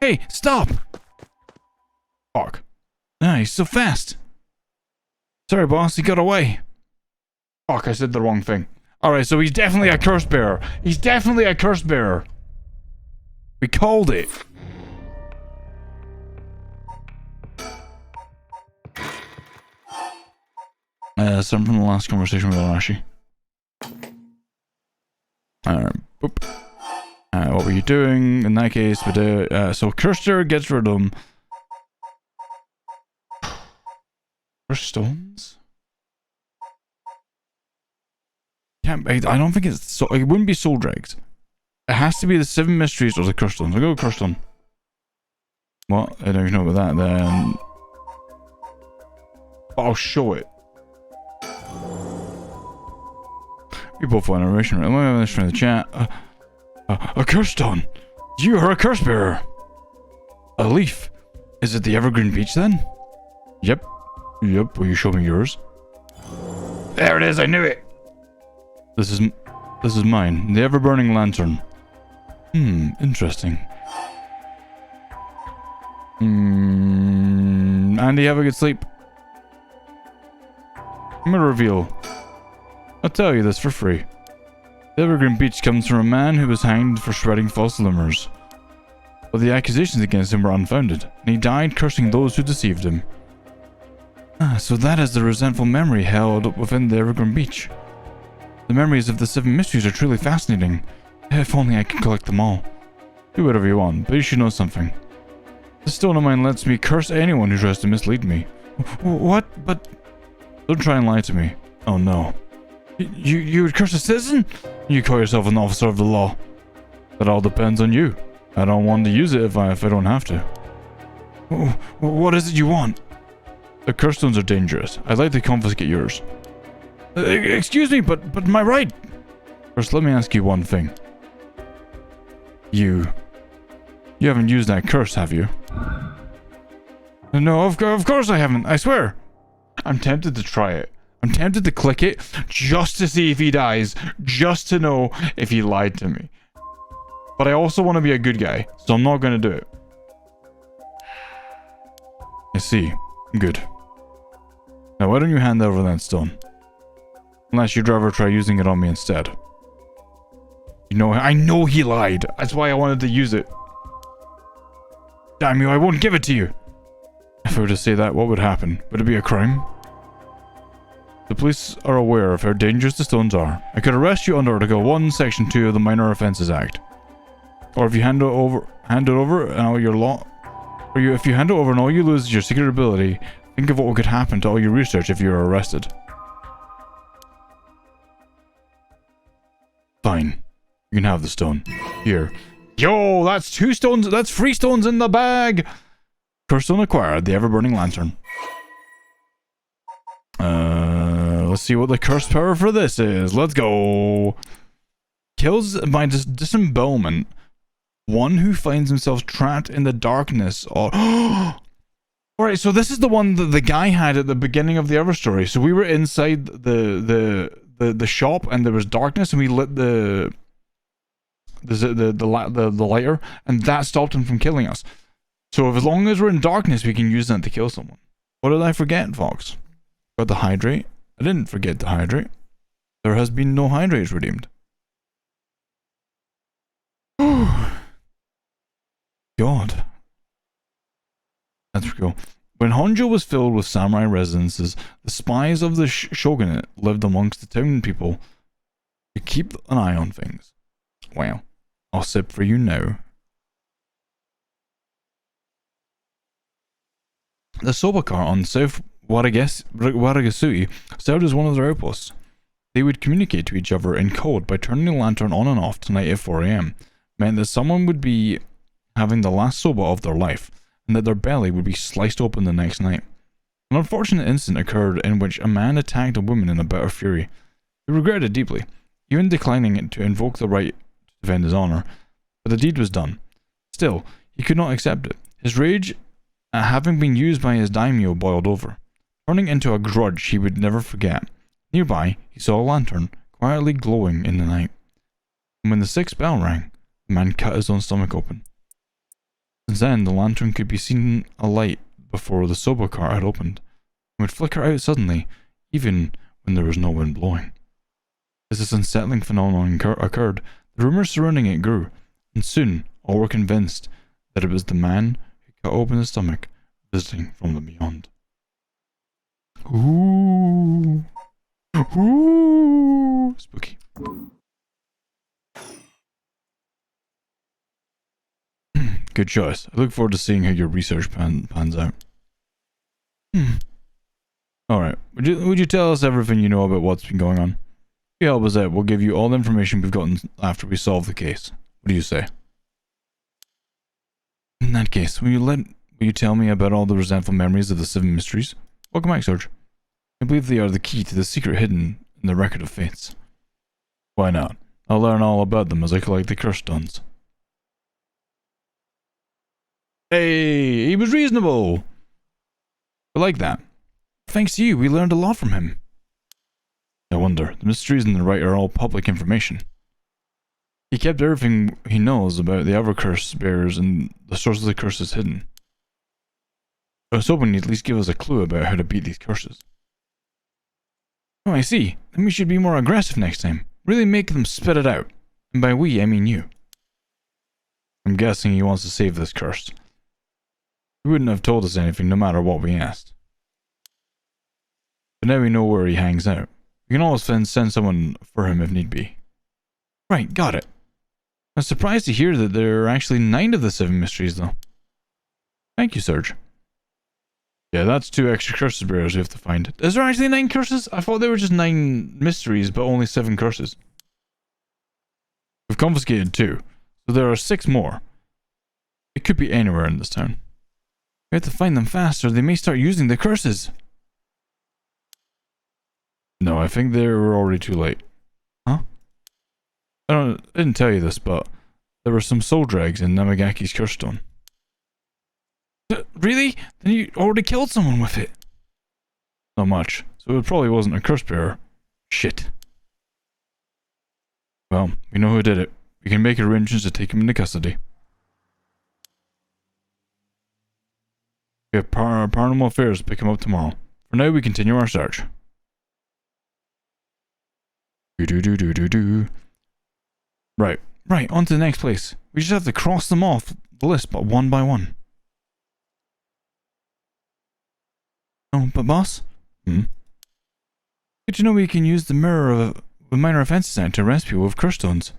Hey, stop! Fuck. Ah, he's so fast. Sorry, boss, he got away. Fuck, I said the wrong thing. Alright, so he's definitely a curse bearer. He's definitely a curse bearer. We called it. Something from the last conversation with Arashi. Boop. What were you doing in that case? So Kirster gets rid of them. Curse stones? I don't think it's so. It wouldn't be soul dregs. It has to be the 7 mysteries or the curse stones. I'll go with curse stone. What? I don't even know about that then. But I'll show it. We both want narration, right? I'm going to in the chat. A curse stone. You are a curse bearer. A leaf. Is it the evergreen beech then? Yep. Will you show me yours? There it is. I knew it. This is mine. The ever-burning lantern. Interesting. Andy, have a good sleep. I'm gonna reveal. I'll tell you this for free. The evergreen beech comes from a man who was hanged for spreading false rumors. But the accusations against him were unfounded, and he died cursing those who deceived him. So that is the resentful memory held within the evergreen beech. The memories of the 7 mysteries are truly fascinating. If only I could collect them all. Do whatever you want, but you should know something. The stone of mine lets me curse anyone who tries to mislead me. What? But... Don't try and lie to me. Oh no. You would curse a citizen? You call yourself an officer of the law. That all depends on you. I don't want to use it if I don't have to. What is it you want? The curse stones are dangerous. I'd like to confiscate yours. Excuse me, but my right. First, let me ask you one thing. You haven't used that curse, have you? No, of course I haven't. I swear. I'm tempted to try it. I'm tempted to click it just to see if he dies, just to know if he lied to me. But I also want to be a good guy, so I'm not going to do it. I see. Good. Now why don't you hand over that stone? Unless you'd rather try using it on me instead. You know, I know he lied. That's why I wanted to use it. Damn you, I won't give it to you. If I were to say that, what would happen? Would it be a crime? The police are aware of how dangerous the stones are. I could arrest you under Article 1, Section 2 of the Minor Offences Act. Or if you hand it over and all your law... Or if you hand it over and all you lose is your secret ability, think of what could happen to all your research if you are arrested. Fine. You can have the stone. Here. Yo, that's 2 stones. That's 3 stones in the bag. Curse stone acquired. The ever-burning lantern. Let's see what the curse power for this is. Let's go. Kills by disembowelment one who finds himself trapped in the darkness. Alright, so this is the one that the guy had at the beginning of the other story. So we were inside the shop and there was darkness and we lit the lighter and that stopped him from killing us. So as long as we're in darkness, we can use that to kill someone. What did I forget, Fox? Got the hydrate. I didn't forget to hydrate. There has been no hydrates redeemed. God. That's cool. When Honjo was filled with samurai residences, the spies of the shogunate lived amongst the town people to keep an eye on things. Wow. I'll sip for you now. The soba car on South Waragasui served as one of their outposts. They would communicate to each other in code by turning the lantern on and off tonight at 4 AM. Meant that someone would be having the last soba of their life, and that their belly would be sliced open the next night. An unfortunate incident occurred in which a man attacked a woman in a bout of fury. He regretted it deeply, even declining to invoke the right to defend his honor, but the deed was done. Still, he could not accept it. His rage at having been used by his daimyo boiled over, turning into a grudge he would never forget. Nearby, he saw a lantern, quietly glowing in the night. And when the 6th bell rang, the man cut his own stomach open. Since then, the lantern could be seen alight before the soba car had opened, and would flicker out suddenly, even when there was no wind blowing. As this unsettling phenomenon occurred, the rumors surrounding it grew, and soon all were convinced that it was the man who cut open his stomach, visiting from the beyond. Ooh. Ooh. Spooky. Good choice. I look forward to seeing how your research pans out. Alright, would you tell us everything you know about what's been going on? If you help us out, we'll give you all the information we've gotten after we solve the case. What do you say? In that case, will you tell me about all the resentful memories of the 7 mysteries? Welcome back, Sarge. I believe they are the key to the secret hidden in the Record of Fates. Why not? I'll learn all about them as I collect the curse stones. Hey, he was reasonable. I like that. Thanks to you, we learned a lot from him. No wonder. The mysteries in the right are all public information. He kept everything he knows about the other curse bearers and the source of the curses hidden. I was hoping he'd at least give us a clue about how to beat these curses. Oh, I see. Then we should be more aggressive next time. Really make them spit it out. And by we, I mean you. I'm guessing he wants to save this curse. He wouldn't have told us anything no matter what we asked. But now we know where he hangs out. We You can always send someone for him if need be. Right, got it. I'm surprised to hear that there are actually 9 of the 7 mysteries, though. Thank you, Serge. Yeah, that's 2 extra curses bearers we have to find. Is there actually 9 curses? I thought they were just 9 mysteries, but only 7 curses. We've confiscated 2, so there are 6 more. It could be anywhere in this town. We have to find them faster. They may start using the curses. No, I think they were already too late. Huh? I didn't tell you this, but there were some soul drags in Namagaki's curse stone. Really? Then you already killed someone with it. Not much, so it probably wasn't a curse bearer. Shit. Well, we know who did it. We can make arrangements to take him into custody. We have paranormal affairs to pick him up tomorrow. For now, we continue our search. Right, on to the next place. We just have to cross them off the list, but one by one. Oh, but boss? Good to know we can use the mirror of a minor offenses act to arrest people with curse stones.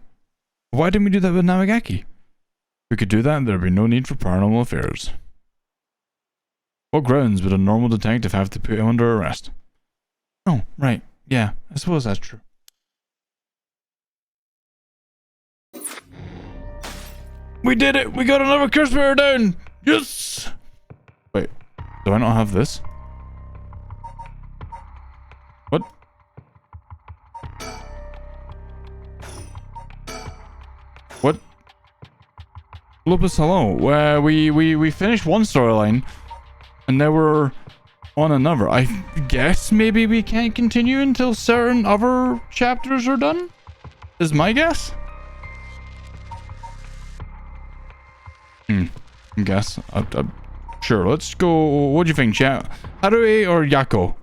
Why didn't we do that with Namagaki? If we could do that, there'd be no need for paranormal affairs. What grounds would a normal detective have to put him under arrest? Oh, right. Yeah, I suppose that's true. We did it! We got another curse bearer down! Yes! Wait, do I not have this? What? What? Lupus, hello. We finished one storyline, and now we're on another. I guess maybe we can't continue until certain other chapters are done? Is my guess? I guess. Sure, let's go. What do you think, chat? Harue or Yako?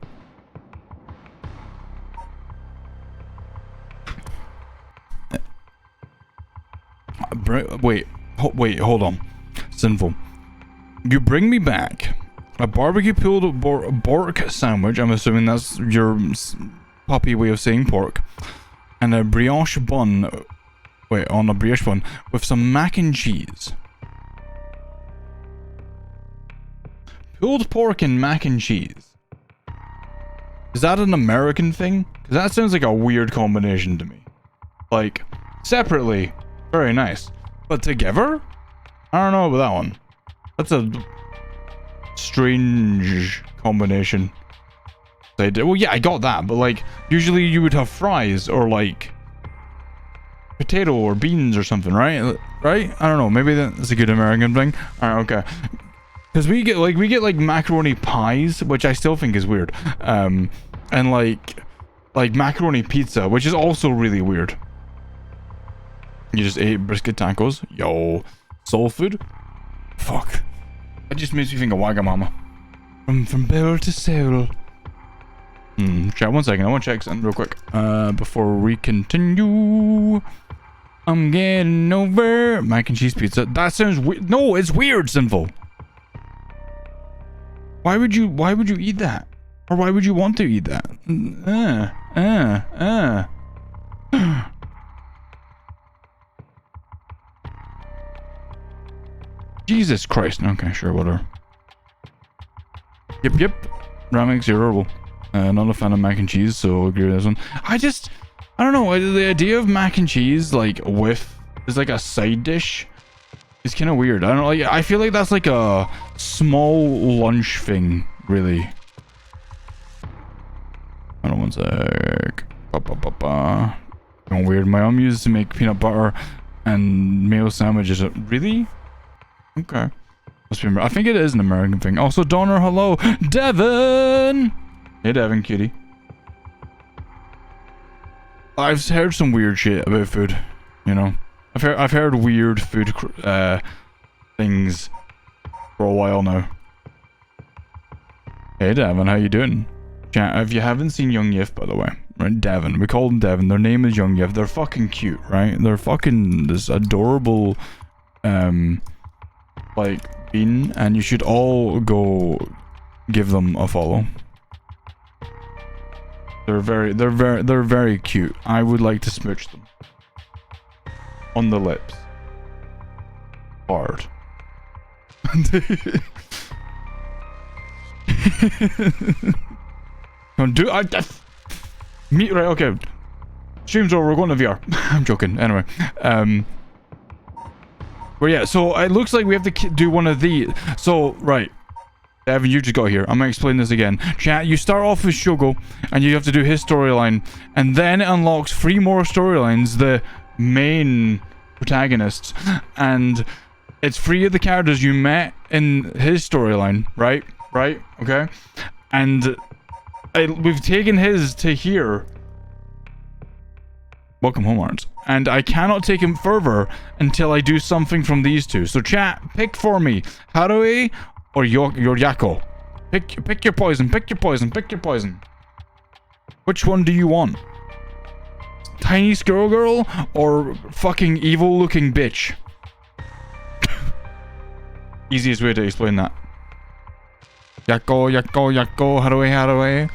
Wait, hold on. Sinful. You bring me back a barbecue pulled pork sandwich. I'm assuming that's your puppy way of saying pork. And a brioche bun. Wait, on a brioche bun with some mac and cheese. Pulled pork and mac and cheese. Is that an American thing? Because that sounds like a weird combination to me. Like, separately, very nice. But together? I don't know about that one. That's a strange combination. Well, yeah, I got that, but like, usually you would have fries or like potato or beans or something, right? Right? I don't know. Maybe that's a good American thing. Alright, okay. Because we get like macaroni pies, which I still think is weird. And like macaroni pizza, which is also really weird. You just ate brisket tacos. Yo. Soul food? Fuck. That just makes me think of Wagamama. From barrel to soul. Chat, 1 second. I want to check something real quick. Before we continue. I'm getting over mac and cheese pizza. That sounds weird. No, it's weird, Sinful. Why would you eat that? Or why would you want to eat that? Jesus Christ. Okay, sure, whatever. Yep. Ramek's horrible. Not a fan of mac and cheese, so I'll agree with this one. I don't know, the idea of mac and cheese, like, with, is like a side dish. It's kind of weird. I don't know, like, I feel like that's like a small lunch thing, really. Hold on 1 sec. Going weird. My mom used to make peanut butter and mayo sandwiches. Really? Okay. Must be, I think it is an American thing. Also, Donner, hello. Devin! Hey, Devin, cutie. I've heard some weird shit about food, you know. I've heard weird food things for a while now. Hey Devin, how you doing? Chat, if you haven't seen Young Yif, by the way, right? Devin, we call them Devin. Their name is Young Yif. They're fucking cute, right? They're fucking this adorable, like bean, and you should all go give them a follow. They're very cute. I would like to smooch them. On the lips. Hard. Don't do me right, okay. Stream's over, we're going to VR. I'm joking. Anyway. Well, yeah, so it looks like we have to do one of these. So, right. Evan, you just got here. I'm gonna explain this again. Chat, you start off with Shogo, and you have to do his storyline, and then it unlocks 3 more storylines, the main protagonists, and it's 3 of the characters you met in his storyline, right? Right? Okay? And we've taken his to here. Welcome home, Arns. And I cannot take him further until I do something from these 2. So chat, pick for me. Haruhi or your Yako. Pick your poison, pick your poison, pick your poison. Which one do you want? Tiny squirrel girl or fucking evil looking bitch? Easiest way to explain that. Yako, Haruhi.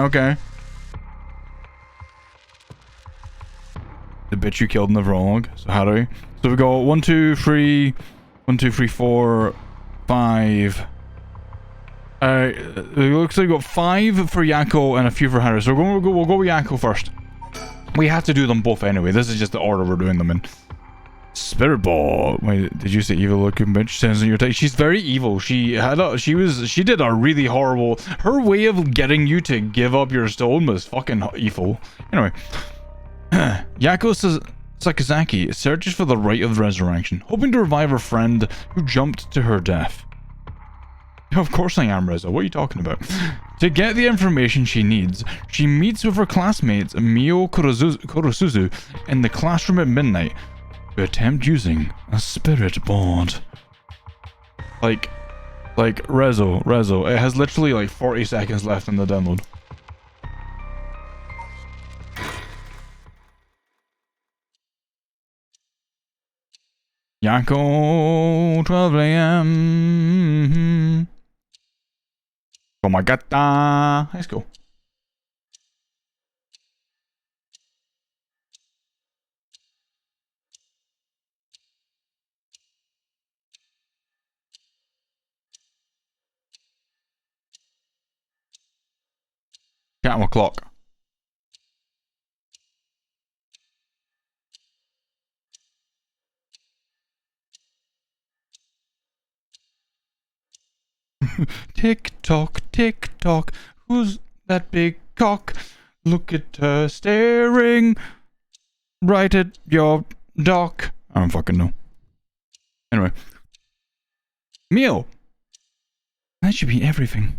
Okay. The bitch you killed in the vlog. So Haruhi. So we got 1, 2, 3, 4, 5. It looks like we got 5 for Yako and a few for Haruhi. So we'll go with Yako first. We have to do them both anyway. This is just the order we're doing them in. Spirit Ball. Wait, did you say evil looking bitch? Sends in your take. She's very evil. She did a really horrible. Her way of getting you to give up your stone was fucking evil. Anyway, Yako Sakazaki searches for the right of resurrection, hoping to revive her friend who jumped to her death. Of course I am, Reza. What are you talking about? To get the information she needs, she meets with her classmates Mio Kurosuzu in the classroom at midnight to attempt using a spirit board. Like Rezo. It has literally like 40 seconds left in the download. Yako, 12 a.m. Oh my god, let's go. Count my clock. Tick tock, who's that big cock? Look at her staring right at your dock. I don't fucking know. Anyway. Meal! That should be everything.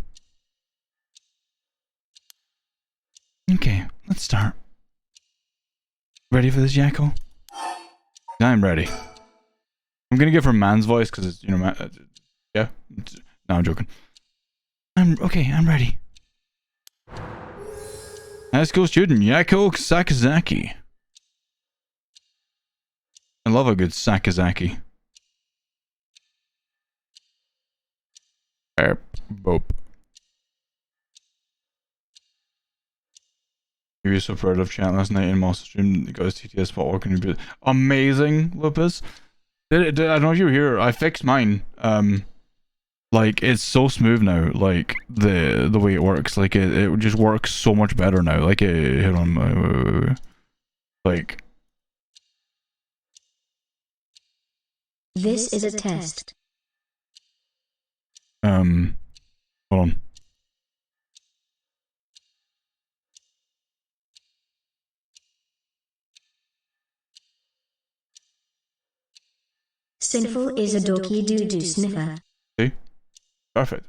Okay, let's start. Ready for this, Yako? I'm ready. I'm gonna give her man's voice because it's, you know, yeah? No, I'm joking. I'm ready. High school student Yako Sakazaki. I love a good Sakazaki. Boop. He was so proud of chat last night in Monster Stream. Got his TTS spot working. Amazing, Lupus. I don't know if you were here. I fixed mine. Like, it's so smooth now, like, the way it works, like, it just works so much better now, like, hold on, wait. Like... This is a test. Hold on. Sinful is a dorky doo-doo sniffer. See? Perfect.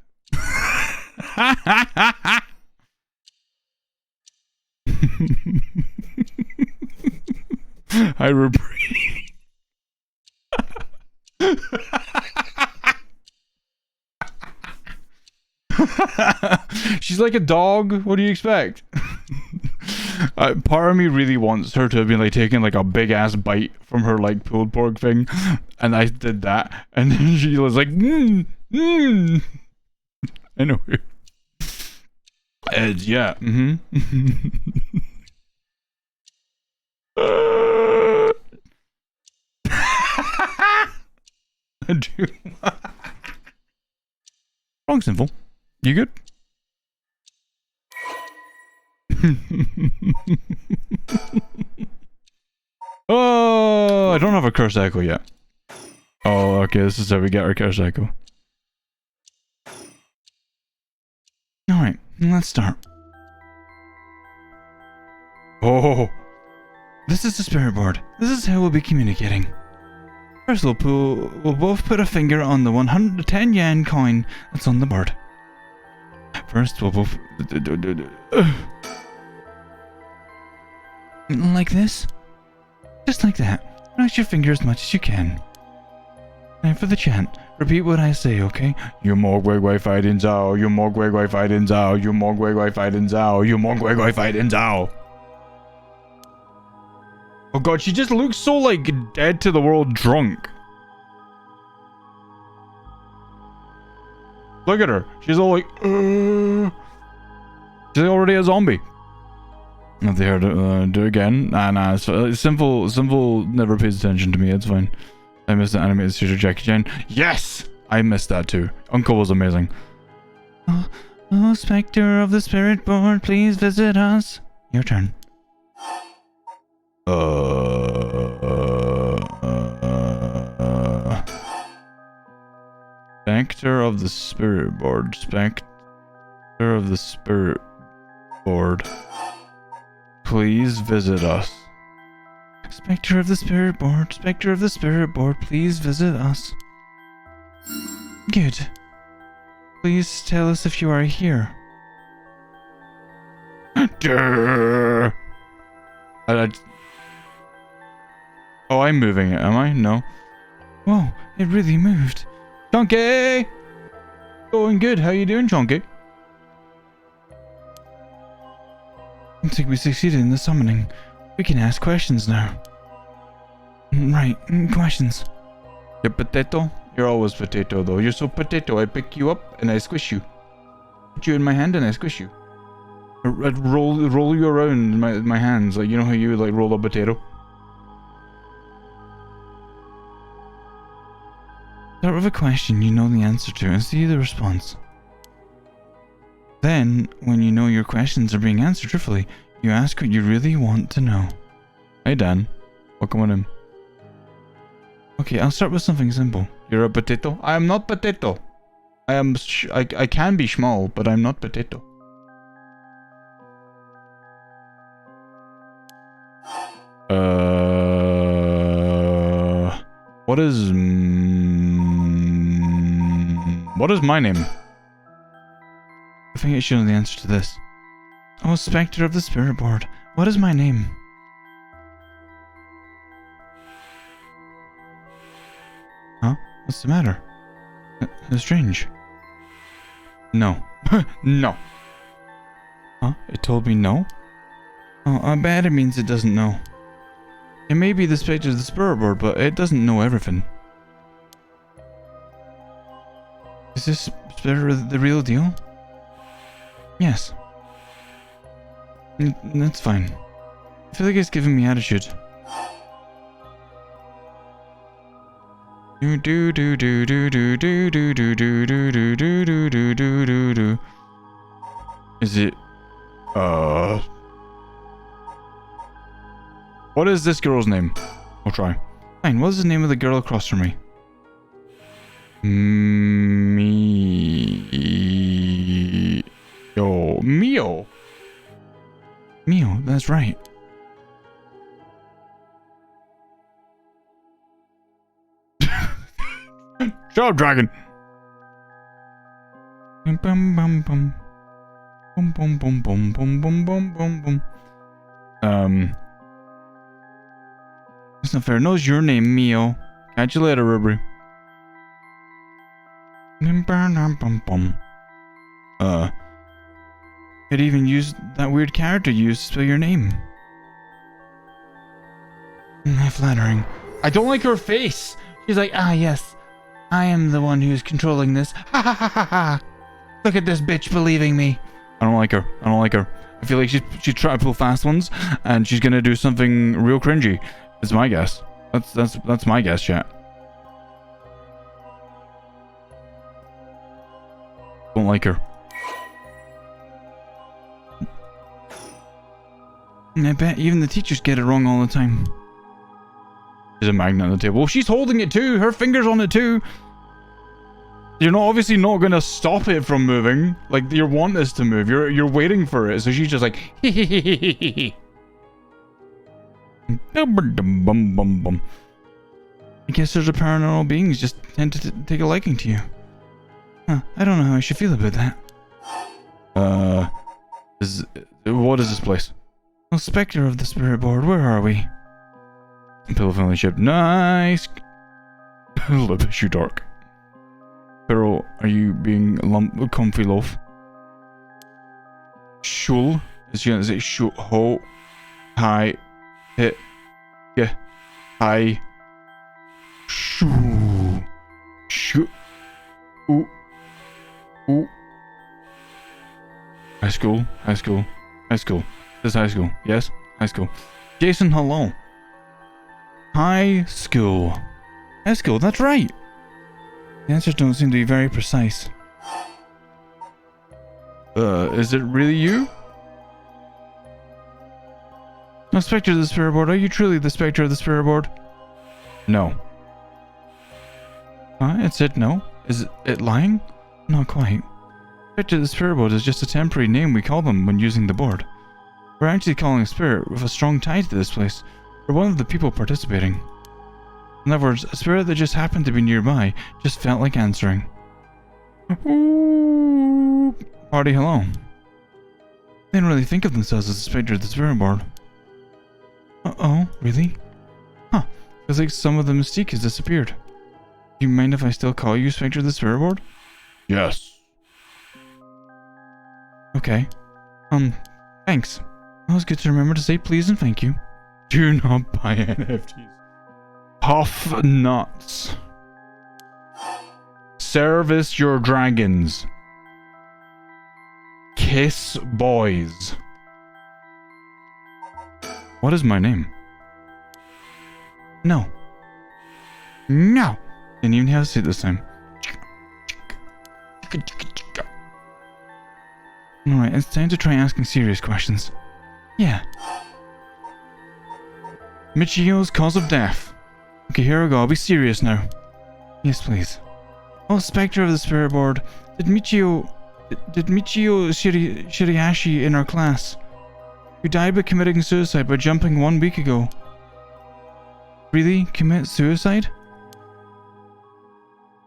I reprieve. She's like a dog. What do you expect? Part of me really wants her to have been like taking like a big ass bite from her like pulled pork thing, and I did that, and then she was like, Anyway, Yeah. Mm-hmm. Dude. Wrong symbol. You good? Oh, I don't have a curse echo yet. Oh, okay, this is how we get our curse echo. Alright, let's start. Oh, this is the spirit board. This is how we'll be communicating. First, we'll both put a finger on the 110 yen coin that's on the board. First, we'll both... Like this? Just like that. Relax your finger as much as you can. Now for the chant. Repeat what I say, okay? You mogwai wai fighting zao, you mogwai wai fighting zao, you mogwai wai fighting zao, you mogwai wai fighting zao. Oh god, she just looks so like dead to the world drunk. Look at her. She's all like, she's already a zombie. If they heard it, do it again. Nah, it's Simple never pays attention to me, it's fine. I missed the animated series of Jackie Chan. Yes! I missed that too. Uncle was amazing. Oh, Spectre of the Spirit Board, please visit us. Your turn. Spectre of the Spirit Board. Spectre of the Spirit Board. Please visit us. Spectre of the Spirit Board. Spectre of the Spirit Board. Please visit us. Good. Please tell us if you are here. Oh, I'm moving it, am I? No. Whoa, it really moved. Chunky! Going good. How you doing, Chunky? I think we succeeded in the summoning. We can ask questions now. Right, questions. You're potato? You're always potato though. You're so potato. I pick you up and I squish you. Put you in my hand and I squish you. I'd roll you around in my hands. Like, you know how you like roll a potato? Start with a question you know the answer to and see the response. Then, when you know your questions are being answered truthfully, you ask what you really want to know. Hey Dan, welcome on in. Okay, I'll start with something simple. You're a potato? I am not potato. I am. I can be small, but I'm not potato. What is my name? I think I should know the answer to this. Oh, Spectre of the Spirit Board. What is my name? Huh? What's the matter? It's strange. No. No. Huh? It told me no? Oh, I bet it means it doesn't know. It may be the Spectre of the Spirit Board, but it doesn't know everything. Is this Spirit the real deal? Yes. That's fine. I feel like it's giving me attitude. Do do do do do do do do do do do do do do do do do. Is it what is this girl's name? I'll try. Fine, what is the name of the girl across from me? Mio. Mio, that's right. Shut up, dragon. Bum bum bum bum. Bum bum bum bum bum bum bum bum bum. That's not fair. Knows your name, Mio. Catch you later, Rubbery. It even used that weird character you used to spell your name. Flattering. I don't like her face. She's like, ah, yes. I am the one who's controlling this. Ha ha ha ha ha. Look at this bitch believing me. I don't like her. I don't like her. I feel like she's trying to pull fast ones, and she's gonna do something real cringy. It's my guess. That's my guess, chat. Don't like her. I bet even the teachers get it wrong all the time. There's a magnet on the table. Well, she's holding it too. Her finger's on it too. You're obviously not going to stop it from moving. Like, you want this to move. You're waiting for it. So she's just like, I guess there's a paranormal beings just tend to take a liking to you. Huh, I don't know how I should feel about that. What is this place? Oh, Spectre of the Spirit Board, where are we? Pillow family ship, nice! A little bit too dark. Pearl, are you being comfy loaf? Shul? Is she gonna say shul? Ho? Hi? Hit? Yeah. Hi? Shoo? Shoo? Ooh. Ooh. High school? High school? High school. This is high school. Yes? High school. Jason, hello. High school. High school, that's right. The answers don't seem to be very precise. Is it really you? No, Spectre of the Spirit Board, are you truly the Spectre of the Spirit Board? No. It said no. Is it lying? Not quite. Spectre of the Spirit Board is just a temporary name we call them when using the board. We're actually calling a spirit with a strong tie to this place. We're one of the people participating. In other words, a spirit that just happened to be nearby just felt like answering. Ooh, party hello. They didn't really think of themselves as a Spectre of the Spirit Board. Uh-oh, really? Huh, feels like some of the mystique has disappeared. Do you mind if I still call you Spectre of the Spirit Board? Yes. Okay. Thanks. Always good to remember to say please and thank you. Do not buy NFTs. Puff nuts. Service your dragons. Kiss boys. What is my name? No. No. Didn't even have to say it this time. Alright, it's time to try asking serious questions. Yeah. Michio's cause of death. Okay, here we go. I'll be serious now. Yes, please. Oh, Spectre of the Spirit Board. Did Michio Shiriashi in our class, who died by committing suicide by jumping 1 week ago, really commit suicide?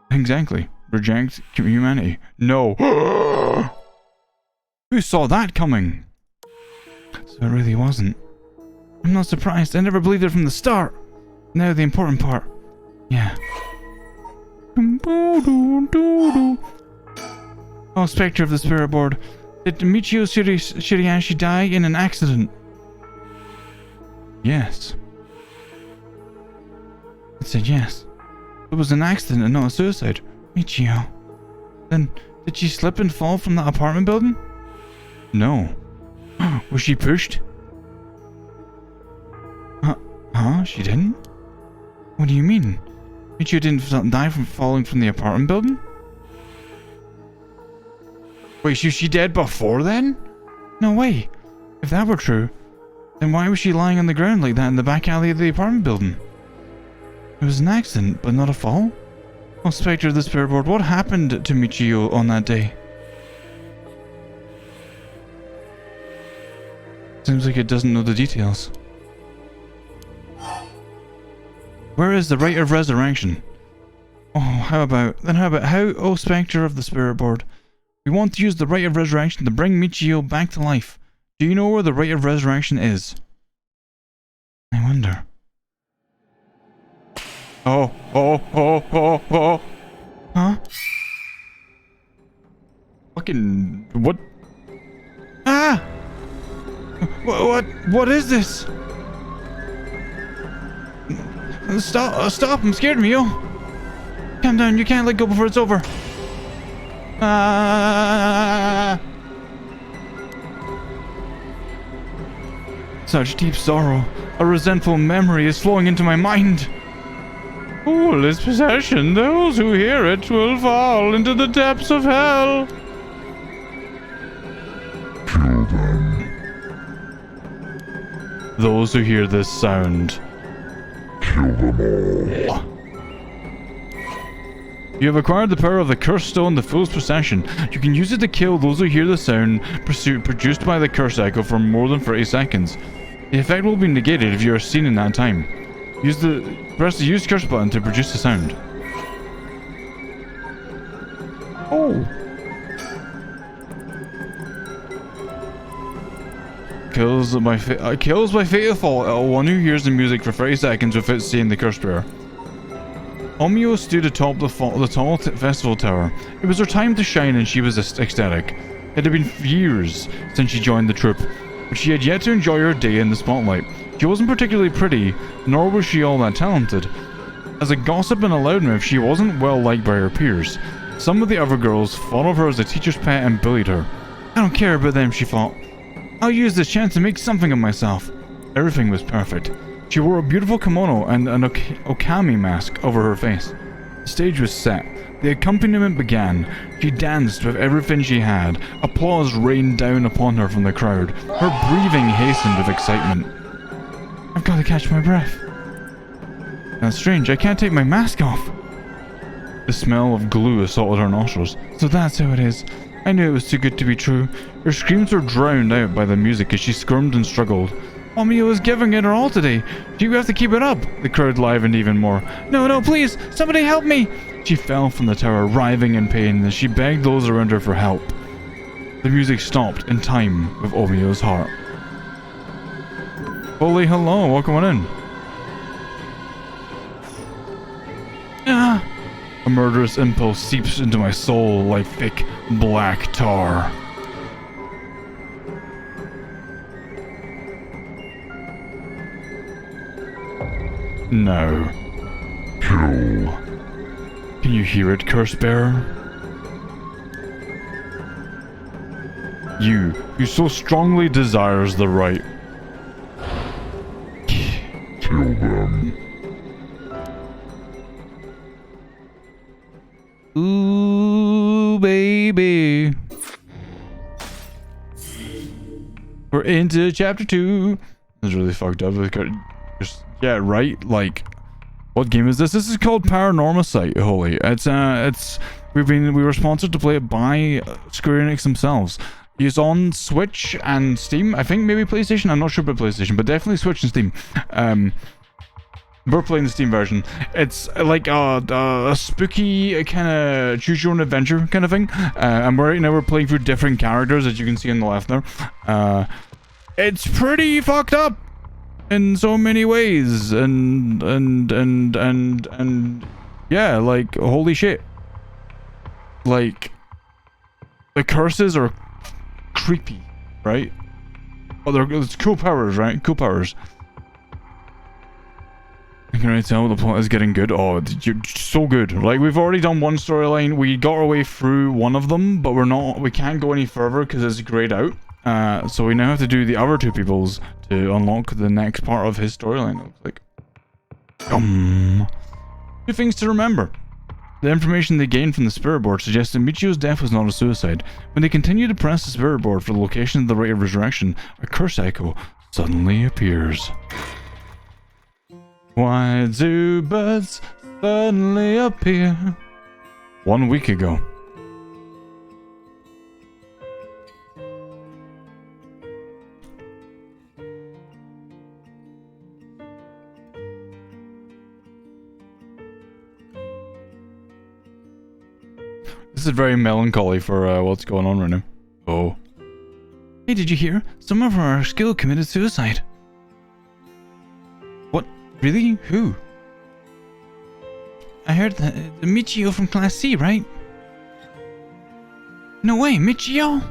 Exactly. Reject humanity. No. Who saw that coming? So it really wasn't. I'm not surprised. I never believed it from the start. Now the important part. Yeah. Oh, Spectre of the Spirit Board. Did Michio Shiriashi die in an accident? Yes. It said yes. It was an accident and not a suicide. Michio. Then, did she slip and fall from that apartment building? No. Was she pushed? Huh? She didn't? What do you mean? Michio didn't die from falling from the apartment building? Wait, was she dead before then? No way. If that were true, then why was she lying on the ground like that in the back alley of the apartment building? It was an accident, but not a fall? Oh, Spectre of the Spirit Board, what happened to Michio on that day? Seems like it doesn't know the details. Where is the rite of resurrection? Oh, how about, oh, Spectre of the Spirit Board. We want to use the rite of resurrection to bring Michio back to life. Do you know where the rite of resurrection is? I wonder. Oh. Huh? Fucking, what? Ah! What is this? Stop, I'm scared, Mio. Calm down, you can't let go before it's over. Such deep sorrow, a resentful memory is flowing into my mind. Foolish possession, those who hear it will fall into the depths of hell. Kill them. Those who hear this sound. Kill them all. You have acquired the power of the Curse Stone, the Fool's Possession. You can use it to kill those who hear the sound produced by the Curse Echo for more than 30 seconds. The effect will be negated if you are seen in that time. Press the Use Curse button to produce the sound. Oh. Kills by fatal one who hears the music for 30 seconds without seeing the curse bearer. Omio stood atop the tall festival tower. It was her time to shine and she was ecstatic. It had been years since she joined the troupe, but she had yet to enjoy her day in the spotlight. She wasn't particularly pretty, nor was she all that talented. As a gossip and a loudmouth, she wasn't well liked by her peers. Some of the other girls thought of her as a teacher's pet and bullied her. I don't care about them, she thought. I'll use this chance to make something of myself. Everything was perfect. She wore a beautiful kimono and an okami mask over her face. The stage was set. The accompaniment began. She danced with everything she had. Applause rained down upon her from the crowd. Her breathing hastened with excitement. I've got to catch my breath. That's strange, I can't take my mask off. The smell of glue assaulted her nostrils. So that's how it is. I knew it was too good to be true. Her screams were drowned out by the music as she squirmed and struggled. Omio was giving it her all today. You have to keep it up. The crowd livened even more. No, please, somebody help me. She fell from the tower, writhing in pain, as she begged those around her for help. The music stopped in time with Omio's heart. Holy hello, welcome on in. A murderous impulse seeps into my soul like thick, black tar. No. Kill. Can you hear it, Curse Bearer? You who so strongly desires the right. Kill them. Ooh, baby. We're into chapter 2. This is really fucked up. Yeah, right? Like, what game is this? This is called Paranormasight, Holy. We were sponsored to play it by Square Enix themselves. It's on Switch and Steam. I think maybe PlayStation. I'm not sure about PlayStation, but definitely Switch and Steam. We're playing the Steam version. It's like a spooky kind of choose your own adventure kind of thing. And we're playing through different characters, as you can see on the left there. It's pretty fucked up in so many ways, and yeah, like holy shit. Like the curses are creepy, right? Oh, it's cool powers, right? Cool powers. I can already tell the plot is getting good. Oh, you're so good. Like, we've already done one storyline. We got our way through one of them, but we can't go any further because it's grayed out. So we now have to do the other two people's to unlock the next part of his storyline, it looks like. Two things to remember. The information they gained from the spirit board suggests that Michio's death was not a suicide. When they continue to press the spirit board for the location of the rite of resurrection, a curse echo suddenly appears. Why do birds suddenly appear? 1 week ago. This is very melancholy for what's going on right now. Oh. Hey, did you hear? Some of our skill committed suicide. What? Really? Who? I heard the Michio from Class C, right? No way, Michio?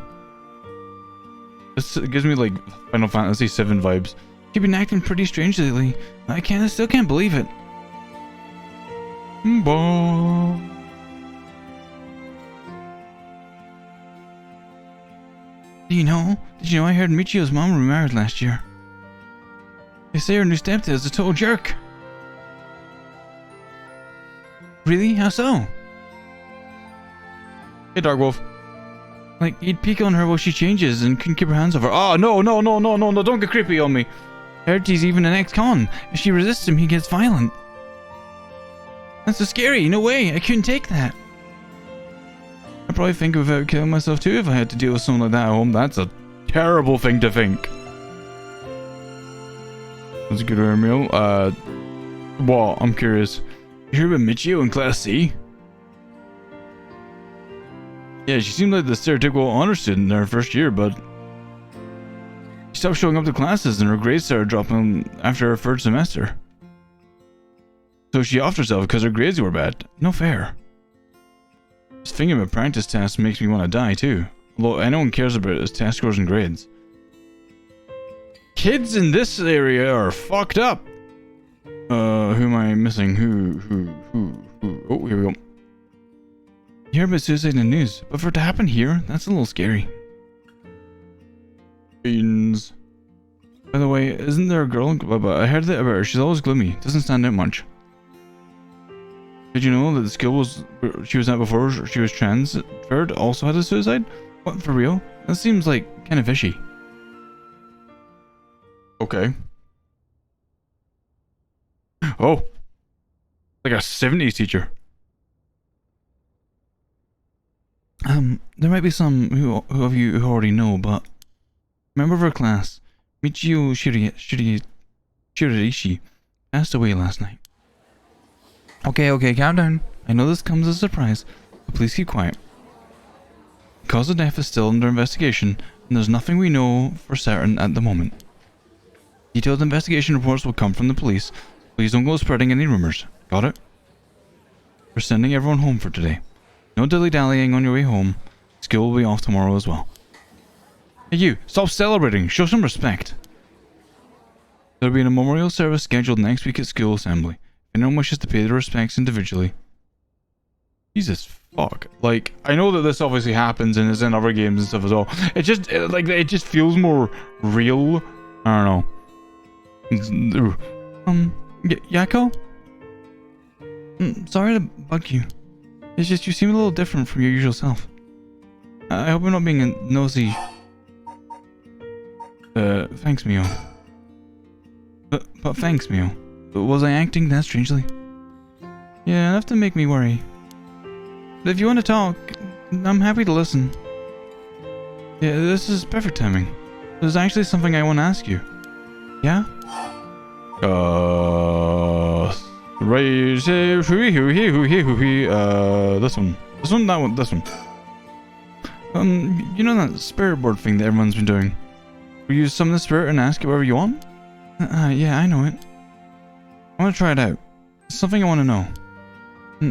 This gives me like Final Fantasy VII vibes. She's been acting pretty strange lately. I still can't believe it. Bo. Did you know I heard Michio's mom remarried last year? They say her new stepdad is a total jerk. Really? How so? Hey, Darkwolf. Like, he'd peek on her while she changes and couldn't keep her hands off her. Oh, no, don't get creepy on me. Heard he's even an ex-con. If she resists him, he gets violent. That's so scary. No way. I couldn't take that. I'd probably think about killing myself too if I had to deal with someone like that at home. That's a terrible thing to think. That's a good email. What? I'm curious. You hear about Michio in Class C? Yeah, she seemed like the stereotypical honor student in her first year, but she stopped showing up to classes and her grades started dropping after her third semester. So she offed herself because her grades were bad. No fair. Just thinking about practice tests makes me want to die too. Although anyone cares about his test scores and grades. Kids in this area are fucked up. Who am I missing? Who? Oh, here we go. You hear about suicide in the news, but for it to happen here, that's a little scary. Beans. By the way, isn't there a girl in I heard that about her. She's always gloomy. Doesn't stand out much. Did you know that the school she was at before she was transferred also had a suicide? What, for real? That seems like kind of fishy. Okay. Oh. Like a 70s teacher. There might be some who of you who already know, but member of our class, Michio Shiraishi, passed away last night. Okay, calm down. I know this comes as a surprise, but please keep quiet. The cause of death is still under investigation, and there's nothing we know for certain at the moment. Detailed investigation reports will come from the police. Please don't go spreading any rumors. Got it? We're sending everyone home for today. No dilly-dallying on your way home. School will be off tomorrow as well. Hey you, stop celebrating. Show some respect. There'll be a memorial service scheduled next week at school assembly. If anyone wishes to pay their respects individually. Jesus fuck. Like, I know that this obviously happens and is in other games and stuff as well. It just feels more real. I don't know. Yako? Sorry to bug you. It's just you seem a little different from your usual self. I hope I'm not being a nosy. Thanks, Mio. But thanks, Mio. Was I acting that strangely? Yeah, enough to make me worry. But if you want to talk, I'm happy to listen. Yeah, this is perfect timing. There's actually something I want to ask you. Yeah? Right, this one, that one, this one. You know that spirit board thing that everyone's been doing? We use summon the spirit and ask it whatever you want? Yeah, I know it. I want to try it out. It's something I want to know.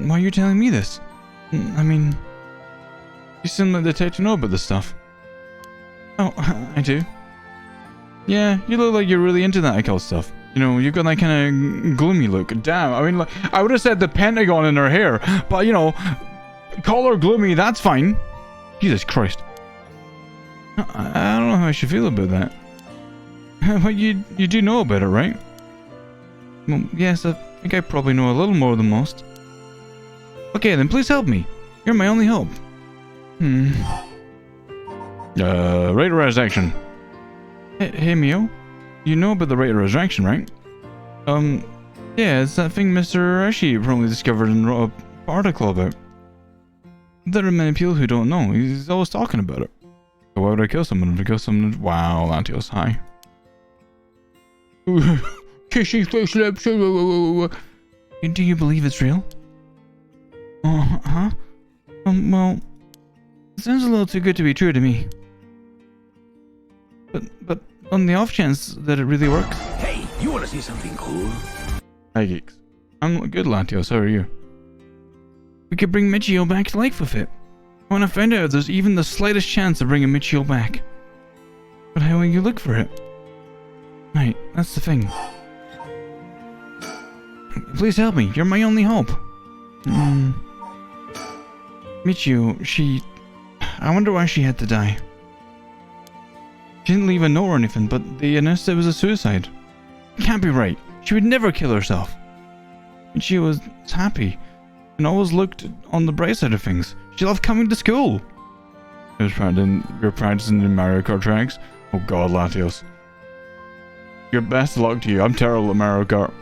Why are you telling me this? I mean, you seem like the type to know about this stuff. Oh, I do. Yeah, you look like you're really into that occult stuff. You know, you've got that kind of gloomy look. Damn, I mean, like, I would have said the pentagon in her hair, but, you know, call her gloomy, that's fine. Jesus Christ. I don't know how I should feel about that. But you do know about it, right? Well, yes, I think I probably know a little more than most. Okay, then please help me. You're my only hope. Rate of resurrection. Hey, Mio. You know about the rate of resurrection, right? Yeah, it's that thing Mr. Ashi probably discovered and wrote a article about. There are many people who don't know. He's always talking about it. So why would I kill someone if I kill someone? Wow, Lantios, hi. Kissy face lips. Do you believe it's real? Huh? Well, it sounds a little too good to be true to me. But on the off chance that it really works. Hey, you want to see something cool? Hi, geeks. I'm good, Lantios. How are you? We could bring Michio back to life with it. I want to find out if there's even the slightest chance of bringing Michio back. But how will you look for it? Right, that's the thing. Please help me. You're my only hope. Michio, I wonder why she had to die. She didn't leave a note or anything, but they announced it was a suicide. It can't be right. She would never kill herself. And she was happy and always looked on the bright side of things. She loved coming to school. You're practicing in Mario Kart tracks? Oh god, Latios. Your best of luck to you. I'm terrible at Mario Kart.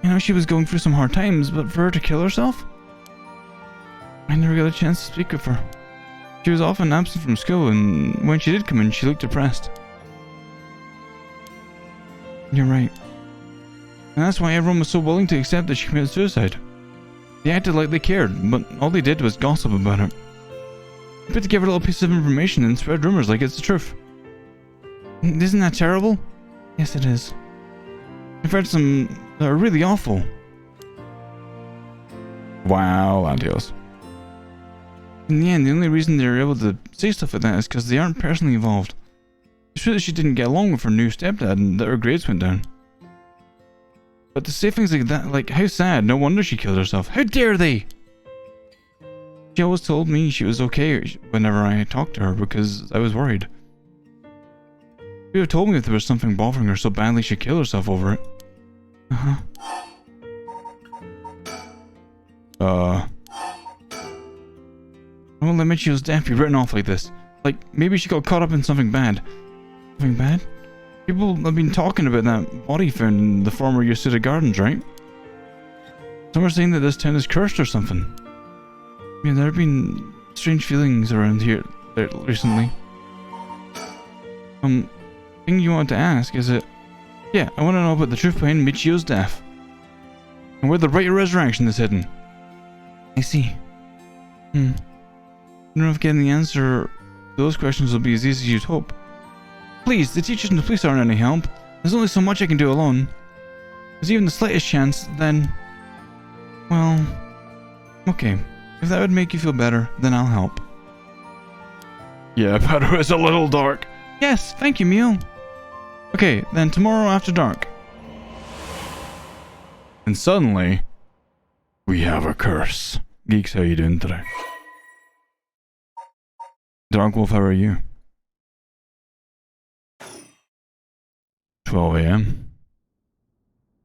You know, she was going through some hard times, but for her to kill herself? I never got a chance to speak with her. She was often absent from school, and when she did come in, she looked depressed. You're right. And that's why everyone was so willing to accept that she committed suicide. They acted like they cared, but all they did was gossip about it. They put together a little piece of information and spread rumors like it's the truth. Isn't that terrible? Yes, it is. I've heard some that are really awful. Wow, adios. In the end, the only reason they were able to say stuff like that is because they aren't personally involved. It's true that she didn't get along with her new stepdad and that her grades went down. But to say things like that, like, how sad, no wonder she killed herself. How dare they? She always told me she was okay whenever I talked to her because I was worried. She would have told me if there was something bothering her so badly she'd kill herself over it. I won't admit she was definitely written off like this. Like, maybe she got caught up in something bad. Something bad? People have been talking about that body found in the former Yasuda Gardens, right? Some are saying that this town is cursed or something. Yeah, there have been strange feelings around here recently. Thing you want to ask is it? Yeah, I want to know about the truth behind Michio's death. And where the right of resurrection is hidden. I see. I don't know if getting the answer to those questions will be as easy as you'd hope. Please, the teachers and the police aren't any help. There's only so much I can do alone. If there's even the slightest chance, then... Well... Okay. If that would make you feel better, then I'll help. Yeah, but it's a little dark. Yes, thank you, Mio. Okay, then tomorrow after dark. And suddenly, we have a curse. Geeks, how you doing today? Dark Wolf, how are you? 12 a.m.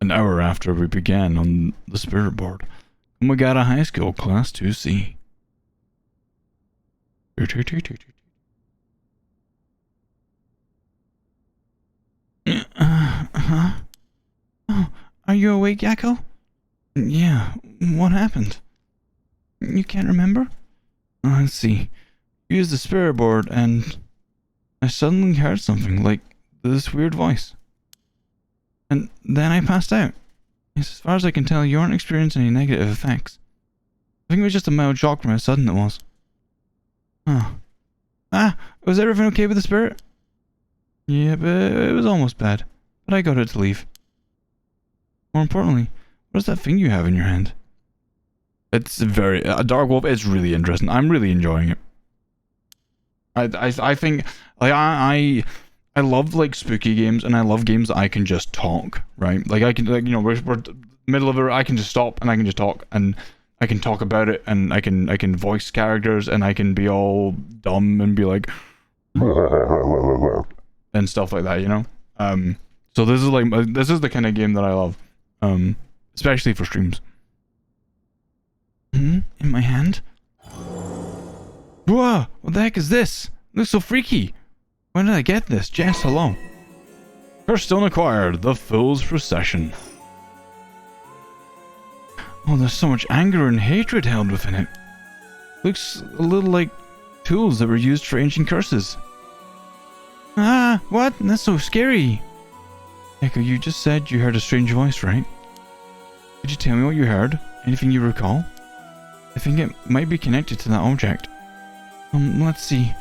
An hour after we began on the spirit board. And we got a high school class 2C. Oh, are you awake, Yakko? Yeah, what happened? You can't remember? Let's see. I used the spirit board and I suddenly heard something like this weird voice. And then I passed out. Yes, as far as I can tell, you aren't experiencing any negative effects. I think it was just a mild shock from how sudden it was. Oh. Was everything okay with the spirit? Yeah, but it was almost bad. But I got it to leave. More importantly, what is that thing you have in your hand? It's very... Dark Wolf is really interesting. I'm really enjoying it. I think... Like, I love, like, spooky games, and I love games that I can just talk, right? Like, I can, like, you know, we're middle of it, I can just stop, and I can just talk, and I can talk about it, and I can voice characters, and I can be all dumb and be like... and stuff like that, you know? So this is, like, this is the kind of game that I love. Especially for streams. In my hand? Whoa! What the heck is this? It looks so freaky! When did I get this? Jess, hello. First stone acquired, the Fool's Procession. Oh, there's so much anger and hatred held within it. Looks a little like tools that were used for ancient curses. Ah, what? That's so scary. Echo, you just said you heard a strange voice, right? Could you tell me what you heard? Anything you recall? I think it might be connected to that object. Let's see.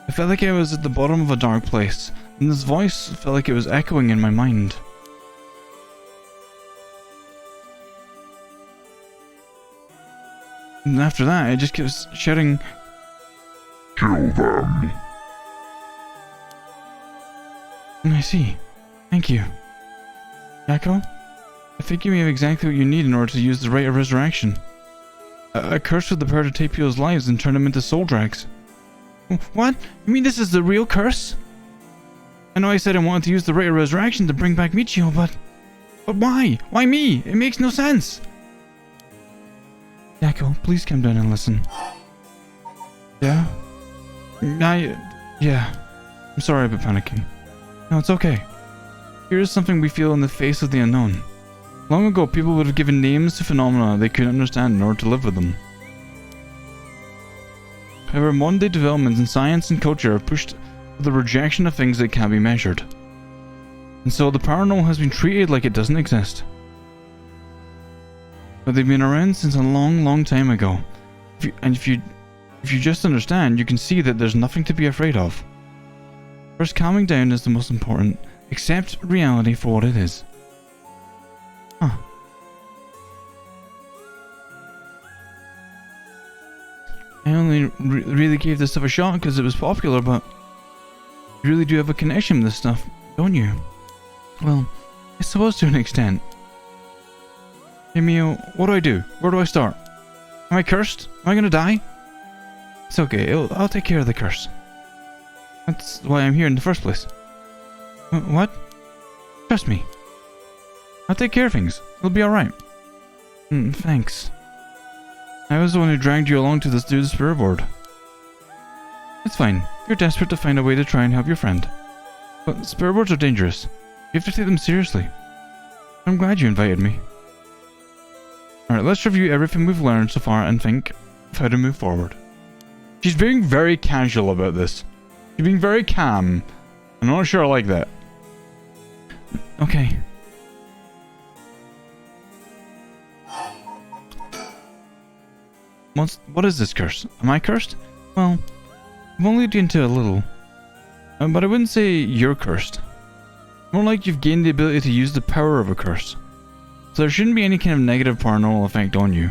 I felt like I was at the bottom of a dark place, and this voice felt like it was echoing in my mind. And after that, it just kept shouting, "Kill them!" I see. Thank you. Yakko? I think you have exactly what you need in order to use the Rite of Resurrection. A curse with the power to take people's lives and turn them into soul drags. What? You mean this is the real curse? I know I said I wanted to use the Rite of Resurrection to bring back Michio, but why? Why me? It makes no sense. Yakko, please come down and listen. Yeah? Yeah. I'm sorry about panicking. No, it's okay. Here is something we feel in the face of the unknown. Long ago, people would have given names to phenomena they couldn't understand in order to live with them. However, modern-day developments in science and culture have pushed for the rejection of things that can't be measured. And so the paranormal has been treated like it doesn't exist. But they've been around since a long, long time ago. If you just understand, you can see that there's nothing to be afraid of. First, calming down is the most important. Accept reality for what it is. Huh. I only really gave this stuff a shot because it was popular, but you really do have a connection with this stuff, don't you? Well, I suppose to an extent. Hey Mio, what do? Where do I start? Am I cursed? Am I gonna die? It's okay, I'll take care of the curse. That's why I'm here in the first place. What? Trust me. I'll take care of things. It'll be alright. Thanks. I was the one who dragged you along to this dude's spirit board. It's fine. You're desperate to find a way to try and help your friend. But spirit boards are dangerous. You have to take them seriously. I'm glad you invited me. Alright, let's review everything we've learned so far and think of how to move forward. She's being very casual about this. She's being very calm. I'm not sure I like that. Okay. What is this curse? Am I cursed? Well, I've only looked into a little. But I wouldn't say you're cursed. More like you've gained the ability to use the power of a curse. So there shouldn't be any kind of negative paranormal effect on you.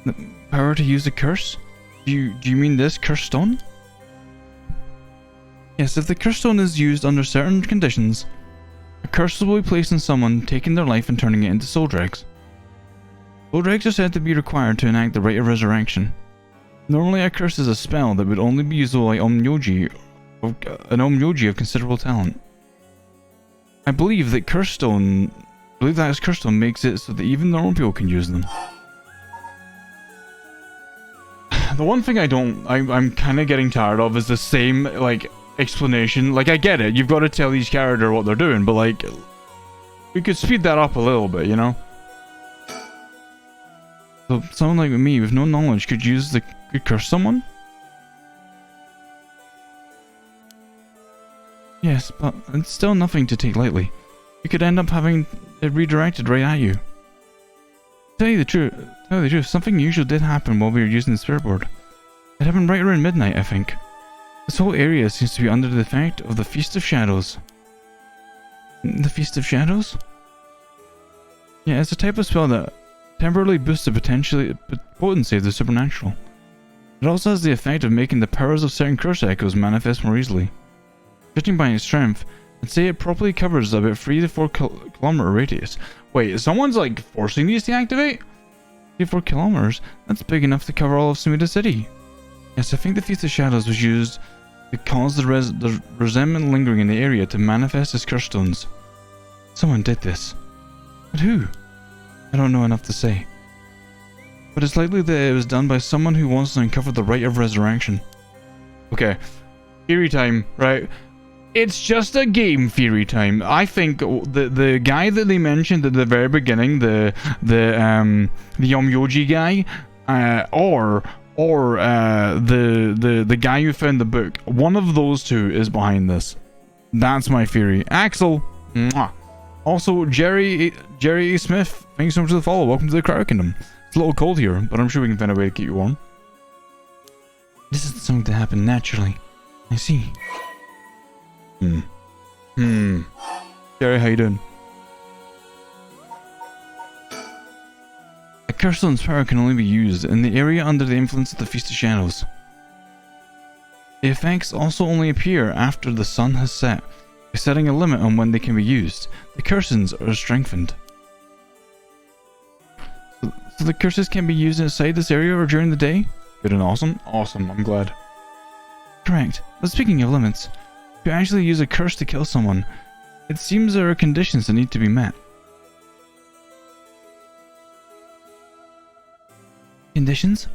The power to use a curse? Do you mean this curse stone? Yes, if the curse stone is used under certain conditions, a curse will be placed on someone, taking their life and turning it into soul dregs. Soul dregs are said to be required to enact the Rite of Resurrection. Normally a curse is a spell that would only be usable by an Onmyoji of considerable talent. I believe that curse stone makes it so that even normal people can use them. The one thing I'm kind of getting tired of is the same, like, explanation. Like, I get it, you've got to tell each character what they're doing, but, like, we could speed that up a little bit, you know? So, someone like me with no knowledge could curse someone? Yes, but it's still nothing to take lightly. You could end up having it redirected right at you. Tell you the truth, something unusual did happen while we were using the spirit board. It happened right around midnight, I think. This whole area seems to be under the effect of the Feast of Shadows. The Feast of Shadows? Yeah, it's a type of spell that temporarily boosts the potency of the supernatural. It also has the effect of making the powers of certain curse echoes manifest more easily. Judging by its strength, I'd say it properly covers about 3 to 4 kilometer radius. Wait, someone's like forcing these to activate? 3 to 4 kilometers? That's big enough to cover all of Sumida City. Yes, I think the Feast of Shadows was used to cause the resentment lingering in the area to manifest as curse stones. Someone did this. But who? I don't know enough to say. But it's likely that it was done by someone who wants to uncover the Rite of Resurrection. Okay. Theory time, right? It's just a game theory time. I think the guy that they mentioned at the very beginning, the Onmyoji guy, or the guy who found the book, one of those two is behind this. That's my theory. Axel, mwah. Also Jerry E. Smith, thanks so much for the follow. Welcome to the Crowd Kingdom. It's a little cold here, but I'm sure we can find a way to keep you warm. This isn't something that happened naturally. I see. Jerry, how you doing? A curse stone's power can only be used in the area under the influence of the Feast of Shadows. The effects also only appear after the sun has set. By setting a limit on when they can be used, the curses are strengthened. So the curses can be used inside this area or during the day? Good and awesome? Awesome, I'm glad. Correct. But speaking of limits, To actually use a curse to kill someone, it seems there are conditions that need to be met. Conditions?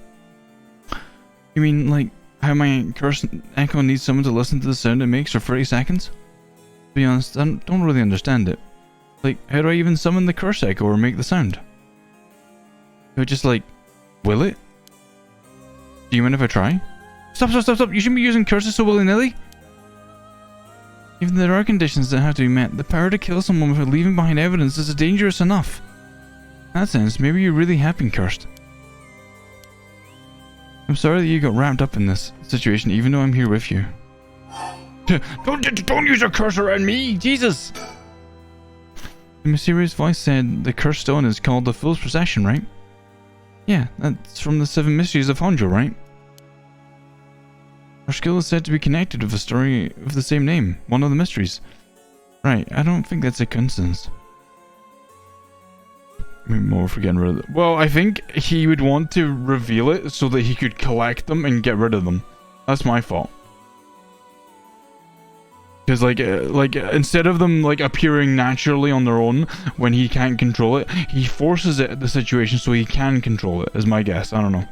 You mean like how my curse echo needs someone to listen to the sound it makes for 30 seconds? To be honest, I don't really understand it. Like, how do I even summon the curse echo or make the sound? Do I just like, will it? Do you mind if I try? Stop! You shouldn't be using curses so willy-nilly! Even though there are conditions that have to be met, the power to kill someone without leaving behind evidence is dangerous enough. In that sense, maybe you really have been cursed. I'm sorry that you got wrapped up in this situation, even though I'm here with you. Don't use a curse around me! Jesus! The mysterious voice said the cursed stone is called the Fool's Procession, right? Yeah, that's from the 7 Mysteries of Honjo, right? Our skill is said to be connected with a story of the same name, one of the mysteries. Right, I don't think that's a coincidence. Maybe more for getting rid of it. Well, I think he would want to reveal it so that he could collect them and get rid of them. That's my fault. Because like instead of them like appearing naturally on their own when he can't control it, he forces the situation so he can control it, is my guess. I don't know.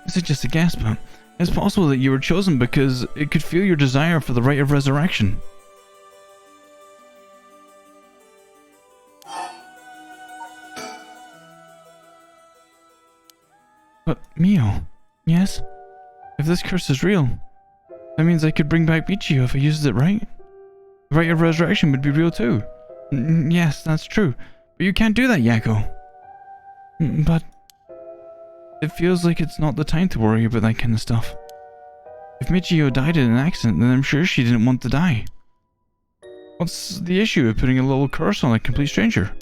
This is just a guess, but it's possible that you were chosen because it could feel your desire for the right of resurrection. But, Mio, yes? If this curse is real, that means I could bring back Michio if I used it right. The right of resurrection would be real too. Yes, that's true. But you can't do that, Yakko. But it feels like it's not the time to worry about that kind of stuff. If Michio died in an accident, then I'm sure she didn't want to die. What's the issue with putting a little curse on a complete stranger?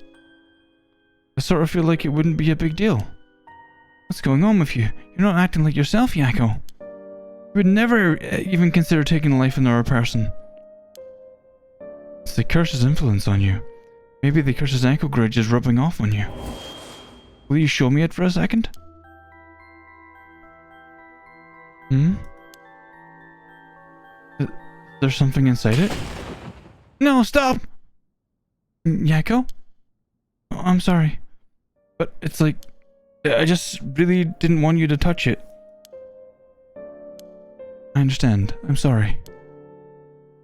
I sort of feel like it wouldn't be a big deal. What's going on with you? You're not acting like yourself, Yakko. You would never even consider taking life of another person. It's the curse's influence on you. Maybe the curse's ankle grudge is rubbing off on you. Will you show me it for a second? There's something inside it? No, stop! Yakko? Oh, I'm sorry. But it's like, I just really didn't want you to touch it. I understand. I'm sorry.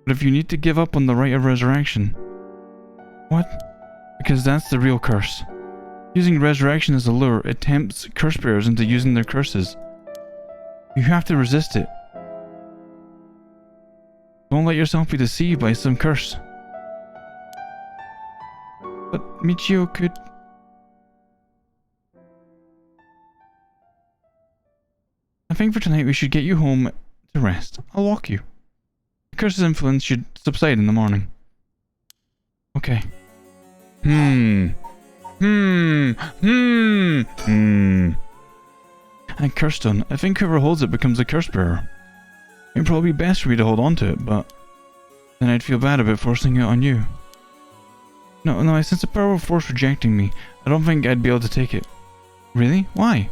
But if you need to give up on the right of resurrection... What? Because that's the real curse. Using resurrection as a lure, it tempts curse bearers into using their curses. You have to resist it. Don't let yourself be deceived by some curse. But Michio could... I think for tonight we should get you home to rest. I'll walk you. The curse's influence should subside in the morning. Okay. And curse stone. I think whoever holds it becomes a curse bearer. It'd probably be best for me to hold on to it, but then I'd feel bad about forcing it on you. No, I sense a powerful force rejecting me. I don't think I'd be able to take it. Really? Why?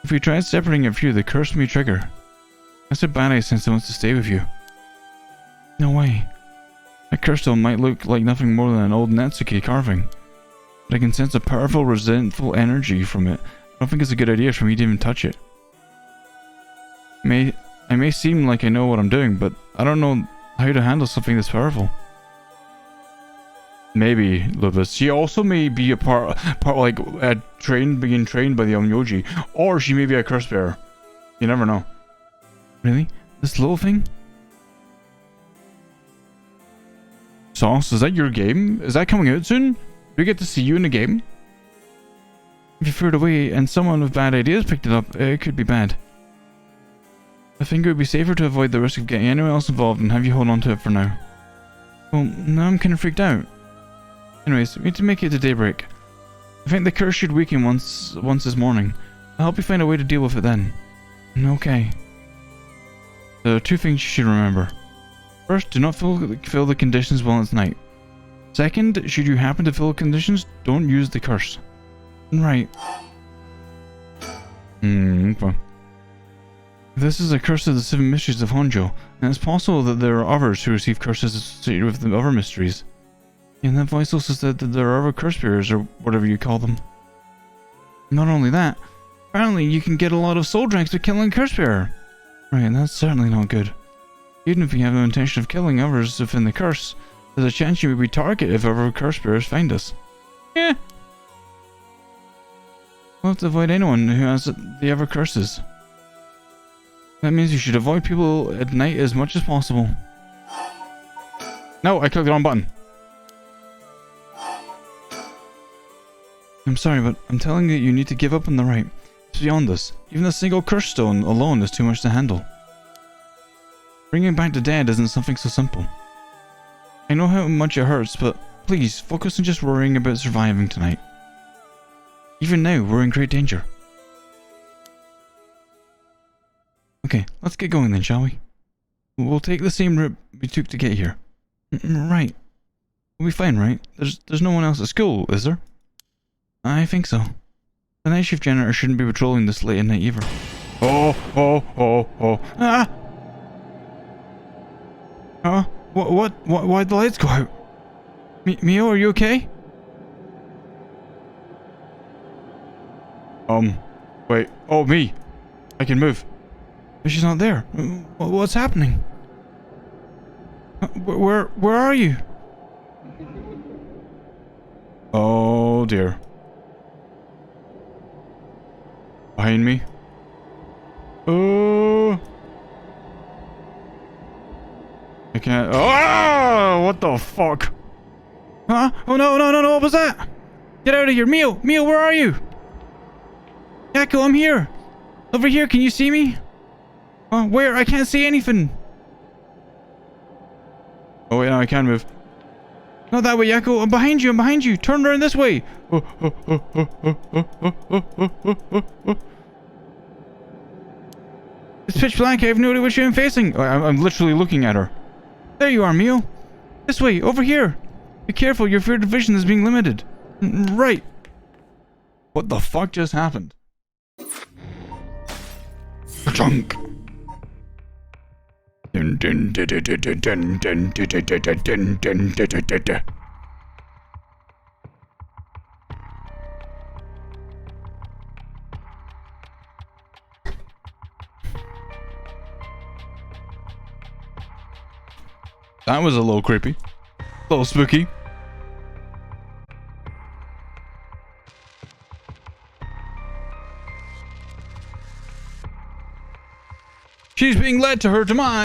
If we tried separating it from you, the curse may trigger. That's how bad I sense it wants to stay with you. No way. A curse stone might look like nothing more than an old Netsuke carving, but I can sense a powerful, resentful energy from it. I don't think it's a good idea for me to even touch it. I may seem like I know what I'm doing, but I don't know how to handle something this powerful. Maybe, Lupus. She also may be a part like being trained by the Onmyoji, or she may be a curse bearer. You never know. Really? This little thing? Sauce, is that your game? Is that coming out soon? Do we get to see you in the game? If you threw it away and someone with bad ideas picked it up, it could be bad. I think it would be safer to avoid the risk of getting anyone else involved and have you hold on to it for now. Well, now I'm kind of freaked out. Anyways, we need to make it to daybreak. I think the curse should weaken once this morning. I'll help you find a way to deal with it then. Okay. There are 2 things you should remember. First, do not fill the conditions while it's night. Second, should you happen to fill the conditions, don't use the curse. Right. Okay. This is a curse of the 7 mysteries of Honjo, and it's possible that there are others who receive curses associated with the other mysteries. And that voice also said that there are other curse bearers, or whatever you call them. Not only that, apparently you can get a lot of soul drinks for killing a curse bearer. Right, and that's certainly not good. Even if you have no intention of killing others within the curse, there's a chance you may be targeted if other curse bearers find us. Yeah. We'll have to avoid anyone who has the other curses. That means you should avoid people at night as much as possible. No, I clicked the wrong button. I'm sorry, but I'm telling you, you need to give up on the right. It's beyond this. Even a single curse stone alone is too much to handle. Bringing back the dead isn't something so simple. I know how much it hurts, but please, focus on just worrying about surviving tonight. Even now, we're in great danger. Okay, let's get going then, shall we? We'll take the same route we took to get here. Right. We'll be fine, right? There's no one else at school, is there? I think so. The night shift janitor shouldn't be patrolling this late at night either. Oh. Ah! Huh? Why'd the lights go out? Mio, are you okay? Wait. Oh, me. I can move. But she's not there. What's happening? Where are you? Oh, dear. Behind me. Oh. I can't. Oh, what the fuck? Huh? Oh, no, what was that? Get out of here. Mio, where are you? Yakko, I'm here. Over here, can you see me? Where? I can't see anything. Oh, wait, no, I can move. Not that way, Yakko. I'm behind you. Turn around this way. It's pitch black. I have no idea which way I'm facing. I'm literally looking at her. There you are, Mio. This way, over here. Be careful, your field of vision is being limited. Right. What the fuck just happened? Chunk. That was a little creepy. A little spooky. She's being led to her demise.